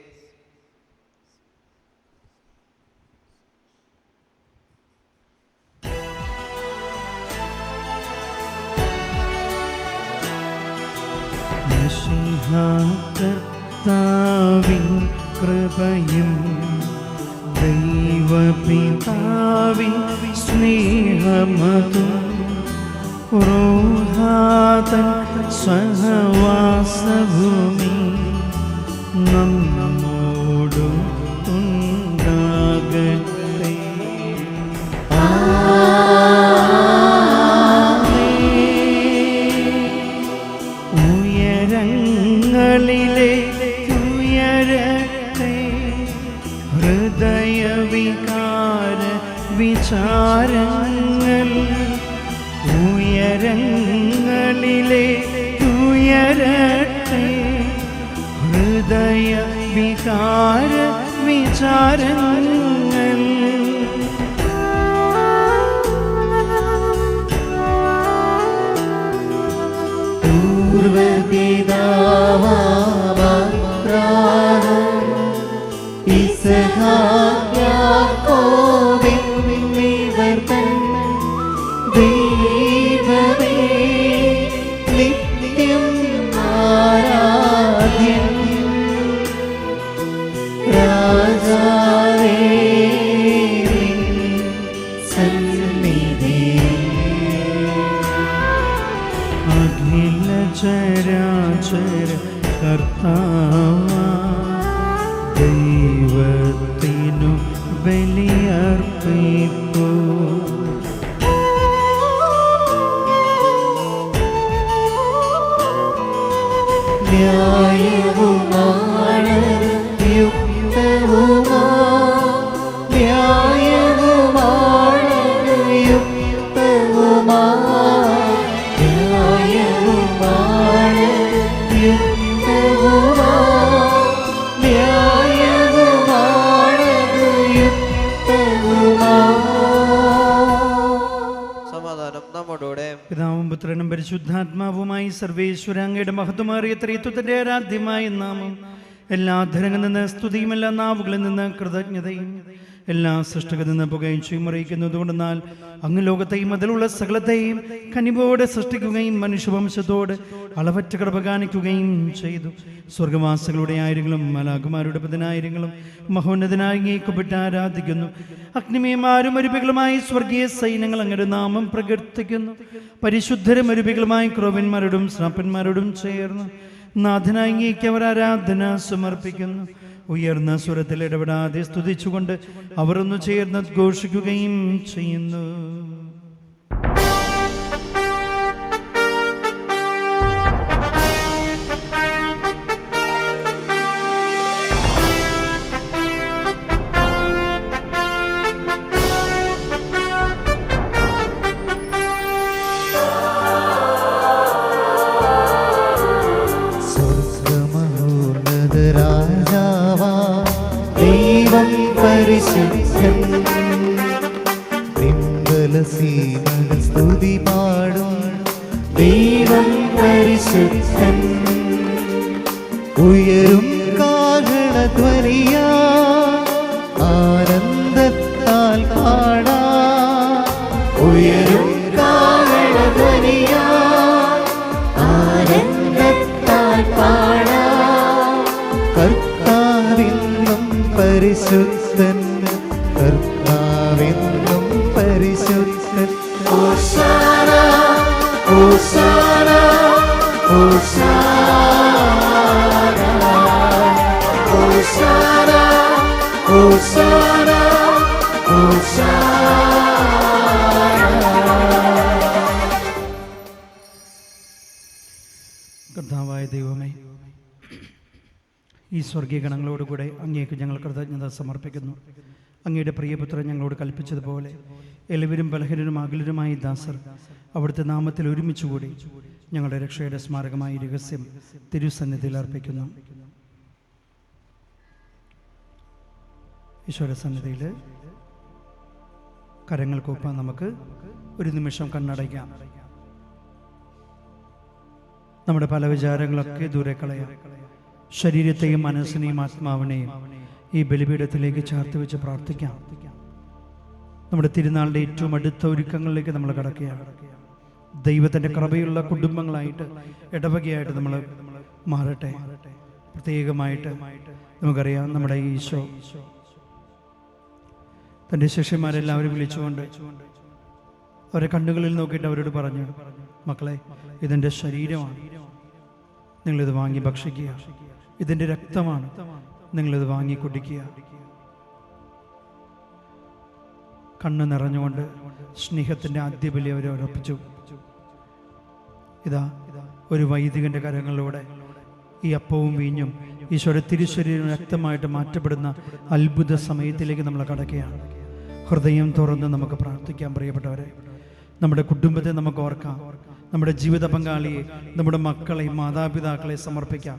കർത്താവിൻ കൃപയും ദൈവപിതാവിൻ സ്നേഹമതും റൂഹാതൻ സഹവാസഭൂമി നമ്മോടും ഉണ്ടാകട്ടെ. ഉയരങ്ങളിലെ ഉയരട്ടെ ഹൃദയവികാര വിചാരങ്ങൾ, ഉയരങ്ങളിലെ ഉയരട്ടെ ഹൃദയ വികാര വിചാരങ്ങൾ. നിത്യം ആരാധ്യൻ പുത്രനും പരിശുദ്ധാത്മാവുമായി സർവേശ്വരാങ്ങയുടെ മഹത്വമേറിയ ത്രിത്വത്തിന്റെ ആരാധ്യമായ നാമം എല്ലാ ധരങ്ങളിൽ നിന്ന് സ്തുതിയും എല്ലാ നാവുകളിൽ നിന്ന് കൃതജ്ഞതയും എല്ലാ സൃഷ്ടികളിൽ നിന്ന് പുകഴ്ചയും അറിയിക്കുന്നതുകൊണ്ടെന്നാൽ അങ്ങ് ലോകത്തെയും അതിലുള്ള സകലത്തെയും കനിവോടെ സൃഷ്ടിക്കുകയും മനുഷ്യവംശത്തോട് അളവറ്റ കൃപ കാണിക്കുകയും ചെയ്തു. സ്വർഗവാസികളുടെ ആയിരങ്ങളും മലാകുമാരുടെ പതിനായിരങ്ങളും മഹോന്നതനായി അങ്ങേക്കപ്പെട്ട് ആരാധിക്കുന്നു. അഗ്നിമയമാരും അരുപികളുമായി സ്വർഗീയ സൈന്യങ്ങൾ അങ്ങയുടെ നാമം പ്രകീർത്തിക്കുന്നു. പരിശുദ്ധരും അരുപികളുമായി ക്രോവന്മാരോടും ശ്രാപ്പന്മാരോടും ചേർന്ന് നാഥനായി അങ്ങേക്ക് അവർ ആരാധന സമർപ്പിക്കുന്നു. ഉയർന്ന സ്വരത്തിൽ ഇടപെടാതെ സ്തുതിച്ചുകൊണ്ട് അവർ ഒന്ന് ചേർന്ന് ഘോഷിക്കുകയും ചെയ്യുന്നു. പരിശുദ്ധൻ പിമ്പലസീമകൾ സ്തുതി പാടും ദൈവം പരിശുദ്ധൻ. ഉയരും കാഹളധ്വനിയാ ആനന്ദത്താൽ പാടാ. ഉയരും കാഹളധ്വനിയാ ആനന്ദത്താൽ പാടാ. കർത്താവിന്നും പരിശുദ്ധൻ കർത്താവെന്നും പരിശുദ്ധൻ. ഹോശാന ഹോശാന ഹോശാന ഹോശാന ഹോശാന ഹോശാന. കർത്താവായ ദൈവമേ, ഈ സ്വർഗീയ ഗണങ്ങളോടുകൂടെ അങ്ങേക്ക് ഞങ്ങൾ കൃതജ്ഞത സമർപ്പിക്കുന്നു. അങ്ങയുടെ പ്രിയപുത്രൻ ഞങ്ങളോട് കൽപ്പിച്ചതുപോലെ എല്ലാവരും ബലഹീനരും അകലരുമായി ദാസർ അവിടുത്തെ നാമത്തിൽ ഒരുമിച്ചുകൂടി ഞങ്ങളുടെ രക്ഷയുടെ സ്മാരകമായി രഹസ്യം തിരുസന്നിധിയിൽ അർപ്പിക്കുന്നു. ഈശ്വര സന്നിധിയിൽ കരങ്ങൾക്കൊപ്പം നമുക്ക് ഒരു നിമിഷം കണ്ണടയ്ക്കാം. നമ്മുടെ പല വിചാരങ്ങളൊക്കെ ദൂരെ കളയാം. ശരീരത്തെയും മനസ്സിനെയും ആത്മാവിനെയും ഈ ബലിപീഠത്തിലേക്ക് ചേർത്ത് വെച്ച് പ്രാർത്ഥിക്കാം. നമ്മുടെ തിരുനാളിൻ്റെ ഏറ്റവും അടുത്ത ഒരുക്കങ്ങളിലേക്ക് നമ്മൾ കടക്കുകയാണ്. ദൈവത്തിൻ്റെ കൃപയുള്ള കുടുംബങ്ങളായിട്ട് ഇടവകയായിട്ട് നമ്മൾ മാറട്ടെ. പ്രത്യേകമായിട്ട് നമുക്കറിയാം, നമ്മുടെ ഈശോ തൻ്റെ ശിഷ്യന്മാരെല്ലാവരും വിളിച്ചുകൊണ്ട് അവരെ കണ്ണുകളിൽ നോക്കിയിട്ട് അവരോട് പറഞ്ഞു, മക്കളെ, ഇതെൻ്റെ ശരീരമാണ്, നിങ്ങളിത് വാങ്ങി ഭക്ഷിക്കുക. ഇതിൻ്റെ രക്തമാണ്, നിങ്ങളിത് വാങ്ങി കുടിക്കുക. കണ്ണ് നിറഞ്ഞുകൊണ്ട് സ്നേഹത്തിൻ്റെ ആദ്യ ബലി അവരെ ഉറപ്പിച്ചു. ഇതാ ഒരു വൈദികന്റെ കരങ്ങളിലൂടെ ഈ അപ്പവും വീഞ്ഞും ഈശോയുടെ തിരുശരീരം രക്തമായിട്ട് മാറ്റപ്പെടുന്ന അത്ഭുത സമയത്തിലേക്ക് നമ്മൾ കടക്കുകയാണ്. ഹൃദയം തുറന്ന് നമുക്ക് പ്രാർത്ഥിക്കാം. പ്രിയപ്പെട്ടവരെ, നമ്മുടെ കുടുംബത്തെ നമുക്ക് ഓർക്കാം. നമ്മുടെ ജീവിത പങ്കാളിയെ, നമ്മുടെ മക്കളെ, മാതാപിതാക്കളെ സമർപ്പിക്കാം.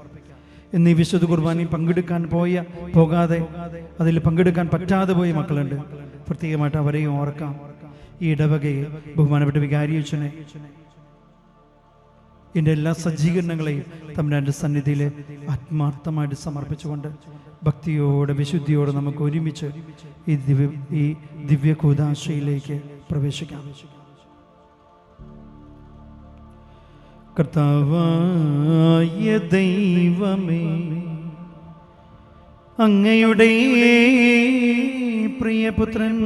എന്നീ വിശുദ്ധ കുർബാനയിൽ പോകാതെ അതിൽ പങ്കെടുക്കാൻ പറ്റാതെ പോയ മക്കളുണ്ട്. പ്രത്യേകമായിട്ട് അവരെയും ഓർക്കാം. ഈ ഇടവകയെ, ബഹുമാനപ്പെട്ട വികാരിയച്ഛനെ, ഇതിൻ്റെ എല്ലാ സജ്ജീകരണങ്ങളെയും തമ്പുരാന്റെ സന്നിധിയിൽ ആത്മാർത്ഥമായിട്ട് സമർപ്പിച്ചുകൊണ്ട് ഭക്തിയോടെ വിശുദ്ധിയോടെ നമുക്ക് ഒരുമിച്ച് ഈ ദിവ്യ കൂദാശയിലേക്ക് പ്രവേശിക്കാം. കർത്താവായ ദൈവമേ, അങ്ങയുടെ പ്രിയപുത്രൻ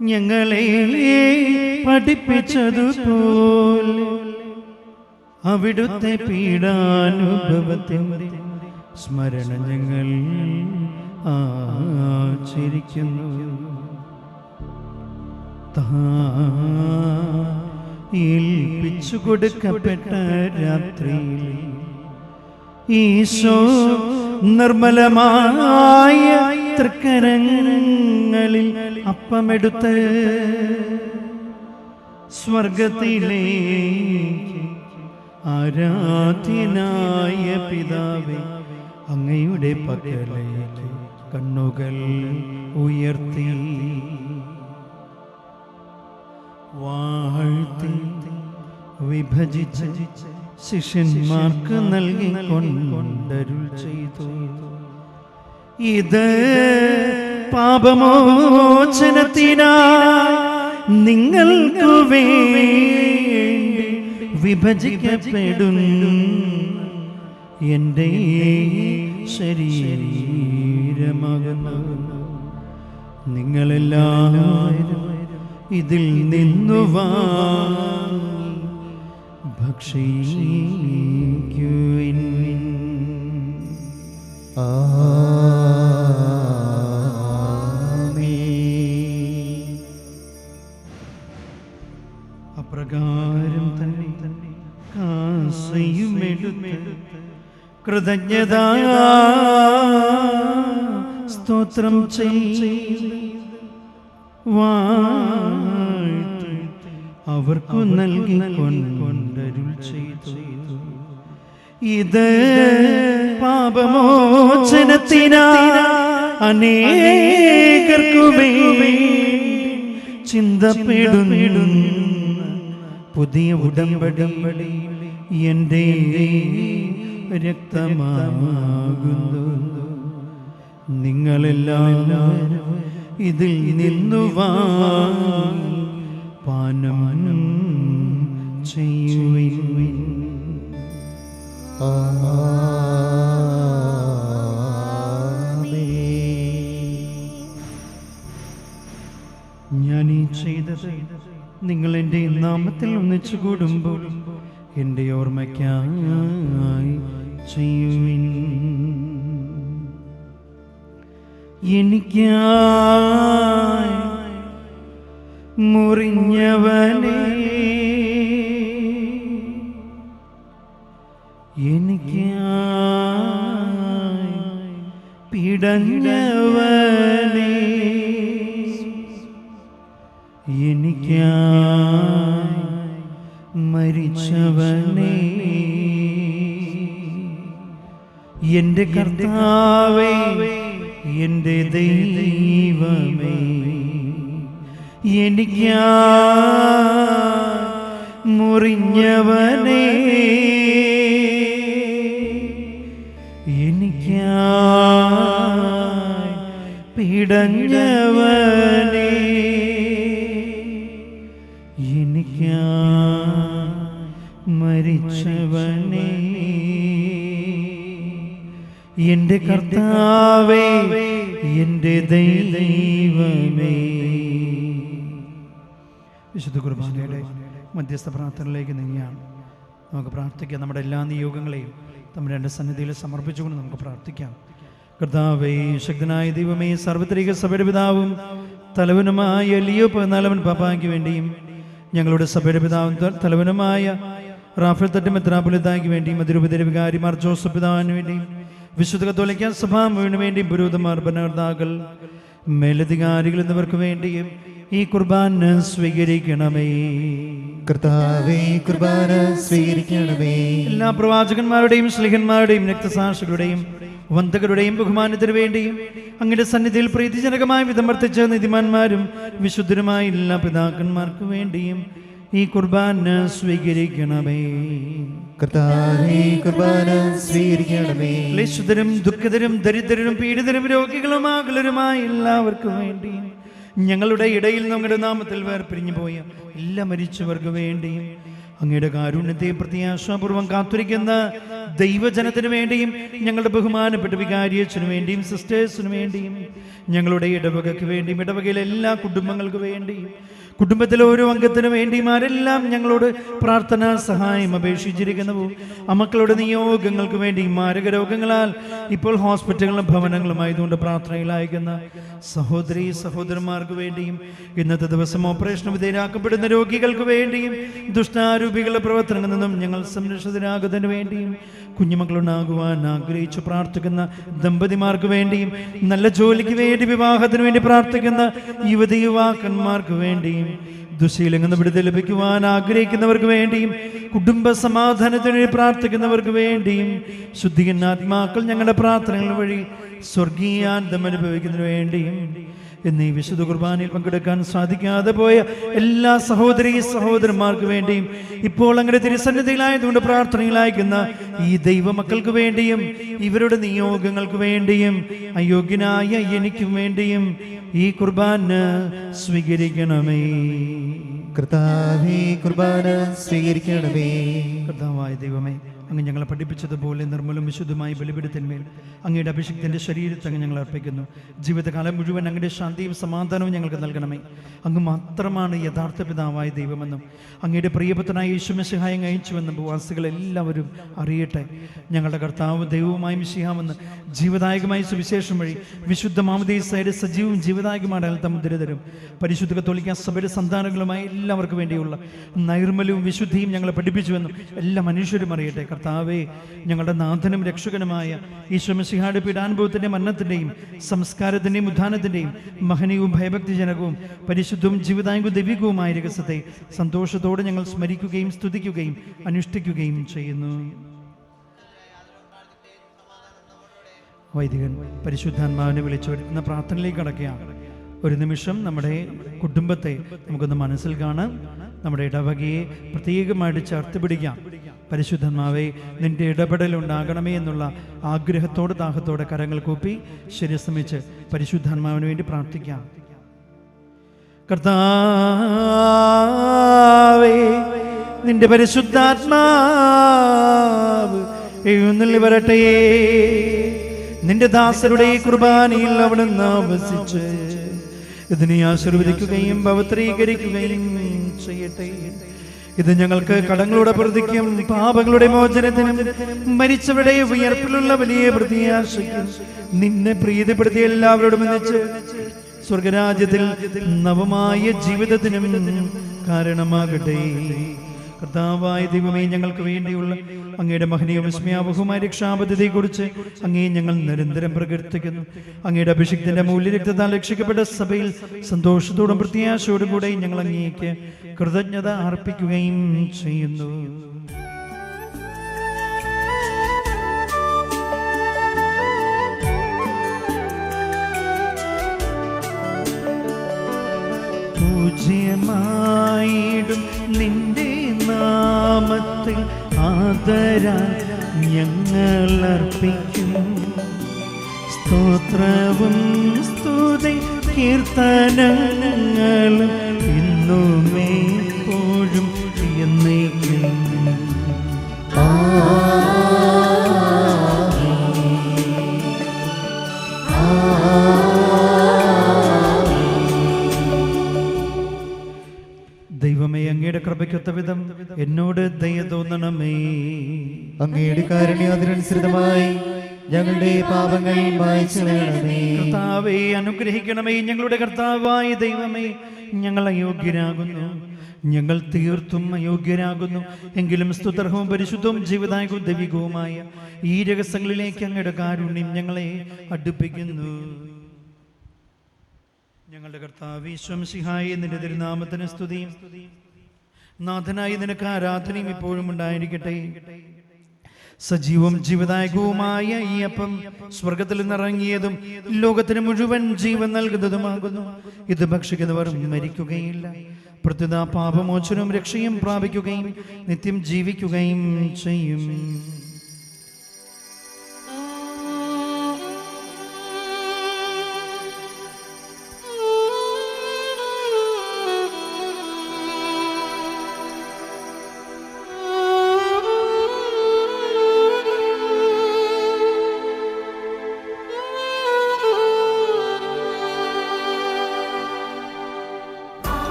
ഞങ്ങളെ പഠിപ്പിച്ചതുപോലെ അവിടുത്തെ പീഡാനുഭവത്തിന്റെ സ്മരണ ഞങ്ങൾ ആചരിക്കുന്നു. ഏൽപ്പിച്ചു കൊടുക്കപ്പെട്ട രാത്രിയിൽ ഈശോ നിർമ്മലമായ തൃക്കരങ്ങളിൽ അപ്പമെടുത്ത് സ്വർഗത്തിലേക്ക് ആരാധ്യനായ പിതാവേ, അങ്ങയുടെ പക്കലേക്ക് കണ്ണുകൾ ഉയർത്തി വാഴ്ത്തി വിഭജിച്ച് ശിഷ്യന്മാർക്ക് നൽകി കൊണ്ടരുൾ ചെയ്തു. ഇത് പാപമോചനത്തിനായി നിങ്ങൾക്ക് വേണ്ടി വിഭജിക്കപ്പെടുന്നു എൻ്റെ ശരീരമാകുന്നു. നിങ്ങളെല്ലാവരും ഇതിൽ നിന്നു വാങ്ങി ഭക്ഷിക്കുവിൻ. അപ്രകാരം തന്നെ കാസയും എടുത്ത് കൃതജ്ഞതാ സ്തോത്രം ചെയ്ത് വാഴ്ത്തി അവർക്കു നൽകി കൊണ്ടരുൾ ചെയ്തു. ഇത് പാപമോചനത്തിനായി അനേകർക്കു വേണ്ടി ചിന്തപ്പെടുന്ന പുതിയ ഉടമ്പടി എൻ്റെ രക്തമാകുന്നു. നിങ്ങളെല്ലാവരും ഇതിൽ നിന്നു വാങ്ങി പാനം ചെയ്യുവിൻ. ഞാൻ ഈ ചെയ്തത് നിങ്ങൾ എൻ്റെ നാമത്തിൽ ഒന്നിച്ചു കൂടുമ്പോൾ എൻ്റെ ഓർമ്മയ്ക്കായി ചെയ്യുവിൻ. എനിക്കായി മുറിഞ്ഞവനെ, എനിക്കായി പിടഞ്ഞവനെ, എനിക്കായി മരിച്ചവനെ, എൻ്റെ കർത്താവേ, എൻ്റെ ദൈവമേ, എനിക്കായി മുറിഞ്ഞവനെ, എനിക്കായി പിടഞ്ഞവനെ, എനിക്കായി മരിച്ചവനെ, എൻ്റെ കർത്താവേ, എൻ്റെ ദൈവമേ. വിശുദ്ധ കുർബാനയുടെ മധ്യസ്ഥ പ്രാർത്ഥനയിലേക്ക് നീങ്ങിയാണ് നമുക്ക് പ്രാർത്ഥിക്കാം. നമ്മുടെ എല്ലാ നിയോഗങ്ങളെയും നമ്മുടെ എൻ്റെ സന്നിധിയിൽ സമർപ്പിച്ചുകൊണ്ട് നമുക്ക് പ്രാർത്ഥിക്കാം. കർത്താവേ, ശക്തനായ ദൈവമേ, സാർവത്രിക സഭയുടെ പിതാവും തലവനുമായ ലിയോ 14 പാപ്പായ്ക്ക് വേണ്ടിയും ഞങ്ങളുടെ സഭയുടെ പിതാവും തലവനുമായ റാഫേൽ തട്ടി മെത്രാപ്പൊലീത്തായ്ക്ക് വേണ്ടിയും അതിരൂപതയുടെ വികാരിമാർ ജോസഫ് പിതാവിന് വേണ്ടിയും വിശുദ്ധ കത്തോലിക്ക സഭാ മുഴുവന് വേണ്ടിയും പുരോഹിതന്മാർ, ഭരണകർത്താക്കൾ, മേലധികാരികൾ എന്നിവർക്ക് വേണ്ടിയും ഈ കുർബാന സ്വീകരിക്കണമേ. കർത്താവേ, കുർബാന സ്വീകരിക്കണമേ. എല്ലാ പ്രവാചകന്മാരുടെയും ശ്ലീഹന്മാരുടെയും രക്തസാക്ഷികളുടെയും വന്ദകരുടെയും ബഹുമാനത്തിന് വേണ്ടിയും അങ്ങയുടെ സന്നിധിയിൽ പ്രീതിജനകമായ വിധം വർത്തിച്ച നീതിമാന്മാരും വിശുദ്ധരുമായ എല്ലാ പിതാക്കന്മാർക്ക് വേണ്ടിയും ഈ കുർബാന സ്വീകരിക്കണമേ. കർത്താവേ, കുർബാന സ്വീകരിക്കണമേ. ക്ലേശിതരും ദുഃഖിതരും ദരിദ്രരും പീഡിതരും രോഗികളും ആകുലരുമായ എല്ലാവർക്കും വേണ്ടിയും ഞങ്ങളുടെ ഇടയിൽ നമ്മുടെ നാമത്തിൽ വേർപിരിഞ്ഞു പോയ എല്ലാ മരിച്ചവർക്ക് വേണ്ടിയും അങ്ങയുടെ കാരുണ്യത്തെ പ്രത്യാശാപൂർവം കാത്തിരിക്കുന്ന ദൈവജനത്തിന് വേണ്ടിയും ഞങ്ങളുടെ ബഹുമാനപ്പെട്ട വികാരിയച്ഛനു വേണ്ടിയും സിസ്റ്റേഴ്സിനു വേണ്ടിയും ഞങ്ങളുടെ ഇടവകയ്ക്ക് വേണ്ടിയും ഇടവകയിലെ എല്ലാ കുടുംബങ്ങൾക്ക് വേണ്ടിയും കുടുംബത്തിലെ ഓരോ അംഗത്തിനു വേണ്ടിയും ആരെല്ലാം ഞങ്ങളോട് പ്രാർത്ഥനാ സഹായം അപേക്ഷിച്ചിരിക്കുന്നു ആ മക്കളുടെ നിയോഗങ്ങൾക്ക് വേണ്ടിയും മാരക രോഗങ്ങളാൽ ഇപ്പോൾ ഹോസ്പിറ്റലുകളും ഭവനങ്ങളുമായതുകൊണ്ട് പ്രാർത്ഥനയിലായിരിക്കുന്ന സഹോദരീ സഹോദരന്മാർക്ക് വേണ്ടിയും ഇന്നത്തെ ദിവസം ഓപ്പറേഷൻ വിധേയരാക്കപ്പെടുന്ന രോഗികൾക്ക് വേണ്ടിയും ദുഷ്ടാരൂപികളുടെ പ്രവർത്തനങ്ങളിൽ നിന്നും ഞങ്ങൾ സംരക്ഷിതരാകുന്നതിന് വേണ്ടിയും കുഞ്ഞുമക്കളുണ്ടാകുവാൻ ആഗ്രഹിച്ചു പ്രാർത്ഥിക്കുന്ന ദമ്പതിമാർക്ക് വേണ്ടിയും നല്ല ജോലിക്ക് വേണ്ടി വിവാഹത്തിന് വേണ്ടി പ്രാർത്ഥിക്കുന്ന യുവതി യുവാക്കന്മാർക്ക് വേണ്ടിയും ദുശീലങ്ങളിൽ നിന്ന് വിടുതൽ ലഭിക്കുവാൻ ആഗ്രഹിക്കുന്നവർക്ക് വേണ്ടിയും കുടുംബ സമാധാനത്തിന് വേണ്ടി പ്രാർത്ഥിക്കുന്നവർക്ക് വേണ്ടിയും ശുദ്ധീകരണ ആത്മാക്കൾ ഞങ്ങളുടെ പ്രാർത്ഥനകൾ വഴി സ്വർഗീയാനന്ദം അനുഭവിക്കുന്നതിന് വേണ്ടിയും എന്നീ വിശുദ്ധ കുർബാനയിൽ പങ്കെടുക്കാൻ സാധിക്കാതെ പോയ എല്ലാ സഹോദരീ സഹോദരന്മാർക്ക് വേണ്ടിയും ഇപ്പോൾ അങ്ങനെ തിരുസന്നിധിയിലായതുകൊണ്ട് പ്രാർത്ഥനയിലായിരിക്കുന്ന ഈ ദൈവമക്കൾക്ക് വേണ്ടിയും ഇവരുടെ നിയോഗങ്ങൾക്ക് വേണ്ടിയും അയോഗ്യനായ എനിക്കും വേണ്ടിയും ഈ കുർബാന സ്വീകരിക്കണമേ. കർത്താവേ, കുർബാന സ്വീകരിക്കണമേ. കർത്താവായ ദൈവമേ, അങ്ങ് ഞങ്ങളെ പഠിപ്പിച്ചതുപോലെ നിർമ്മലും വിശുദ്ധമായി ബലിപീഠത്തിന്മേൽ അങ്ങയുടെ അഭിഷിക്തൻ്റെ ശരീരത്തെ അങ്ങ് ഞങ്ങൾ അർപ്പിക്കുന്നു. ജീവിതകാലം മുഴുവൻ അങ്ങയുടെ ശാന്തിയും സമാധാനവും ഞങ്ങൾക്ക് നൽകണമേ. അങ്ങ് മാത്രമാണ് യഥാർത്ഥ പിതാവായ ദൈവമെന്നും അങ്ങയുടെ പ്രിയപുത്രനായ യേശു മിശിഹായെ അയച്ചുവെന്നും ഭൂവാസികളെല്ലാവരും അറിയട്ടെ. ഞങ്ങളുടെ കർത്താവ് ദൈവവുമായി മിശിഹാമെന്ന് ജീവദായകമായ സുവിശേഷം വഴി വിശുദ്ധ മാമോദീസയുടെ സജീവവും ജീവദായകമായ മുദ്രതരും പരിശുദ്ധ കത്തോലിക്ക സഭയുടെ സന്താനങ്ങളുമായി എല്ലാവർക്കും വേണ്ടിയുള്ള നൈർമല്യവും വിശുദ്ധിയും ഞങ്ങളെ പഠിപ്പിച്ചുവെന്നും എല്ലാ മനുഷ്യരും അറിയട്ടെ. കർത്താവേ, ഞങ്ങളുടെ നാഥനും രക്ഷകനുമായ ഈശോ മിശിഹായുടെ പീഡാനുഭവത്തിൻ്റെയും മരണത്തിൻ്റെയും സംസ്കാരത്തിൻ്റെയും ഉദ്ധാനത്തിൻ്റെയും മഹനീയവും ഭയഭക്തിജനകവും പരിശുദ്ധവും ജീവദായകവും ദൈവികവുമായ രഹസ്യത്തെ സന്തോഷത്തോടെ ഞങ്ങൾ സ്മരിക്കുകയും സ്തുതിക്കുകയും അനുഷ്ഠിക്കുകയും ചെയ്യുന്നു. വൈദികൻ പരിശുദ്ധാത്മാവിനെ വിളിച്ചു വരുത്തുന്ന പ്രാർത്ഥനയിലേക്ക് കടക്കുകയാണ്. ഒരു നിമിഷം നമ്മുടെ കുടുംബത്തെ നമുക്കൊന്ന് മനസ്സിൽ കാണാം. നമ്മുടെ ഇടവകയെ പ്രത്യേകമായിട്ട് ചേർത്ത് പിടിക്കാം. പരിശുദ്ധന്മാവേ, നിന്റെ ഇടപെടൽ ഉണ്ടാകണമേ എന്നുള്ള ആഗ്രഹത്തോടെ ദാഹത്തോടെ കരങ്ങൾ കൂപ്പി ശിരസ്സമിച്ച് പരിശുദ്ധാത്മാവിന് വേണ്ടി പ്രാർത്ഥിക്കാം. കർത്താവേ, നിന്റെ പരിശുദ്ധാത്മാവ് എഴുന്നള്ളി വരട്ടെ. നിന്റെ ദാസരുടെ കുർബാനയിൽ അവിടുന്ന് ആവസിച്ച് ഇതിനെ ആശീർവദിക്കുകയും പവിത്രീകരിക്കുകയും ചെയ്യട്ടെ. ഇത് ഞങ്ങൾക്ക് കടങ്ങളുടെ പ്രതിക്കും പാപങ്ങളുടെ മോചനത്തിനും മരിച്ചവരുടെ ഉയർപ്പിലുള്ള വലിയ പ്രത്യാശയ്ക്കും നിന്നെ പ്രീതിപ്പെടുത്തിയ എല്ലാവരോടും ഒന്നിച്ച് സ്വർഗരാജ്യത്തിൽ നവമായ ജീവിതത്തിനും കാരണമാകട്ടെ. കർത്താവായ ദൈവമേ, ഞങ്ങൾക്ക് വേണ്ടിയുള്ള അങ്ങയുടെ മഹനീയ വിസ്മയാവഹമായ രക്ഷാപദ്ധതിയെക്കുറിച്ച് അങ്ങേ ഞങ്ങൾ നിരന്തരം പ്രകീർത്തിക്കുന്നു. അങ്ങയുടെ അഭിഷിക്തന്റെ മൂല്യരക്തത്താൽ രക്ഷിക്കപ്പെട്ട സഭയിൽ സന്തോഷത്തോടും പ്രത്യാശയോടും കൂടെ ഞങ്ങൾ അങ്ങേക്ക് കൃതജ്ഞത അർപ്പിക്കുകയും ചെയ്യുന്നു. പൂജ്യമായിടും നിന്റെ നാമത്തിൽ ആദരാൽ ഞങ്ങൾ അർപ്പിക്കും. സ്തോത്രവും സ്തുതി കീർത്തനങ്ങളും ഇന്നുമേ എപ്പോഴും എന്നേക്കും. ദൈവമേ, അങ്ങയുടെ കൃപയ്ക്കൊത്ത വിധം എന്നോട് ദയ തോന്നണമേ. അങ്ങയുടെ കാരുണ്യാതിനനുസൃതമായി ഞങ്ങളുടെ പാപങ്ങൾ മായ്ച്ചു കളയണമേ. കർത്താവേ, അനുഗ്രഹിക്കണമേ. ഞങ്ങളുടെ കർത്താവായ ദൈവമേ, ഞങ്ങൾ അയോഗ്യരാകുന്നു, ഞങ്ങൾ തീർത്തും അയോഗ്യരാകുന്നു. എങ്കിലും സ്തുത്യർഹവും പരിശുദ്ധവും ജീവദായകവും ദൈവികവുമായ ഈ രഹസ്യങ്ങളിലേക്ക് അങ്ങയുടെ കാരുണ്യം ഞങ്ങളെ അടുപ്പിക്കുന്നു. ഞങ്ങളുടെ കർത്താവേ ഈശോ മിശിഹായേ, നിന്റെ തിരുനാമത്തിന് സ്തുതിയും നാഥനായി നിനക്ക് ആരാധനയും ഇപ്പോഴും ഉണ്ടായിരിക്കട്ടെ. സജീവവും ജീവദായകവുമായ ഈ അപ്പം സ്വർഗത്തിൽ നിന്നിറങ്ങിയതും ലോകത്തിന് മുഴുവൻ ജീവൻ നൽകുന്നതുമാകുന്നു. ഇത് ഭക്ഷിക്കുന്നവർ മരിക്കുകയില്ല, പ്രത്യുത പാപമോചനവും രക്ഷയും പ്രാപിക്കുകയും നിത്യം ജീവിക്കുകയും ചെയ്യും.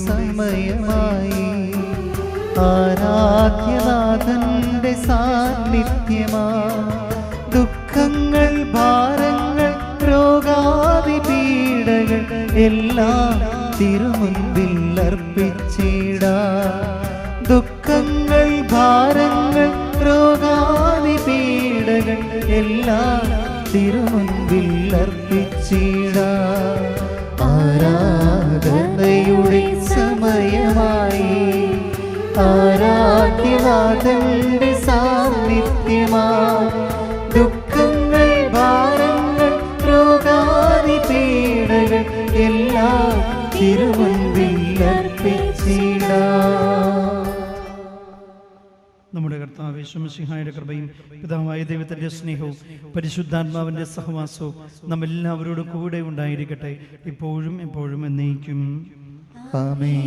സമയമായി ആരാധ്യനാഥന്റെ സാന്നിധ്യമാ ദുഃഖങ്ങൾ ഭാരങ്ങൾ രോഗാതി പീഡകൾ എല്ലാം തിരുമുൻപിൽ അർപ്പിച്ചിടാം. ദുഃഖങ്ങൾ, ഭാരങ്ങൾ, രോഗാദി പീഡകൾ എല്ലാം തിരുമുൻപിൽ അർപ്പിച്ചിടാം. ആരാധനയുടെ സമയമായി, ആരാധ്യനാഥന്റെ സാന്നിധ്യമായി. ദുഃഖങ്ങൾ, ഭാരങ്ങൾ, രോഗാദി പീഡകൾ എല്ലാം തിരുമുൻപിൽ അർപ്പിച്ചിടാം. നമ്മുടെ കർത്താവ് യേശു മിശിഹായുടെ കൃപയും പിതാവായ ദൈവത്തിൻ്റെ സ്നേഹവും പരിശുദ്ധാത്മാവിൻ്റെ സഹവാസവും നമ്മെല്ലാവരോടും കൂടെ ഉണ്ടായിരിക്കട്ടെ, ഇപ്പോഴും എപ്പോഴും എന്നേക്കും. ആമേൻ.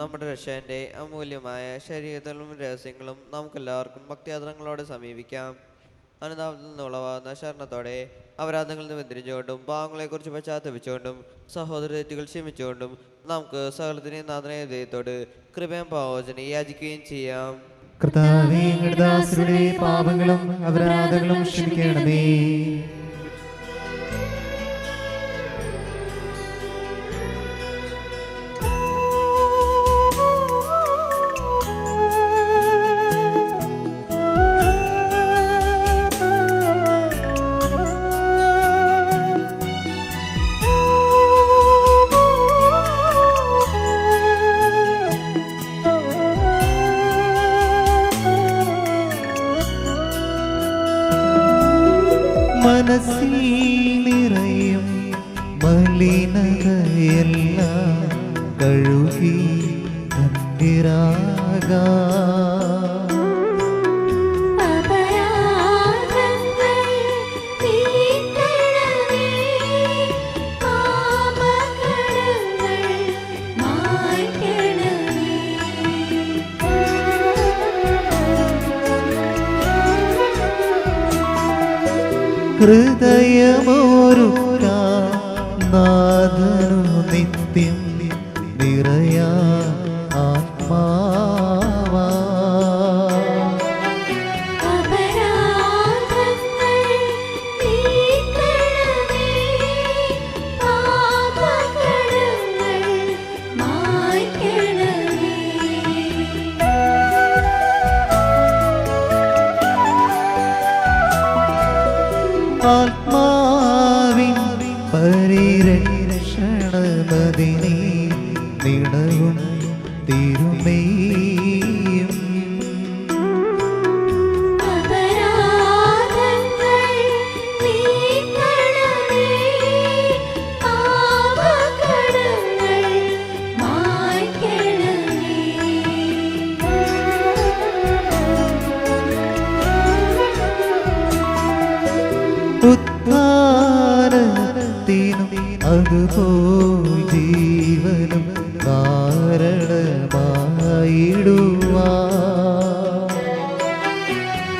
നമ്മുടെ രക്ഷന്റെ അമൂല്യമായ ശരീരത്തിലും രഹസ്യങ്ങളും നമുക്കെല്ലാവർക്കും ഭക്തിയാദരങ്ങളോടെ സമീപിക്കാം. അനുതാപത്തിൽ നിന്ന് ഉളവാകുന്ന ശരണത്തോടെ അപരാധങ്ങളിൽ നിന്ന് വ്യതിരിച്ചുകൊണ്ടും പാവങ്ങളെക്കുറിച്ച് പശ്ചാത്തപിച്ചുകൊണ്ടും സഹോദര തെറ്റുകൾ ക്ഷമിച്ചുകൊണ്ടും നമുക്ക് സകലത്തിനെയും നാഥനായ ദൈവത്തോട് കൃപയും പാവോചന യാചിക്കുകയും ചെയ്യാം. കർത്താവേ, അങ്ങയുടെ ദാസരുടെ പാപങ്ങളും അപരാധങ്ങളും ക്ഷമിക്കണമേ. മനസ്സിൽ നിറയും മലിനതയെല്ലാം കഴുകി ധന്യരാകാം. അപരാധങ്ങൾ നീക്കണമേ, പാപകടങ്ങൾ മായ്ക്കണമേ. ഹൃദയമോരുക്കാം നാഥനു നിത്യം നിറയാ ആത്മാവാ. അപരാധങ്ങൾ നീക്കണമേ, പാപകടങ്ങൾ മായ്ക്കണമേ. ആത്മാവിൻ പരിരക്ഷണമതിനെ നിണവും തിരുമേയും. അപരാധങ്ങൾ നീക്കണമേ, പാപകടങ്ങൾ മായ്ക്കണമേ. ഉദ്ധാരത്തിനും അതുപോൽ ജീവനും കാരണമായിടുവാൻ.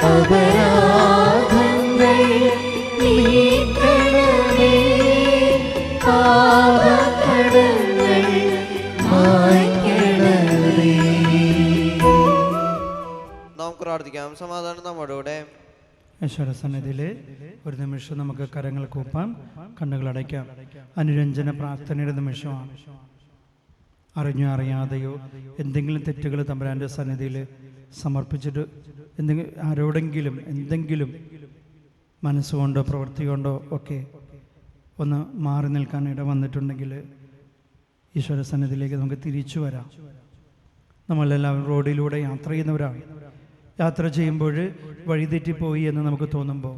അപരാധങ്ങൾ നീക്കണമേ, പാപകടങ്ങൾ മായ്ക്കണമേ. നമുക്ക് പ്രാർത്ഥിക്കാം. സമാധാനം നമ്മോടുകൂടെ. ഈശ്വര സന്നിധിയിൽ ഒരു നിമിഷം നമുക്ക് കരങ്ങൾ കൂപ്പാം, കണ്ണുകൾ അടയ്ക്കാം. അനുരഞ്ജന പ്രാർത്ഥനയുടെ നിമിഷമാണ്. അറിഞ്ഞോ അറിയാതെയോ എന്തെങ്കിലും തെറ്റുകൾ തമ്പുരാൻ്റെ സന്നിധിയിൽ സമർപ്പിച്ചിട്ട് ആരോടെങ്കിലും എന്തെങ്കിലും മനസ്സുകൊണ്ടോ പ്രവൃത്തി കൊണ്ടോ ഒക്കെ ഒന്ന് മാറി നിൽക്കാൻ ഇട വന്നിട്ടുണ്ടെങ്കിൽ ഈശ്വര സന്നിധിയിലേക്ക് നമുക്ക് തിരിച്ചു വരാം. നമ്മളെല്ലാവരും റോഡിലൂടെ യാത്ര ചെയ്യുന്നവരാണ്. യാത്ര ചെയ്യുമ്പോൾ വഴിതെറ്റിപ്പോയി എന്ന് നമുക്ക് തോന്നുമ്പോൾ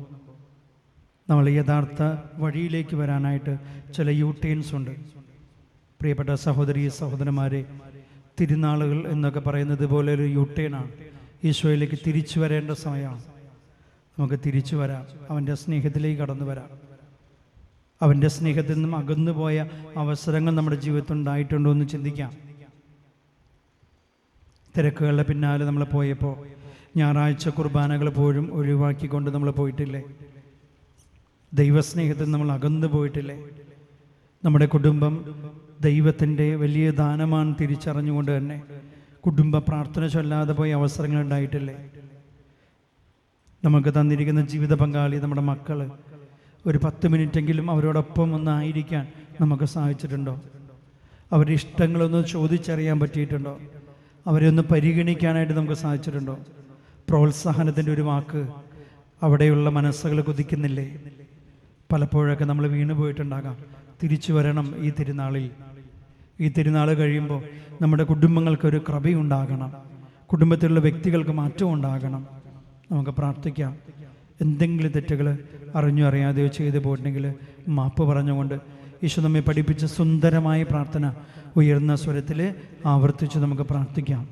നമ്മൾ യഥാർത്ഥ വഴിയിലേക്ക് വരാനായിട്ട് ചില യൂട്ടേൺസ് ഉണ്ട്. പ്രിയപ്പെട്ട സഹോദരി സഹോദരന്മാരെ, തിരുനാളുകൾ എന്നൊക്കെ പറയുന്നത് പോലെ ഒരു യൂട്ടേണാണ്. ഈശോയിലേക്ക് തിരിച്ചു വരേണ്ട സമയമാണ്. നമുക്ക് തിരിച്ചു വരാം, അവൻ്റെ സ്നേഹത്തിലേക്ക് കടന്നു വരാം. അവൻ്റെ സ്നേഹത്തിൽ നിന്നും അകന്നുപോയ അവസരങ്ങൾ നമ്മുടെ ജീവിതത്തിൽ ഉണ്ടായിട്ടുണ്ടോ എന്ന് ചിന്തിക്കാം. തിരക്കുകളുടെ പിന്നാലെ നമ്മൾ പോയപ്പോൾ ഞായറാഴ്ച കുർബാനകൾ പോലും ഒഴിവാക്കിക്കൊണ്ട് നമ്മൾ പോയിട്ടില്ലേ? ദൈവസ്നേഹത്തിൽ നമ്മൾ അകന്നു പോയിട്ടില്ലേ? നമ്മുടെ കുടുംബം ദൈവത്തിൻ്റെ വലിയ ദാനമാണ് തിരിച്ചറിഞ്ഞുകൊണ്ട് തന്നെ കുടുംബ പ്രാർത്ഥന ചൊല്ലാതെ പോയ അവസരങ്ങൾ ഉണ്ടായിട്ടില്ലേ? നമുക്ക് തന്നിരിക്കുന്ന ജീവിത പങ്കാളി, നമ്മുടെ മക്കൾ, ഒരു 10 മിനിറ്റെങ്കിലും അവരോടൊപ്പം ഒന്നായിരിക്കാൻ നമുക്ക് സാധിച്ചിട്ടുണ്ടോ? അവരുടെ ഇഷ്ടങ്ങളൊന്ന് ചോദിച്ചറിയാൻ പറ്റിയിട്ടുണ്ടോ? അവരെ ഒന്ന് പരിഗണിക്കാനായിട്ട് നമുക്ക് സാധിച്ചിട്ടുണ്ടോ? പ്രോത്സാഹനത്തിൻ്റെ ഒരു വാക്ക് അവിടെയുള്ള മനസ്സുകൾ കുതിക്കുന്നില്ലേ? പലപ്പോഴൊക്കെ നമ്മൾ വീണു പോയിട്ടുണ്ടാകാം. തിരിച്ചു വരണം ഈ തിരുനാളിൽ. ഈ തിരുനാൾ കഴിയുമ്പോൾ നമ്മുടെ കുടുംബങ്ങൾക്കൊരു കൃപയുണ്ടാകണം, കുടുംബത്തിലുള്ള വ്യക്തികൾക്ക് മാറ്റം ഉണ്ടാകണം. നമുക്ക് പ്രാർത്ഥിക്കാം. എന്തെങ്കിലും തെറ്റുകൾ അറിഞ്ഞോ അറിയാതെയോ ചെയ്തു പോയിട്ടുണ്ടെങ്കിൽ മാപ്പ് പറഞ്ഞുകൊണ്ട് ഈശോ നമ്മെ പഠിപ്പിച്ച സുന്ദരമായ പ്രാർത്ഥന ഉയർന്ന സ്വരത്തിൽ ആവർത്തിച്ച് നമുക്ക് പ്രാർത്ഥിക്കാം.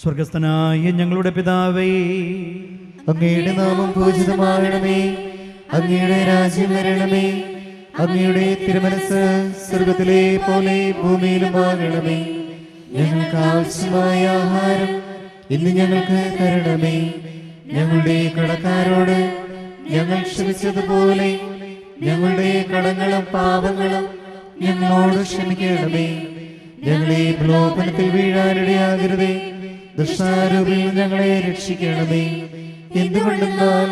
സ്വർഗസ്ഥനായ ഞങ്ങളുടെ പിതാവേ, അങ്ങയുടെ നാമം പൂജിതമാകണമേ, അങ്ങയുടെ രാജ്യം വരണമേ, അങ്ങയുടെ തിരുമനസ് സ്വർഗത്തിലെ പോലെ ഭൂമിയിലുമാകണമേ. ഞങ്ങൾക്ക് ആവശ്യമായ ആഹാരം ഇന്ന് ഞങ്ങൾക്ക് തരണമേ. ഞങ്ങളുടെ കടക്കാരോട് ഞങ്ങൾ ക്ഷമിച്ചതുപോലെ ഞങ്ങളുടെ കടങ്ങളും പാപങ്ങളും ഞങ്ങളോട് ക്ഷമിക്കണമേ. ഞങ്ങളെ പ്രലോഭനത്തിൽ വീഴാനിടയാകരുതേ, ദുഷ്ടാരൂപിൽ ഞങ്ങളെ രക്ഷിക്കണമേ. എന്തുകൊണ്ടെന്നാൽ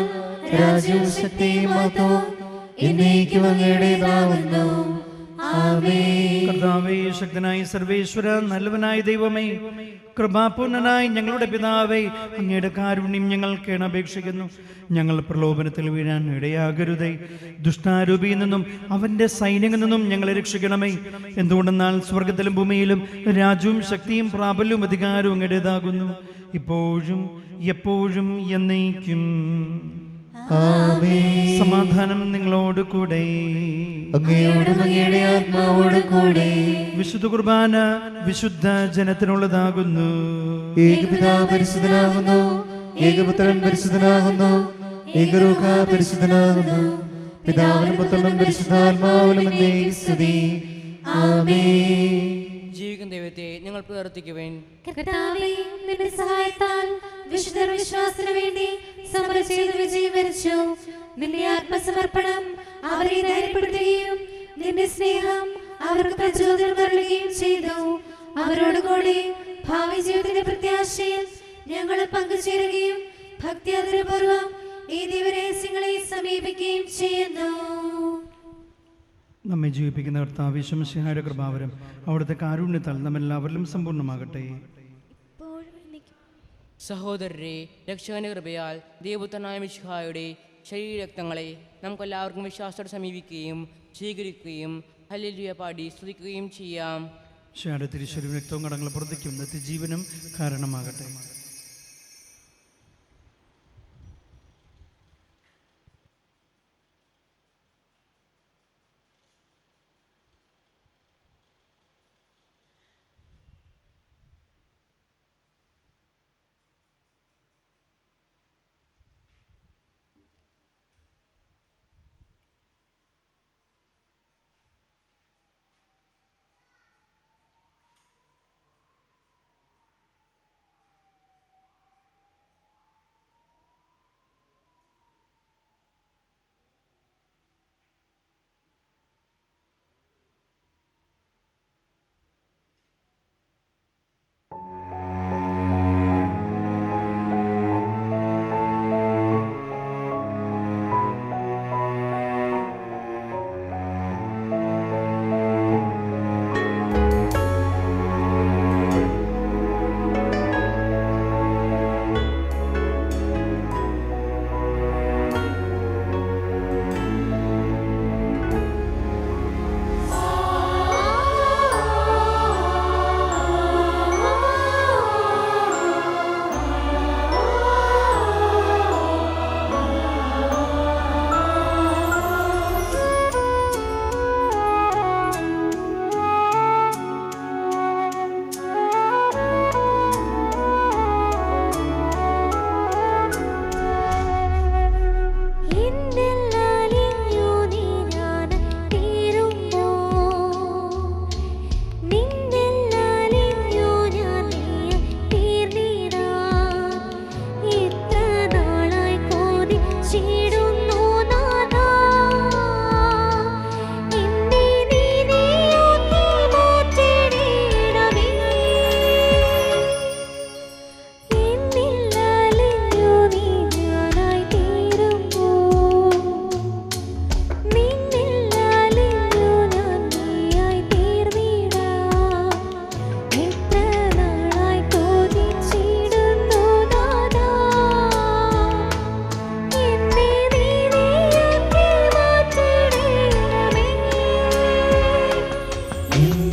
രാജ്യവും ശക്തിയും മഹത്വവും എന്നേക്കും അങ്ങയുടേതാവുന്നു. ആമേൻ. കർത്താവേ, ശക്തനായ സർവേശ്വര, നല്ലവനായ ദൈവമേ, കൃപാപൂർണനായ ഞങ്ങളുടെ പിതാവേ, അങ്ങയുടെ കാരുണ്യം ഞങ്ങൾ കേണപേക്ഷിക്കുന്നു. ഞങ്ങൾ പ്രലോഭനത്തിൽ വീഴാൻ ഇടയാകരുതേ, ദുഷ്ടാരൂപിയിൽ നിന്നും അവന്റെ സൈന്യങ്ങളിൽ നിന്നും ഞങ്ങളെ രക്ഷിക്കണമേ. എന്തുകൊണ്ടെന്നാൽ സ്വർഗത്തിലും ഭൂമിയിലും രാജ്യവും ശക്തിയും പ്രാബല്യവും അധികാരവും അങ്ങയുടേതാകുന്നു, ഇപ്പോഴും എപ്പോഴും എന്നേക്കും. ആമേൻ. സമാധാനം നിങ്ങളോട് കൂടെ. അങ്ങയോടും അങ്ങയുടെ ആത്മാവോടും കൂടെ. വിശുദ്ധ കുർബാന വിശുദ്ധ ജനത്തിനുള്ളതാകുന്നു. ഏകപിതാവ് പരിശുദ്ധനാകുന്നു, ഏകപുത്രൻ പരിശുദ്ധനാകുന്നു, ഏകരൂഹ പരിശുദ്ധനാകുന്നു. പിതാവിനും പുത്രനും പരിശുദ്ധാത്മാവിനും എന്നേക്കും സ്തുതി. ആമേൻ. ജീവിക്കുന്ന ദൈവത്തെ ഞങ്ങൾ പ്രവർത്തിക്കുവേൻ. കർത്താവേ, നിന്റെ സഹായത്താൽ വിശുദ്ധർ വിശ്വാസത്തിന് വേണ്ടി സമരം ചെയ്ത് വിജയം വരിച്ചു. നിന്റെ ആത്മസമർപ്പണം അവരെ ധൈര്യപ്പെടുത്തുകയും നിന്റെ സ്നേഹം അവർക്ക് പ്രചോദനം നൽകുകയും ചെയ്തു. അവരോടുകൂടി ഭാവി ജീവിതത്തിന്റെ പ്രത്യാശയിൽ ഞങ്ങൾ പങ്കുചേരുകയും ഭക്തിയാദരപൂർവ്വം ഈ ദിവരഹസ്യങ്ങളെ സമീപിക്കുകയും ചെയ്യുന്നു. നമ്മെ ജീവിപ്പിക്കുന്ന കർത്താവ് ഈശോമിശിഹായുടെ കൃപാവരം അവിടുത്തെ കാരുണ്യത്താൽ നമ്മെല്ലാവരിലും സമ്പൂർണ്ണമാകട്ടെ. സഹോദരരെ, രക്ഷകന്റെ കൃപയാൽ ദൈവപുത്രനായ മിശിഹായുടെ ശരീരരക്തങ്ങളെ നമുക്കെല്ലാവർക്കും വിശ്വാസത്തോടെ സമീപിക്കുകയും സ്വീകരിക്കുകയും ഹല്ലേലൂയ പാടി സ്തുതിക്കുകയും ചെയ്യാം. ഈശോയുടെ തിരുശരീരവും രക്തവും കടങ്ങൾ പുറത്തേക്കും നിത്യജീവനും കാരണമാകട്ടെ.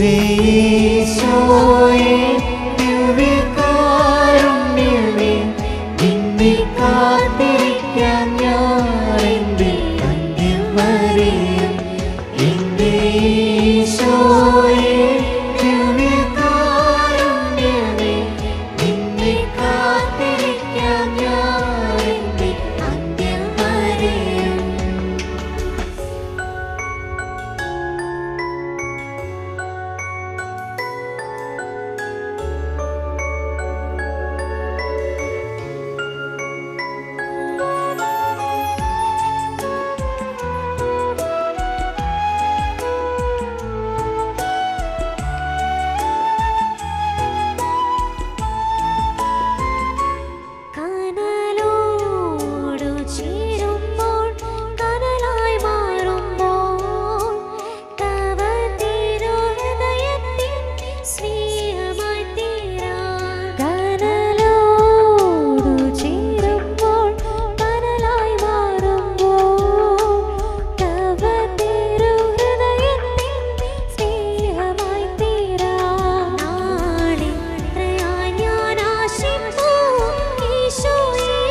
എൻ്റെ ഈശോയെ ദിവ്യകാരുണ്യമേ, നിന്നെ കാത്തിരിക്കാം ഞാൻ എൻ്റെ അന്ത്യം വരെയും. എൻ്റെ ഈശോയെ ദിവ്യകാരുണ്യമേ, നിന്നെ കാത്തിരിക്കാം ഞാൻ എൻ്റെ അന്ത്യം വരെയും. കനലോടു ചേരുമ്പോൾ കനലായി മാറുമ്പോൾ തവ തിരുഹൃദയത്തിൻ സ്നേഹമായി തീരാൻ. കനലോടു ചേരുമ്പോൾ കനലായി മാറുമ്പോൾ തവ തിരുഹൃദയത്തിൻ സ്നേഹമായി തീരാൻ. നാളിത്രയായി ഞാൻ ആശിപ്പൂ ഈശോയേ,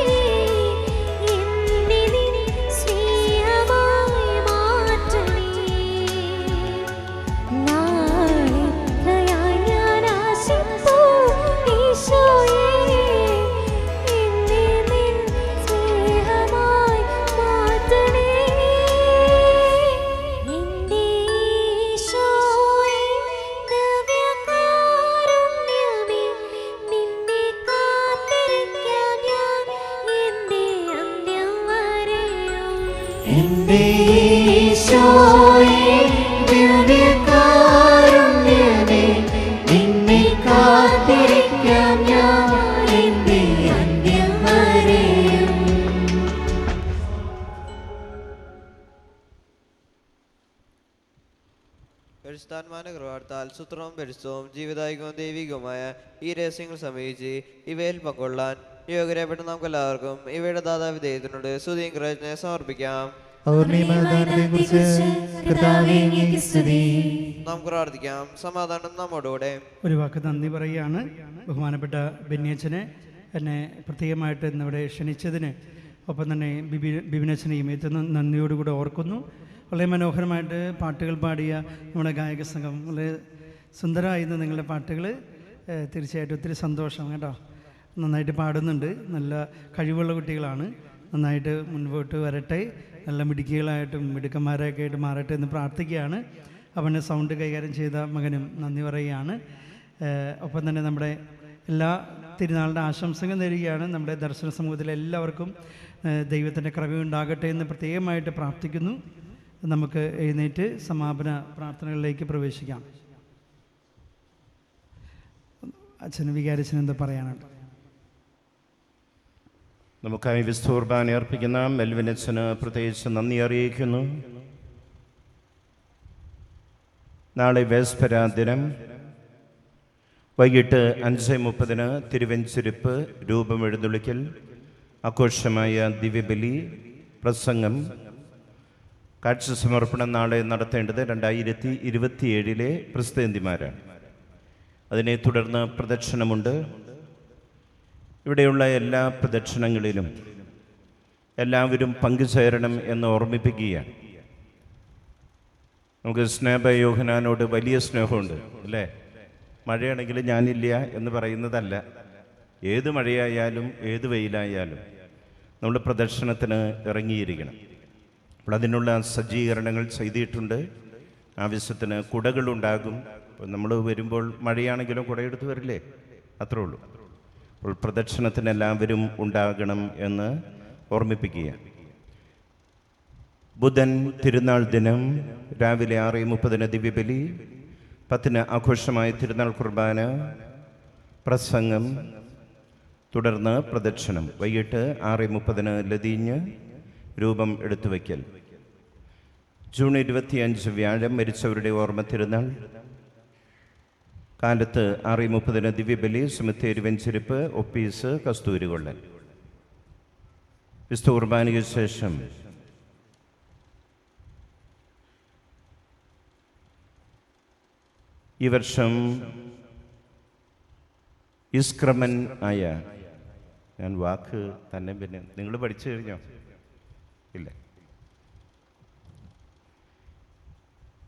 എന്നെ നിൻ സ്നേഹമായി മാറ്റണേ. നാളിത്രയായി ഞാൻ ആശിപ്പൂ ഈശോയേ, എന്നെ നിൻ സ്നേഹമായി മാറ്റണേ. എൻ്റെ ഈശോയേ ദിവ്യകാരുണ്യമേ, നിന്നെ കാത്തിരിക്കാം ഞാൻ എൻ്റെ അന്ത്യം വരെയും. എൻ്റെ ഈശോയേ ദിവ്യകാരുണ്യമേ, നിന്നെ കാത്തിരിക്കാം ഞാൻ എൻ്റെ അന്ത്യം വരെയും. പരിശുദ്ധാത്മാവിന്റെ കൃപാത്താൽ സുത്രവും പരിശുദ്ധവും ജീവദായകവും ദൈവികവുമായ ഈ രഹസ്യങ്ങൾ സമീപിച്ച് ഇവയിൽ പങ്കൊള്ളാൻ യോഗ്യരായപ്പെട്ട നമുക്ക് എല്ലാവർക്കും ഇവയുടെ ദാതാവ് ദൈവത്തിനോട് സ്തുതിയും കൃതജ്ഞതയും സമർപ്പിക്കാം. പൗർണിമദാനത്തെക്കുറിച്ച് കർത്താവേ അങ്ങേക്ക് സ്തുതി. നാം പ്രാർത്ഥിക്കാം. സമാധാനം നമ്മോടുകൂടെ. ഒരു വാക്ക് നന്ദി പറയുകയാണ് ബഹുമാനപ്പെട്ട ബെന്യച്ചനെ എന്നെ പ്രത്യേകമായിട്ട് ഇന്നിവിടെ ക്ഷണിച്ചതിന്. ഒപ്പം തന്നെ ബിബിനച്ചനെയും ഏറ്റവും നന്ദിയോടുകൂടെ ഓർക്കുന്നു. വളരെ മനോഹരമായിട്ട് പാട്ടുകൾ പാടിയ നമ്മുടെ ഗായക സംഘം, വളരെ സുന്ദരമായിരുന്നു നിങ്ങളുടെ പാട്ടുകൾ. തീർച്ചയായിട്ടും ഒത്തിരി സന്തോഷം കേട്ടോ. നന്നായിട്ട് പാടുന്നുണ്ട്, നല്ല കഴിവുള്ള കുട്ടികളാണ്. നന്നായിട്ട് മുൻപോട്ട് വരട്ടെ, നല്ല മിടുക്കികളായിട്ടും മിടുക്കന്മാരൊക്കെ ആയിട്ട് മാറട്ടെ എന്ന് പ്രാർത്ഥിക്കുകയാണ്. അവൻ്റെ സൗണ്ട് കൈകാര്യം ചെയ്ത മകനും നന്ദി പറയുകയാണ്. ഒപ്പം തന്നെ നമ്മുടെ എല്ലാ തിരുനാളിൻ്റെ ആശംസകൾ നേരുകയാണ്. നമ്മുടെ ദർശന സമൂഹത്തിലെ എല്ലാവർക്കും ദൈവത്തിൻ്റെ കൃപയുണ്ടാകട്ടെ എന്ന് പ്രത്യേകമായിട്ട് പ്രാർത്ഥിക്കുന്നു. നമുക്ക് എഴുന്നേറ്റ് സമാപന പ്രാർത്ഥനകളിലേക്ക് പ്രവേശിക്കാം. അച്ഛന് വികാരിച്ചന് എന്താ പറയാനുണ്ട്? നമുക്കായി വിശുദ്ധ കുർബാന അർപ്പിക്കുന്ന മെൽവിനച്ചന് പ്രത്യേകിച്ച് നന്ദി അറിയിക്കുന്നു. നാളെ വേസ്പര ദിനം വൈകിട്ട് 5:30 തിരുവെഞ്ചിരിപ്പ് രൂപമെഴുന്നള്ളിക്കൽ ആഘോഷമായ ദിവ്യബലി, പ്രസംഗം, കാഴ്ച സമർപ്പണം നാളെ നടത്തേണ്ടത് 2027 പ്രസിദ്ധന്തിമാരാണ്. അതിനെ തുടർന്ന് പ്രദക്ഷിണമുണ്ട്. ഇവിടെയുള്ള എല്ലാ പ്രദക്ഷിണങ്ങളിലും എല്ലാവരും പങ്കുചേരണം എന്ന് ഓർമ്മിപ്പിക്കുകയാണ്. നമുക്ക് സ്നേഹയോഹനാനോട് വലിയ സ്നേഹമുണ്ട് അല്ലേ? മഴയാണെങ്കിൽ ഞാനില്ല എന്ന് പറയുന്നതല്ല. ഏത് മഴയായാലും ഏത് വെയിലായാലും നമ്മൾ പ്രദക്ഷിണത്തിന് ഇറങ്ങിയിരിക്കണം. അപ്പോൾ അതിനുള്ള സജ്ജീകരണങ്ങൾ ചെയ്തിട്ടുണ്ട്. ആവശ്യത്തിന് കുടകളുണ്ടാകും. നമ്മൾ വരുമ്പോൾ മഴയാണെങ്കിലും കുടയെടുത്ത് വരില്ലേ? അത്രേ ഉള്ളൂ. അപ്പോൾ പ്രദക്ഷിണത്തിന് എല്ലാവരും ഉണ്ടാകണം എന്ന് ഓർമ്മിപ്പിക്കുക. ബുധൻ തിരുനാൾ ദിനം രാവിലെ 6:30 ദിവ്യബലി, 10 ആഘോഷമായ തിരുനാൾ കുർബാന, പ്രസംഗം, തുടർന്ന് പ്രദക്ഷിണം. വൈകിട്ട് 6:30 ലതീഞ്ഞ് രൂപം എടുത്തുവയ്ക്കൽ. ജൂൺ 25 വ്യാഴം മരിച്ചവരുടെ ഓർമ്മ തിരുനാൾ. കാലത്ത് 6:30 ദിവ്യബലി, സുമിത്തേരി വെഞ്ചിരിപ്പ്, ഒപ്പീസ്, കസ്തൂരി കൊള്ളൻ. വിശുദ്ധ കുർബാനയ്ക്ക് ശേഷം ഈ വർഷം ഇസ്ക്രമൻ ആയ, ഞാൻ വാക്ക് തന്നെ പിന്നെ നിങ്ങൾ പഠിച്ചു കഴിഞ്ഞോ? ഇല്ല.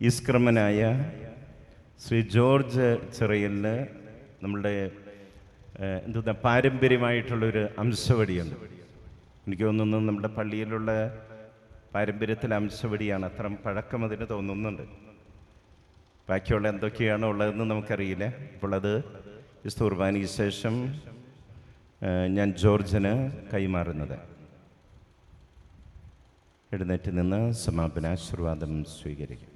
ഇസ്ക്രമനായ ശ്രീ ജോർജ് ചിറയലിന് നമ്മളുടെ എന്താ പാരമ്പര്യമായിട്ടുള്ളൊരു അംശവടിയുണ്ട്. എനിക്ക് തോന്നുന്നു നമ്മുടെ പള്ളിയിലുള്ള പാരമ്പര്യത്തിലെ അംശവടിയാണ്. അത്ര പഴക്കം അതിന് തോന്നുന്നുണ്ട്. ബാക്കിയുള്ള എന്തൊക്കെയാണോ ഉള്ളതെന്ന് നമുക്കറിയില്ല. അപ്പോൾ അത് വിശുദ്ധ കുർബാനയ്ക്ക് ശേഷം ഞാൻ ജോർജിന് കൈമാറുന്നത്. എഴുന്നേറ്റ് നിന്ന് സമാപനാശീർവാദം സ്വീകരിക്കും.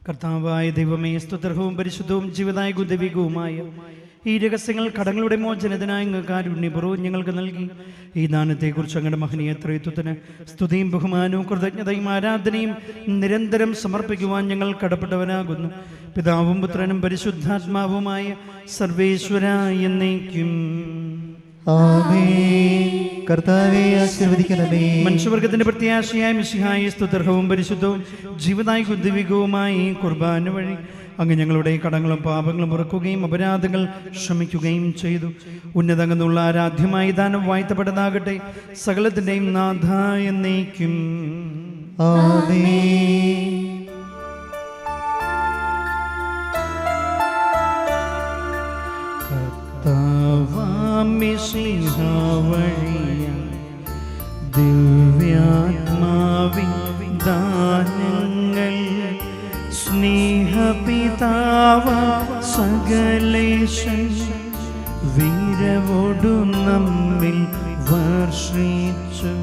കർത്താവായ ദൈവമേ, സ്തുത്യർഹവും പരിശുദ്ധവും ജീവദായകവും ദൈവികവുമായ ഈ രഹസ്യങ്ങൾ കടങ്ങളുടെ മോചനത്തിനായി അങ്ങ് കാരുണ്യപൂർവ്വം ഞങ്ങൾക്ക് നൽകി. ഈ ദാനത്തെക്കുറിച്ച് അങ്ങയുടെ മഹനീയ ത്രയത്വത്തിന് സ്തുതിയും ബഹുമാനവും കൃതജ്ഞതയും ആരാധനയും നിരന്തരം സമർപ്പിക്കുവാൻ ഞങ്ങൾ കടപ്പെട്ടവനാകുന്നു. പിതാവും പുത്രനും പരിശുദ്ധാത്മാവുമായ സർവേശ്വര എന്നേക്കും. കർത്താവേ ആശീർവദിക്കണമേ. മനുഷ്യവർഗത്തിന്റെ പ്രത്യാശയായ മിശിഹായെ സ്തുത്യർഹവും പരിശുദ്ധവും ജീവദായകവും ദൈവികവുമായ ഈ കുർബാന വഴി അങ്ങ് ഞങ്ങളുടെ കടങ്ങളും പാപങ്ങളും പുറക്കുകയും അപരാധങ്ങൾ ക്ഷമിക്കുകയും ചെയ്തു. ഉന്നതങ്ങെന്നുള്ള ആരാധ്യമായി ദാനം വാഴ്ത്തപ്പെട്ടതാകട്ടെ. സകലത്തിന്റെയും നാഥ എന്നേക്കും. ദിവ്യാത്മാവിൻ ദാനങ്ങൾ സ്നേഹപിതാവ സകലേശൻ വീരവോടു നമ്മിൽ വർഷിച്ചു.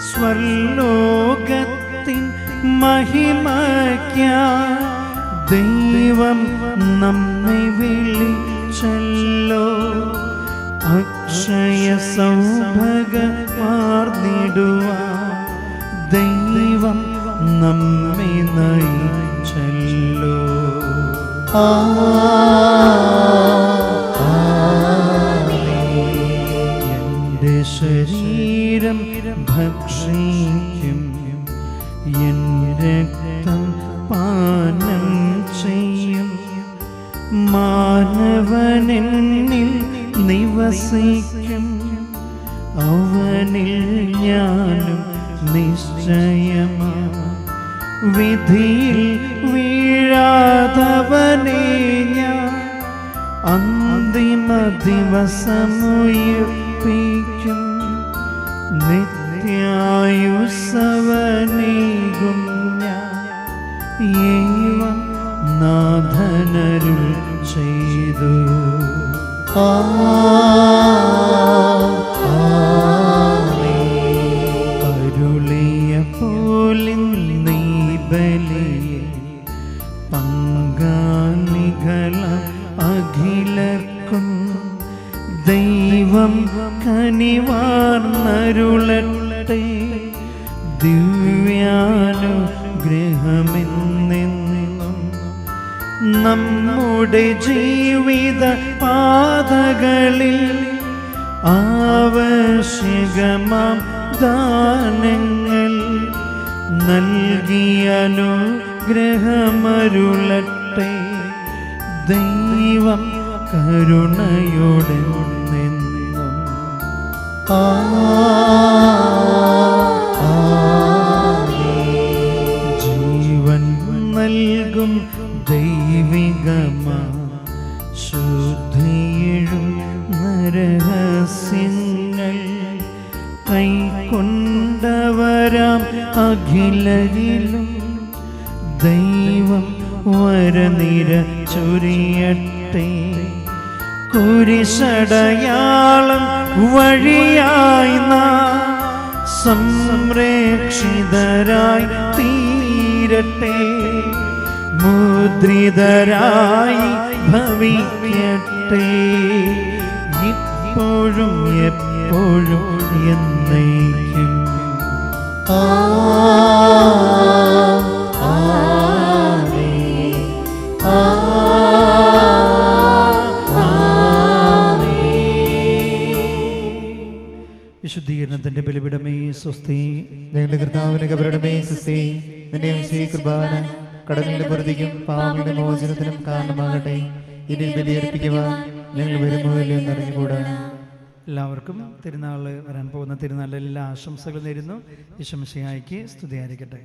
സ്വർലോകത്തിൻ മഹിമയ്ക്കായി ദൈവം നമ്മെ വിളിച്ചല്ലോ. അക്ഷയ സൗഭാഗ്യമാർന്നിടുവാൻ ദൈവം നമ്മെ നയിച്ചല്ലോ. എന്റെ ശരീരം ഭക്ഷിക്കും, എൻ രക്തം പാനം ചെയ്യും. മാനവനെന്നിൽ നിവസിക്കും, അവനിൽ ഞാനും നിശ്ചയമാ. വിധിയിൽ വീഴാതവനെ ഞാൻ അന്തിമ ദിവസമുയർപ്പിക്കും. നിത്യായുസ്സവനേകും ഞാൻ ഏവം നാഥനരുൾ ചെയ്തു. അരുളിയ പോലിന്നീ ബലിയിൽ പങ്കാളികള അഖിലർക്കും ദൈവം കനിവാർന്നരുളട്ടെ. ദിവ്യാനുഗ്രഹമെന്നെന്നും നമ്മുടെ ജീവിത പാതകളിൽ ആവശ്യകമാം ദാനങ്ങൾ നൽകിയനുഗ്രഹമരുളട്ടെ. ദൈവം കരുണയോടെ നിന്നും ജീവൻ നൽകും ദൈവികമാ ശുദ്ധിയിഴും നരഹസ്യങ്ങൾ കൈക്കൊണ്ടവരാം അഖിലരിലും ദൈവം വരനിര ചൊരിയട്ടെ. കുരിശടയാളം വഴിയായി നാം സംരക്ഷിതരായി തീരട്ടെ. മുദ്രിതരായി ഭവിക്കട്ടെ. ഇപ്പോഴും എപ്പോഴും എന്നേക്കും. വിശുദ്ധീകരണത്തിൻ്റെ ബലിപിടമേ സ്വസ്തി. ഞങ്ങളുടെ കർത്താവിന്റെ കബറിടമേ സ്വസ്തി. നിന്റെ വിശുദ്ധ കുർബാന കടങ്ങളുടെ പൊറുതിക്കും പാപങ്ങളുടെ മോചനത്തിനും കാരണമാകട്ടെ. ഇനി ബലിയർപ്പിക്കുവാൻ ഞങ്ങൾ വരുമോ ഇല്ലയോ എന്നറിഞ്ഞുകൂടാ. എല്ലാവർക്കും തിരുനാൾ വരാൻ പോകുന്ന തിരുനാളിൽ എല്ലാ ആശംസകളും നേരുന്നു. ഈശോ മിശിഹായ്ക്ക് സ്തുതിയായിരിക്കട്ടെ.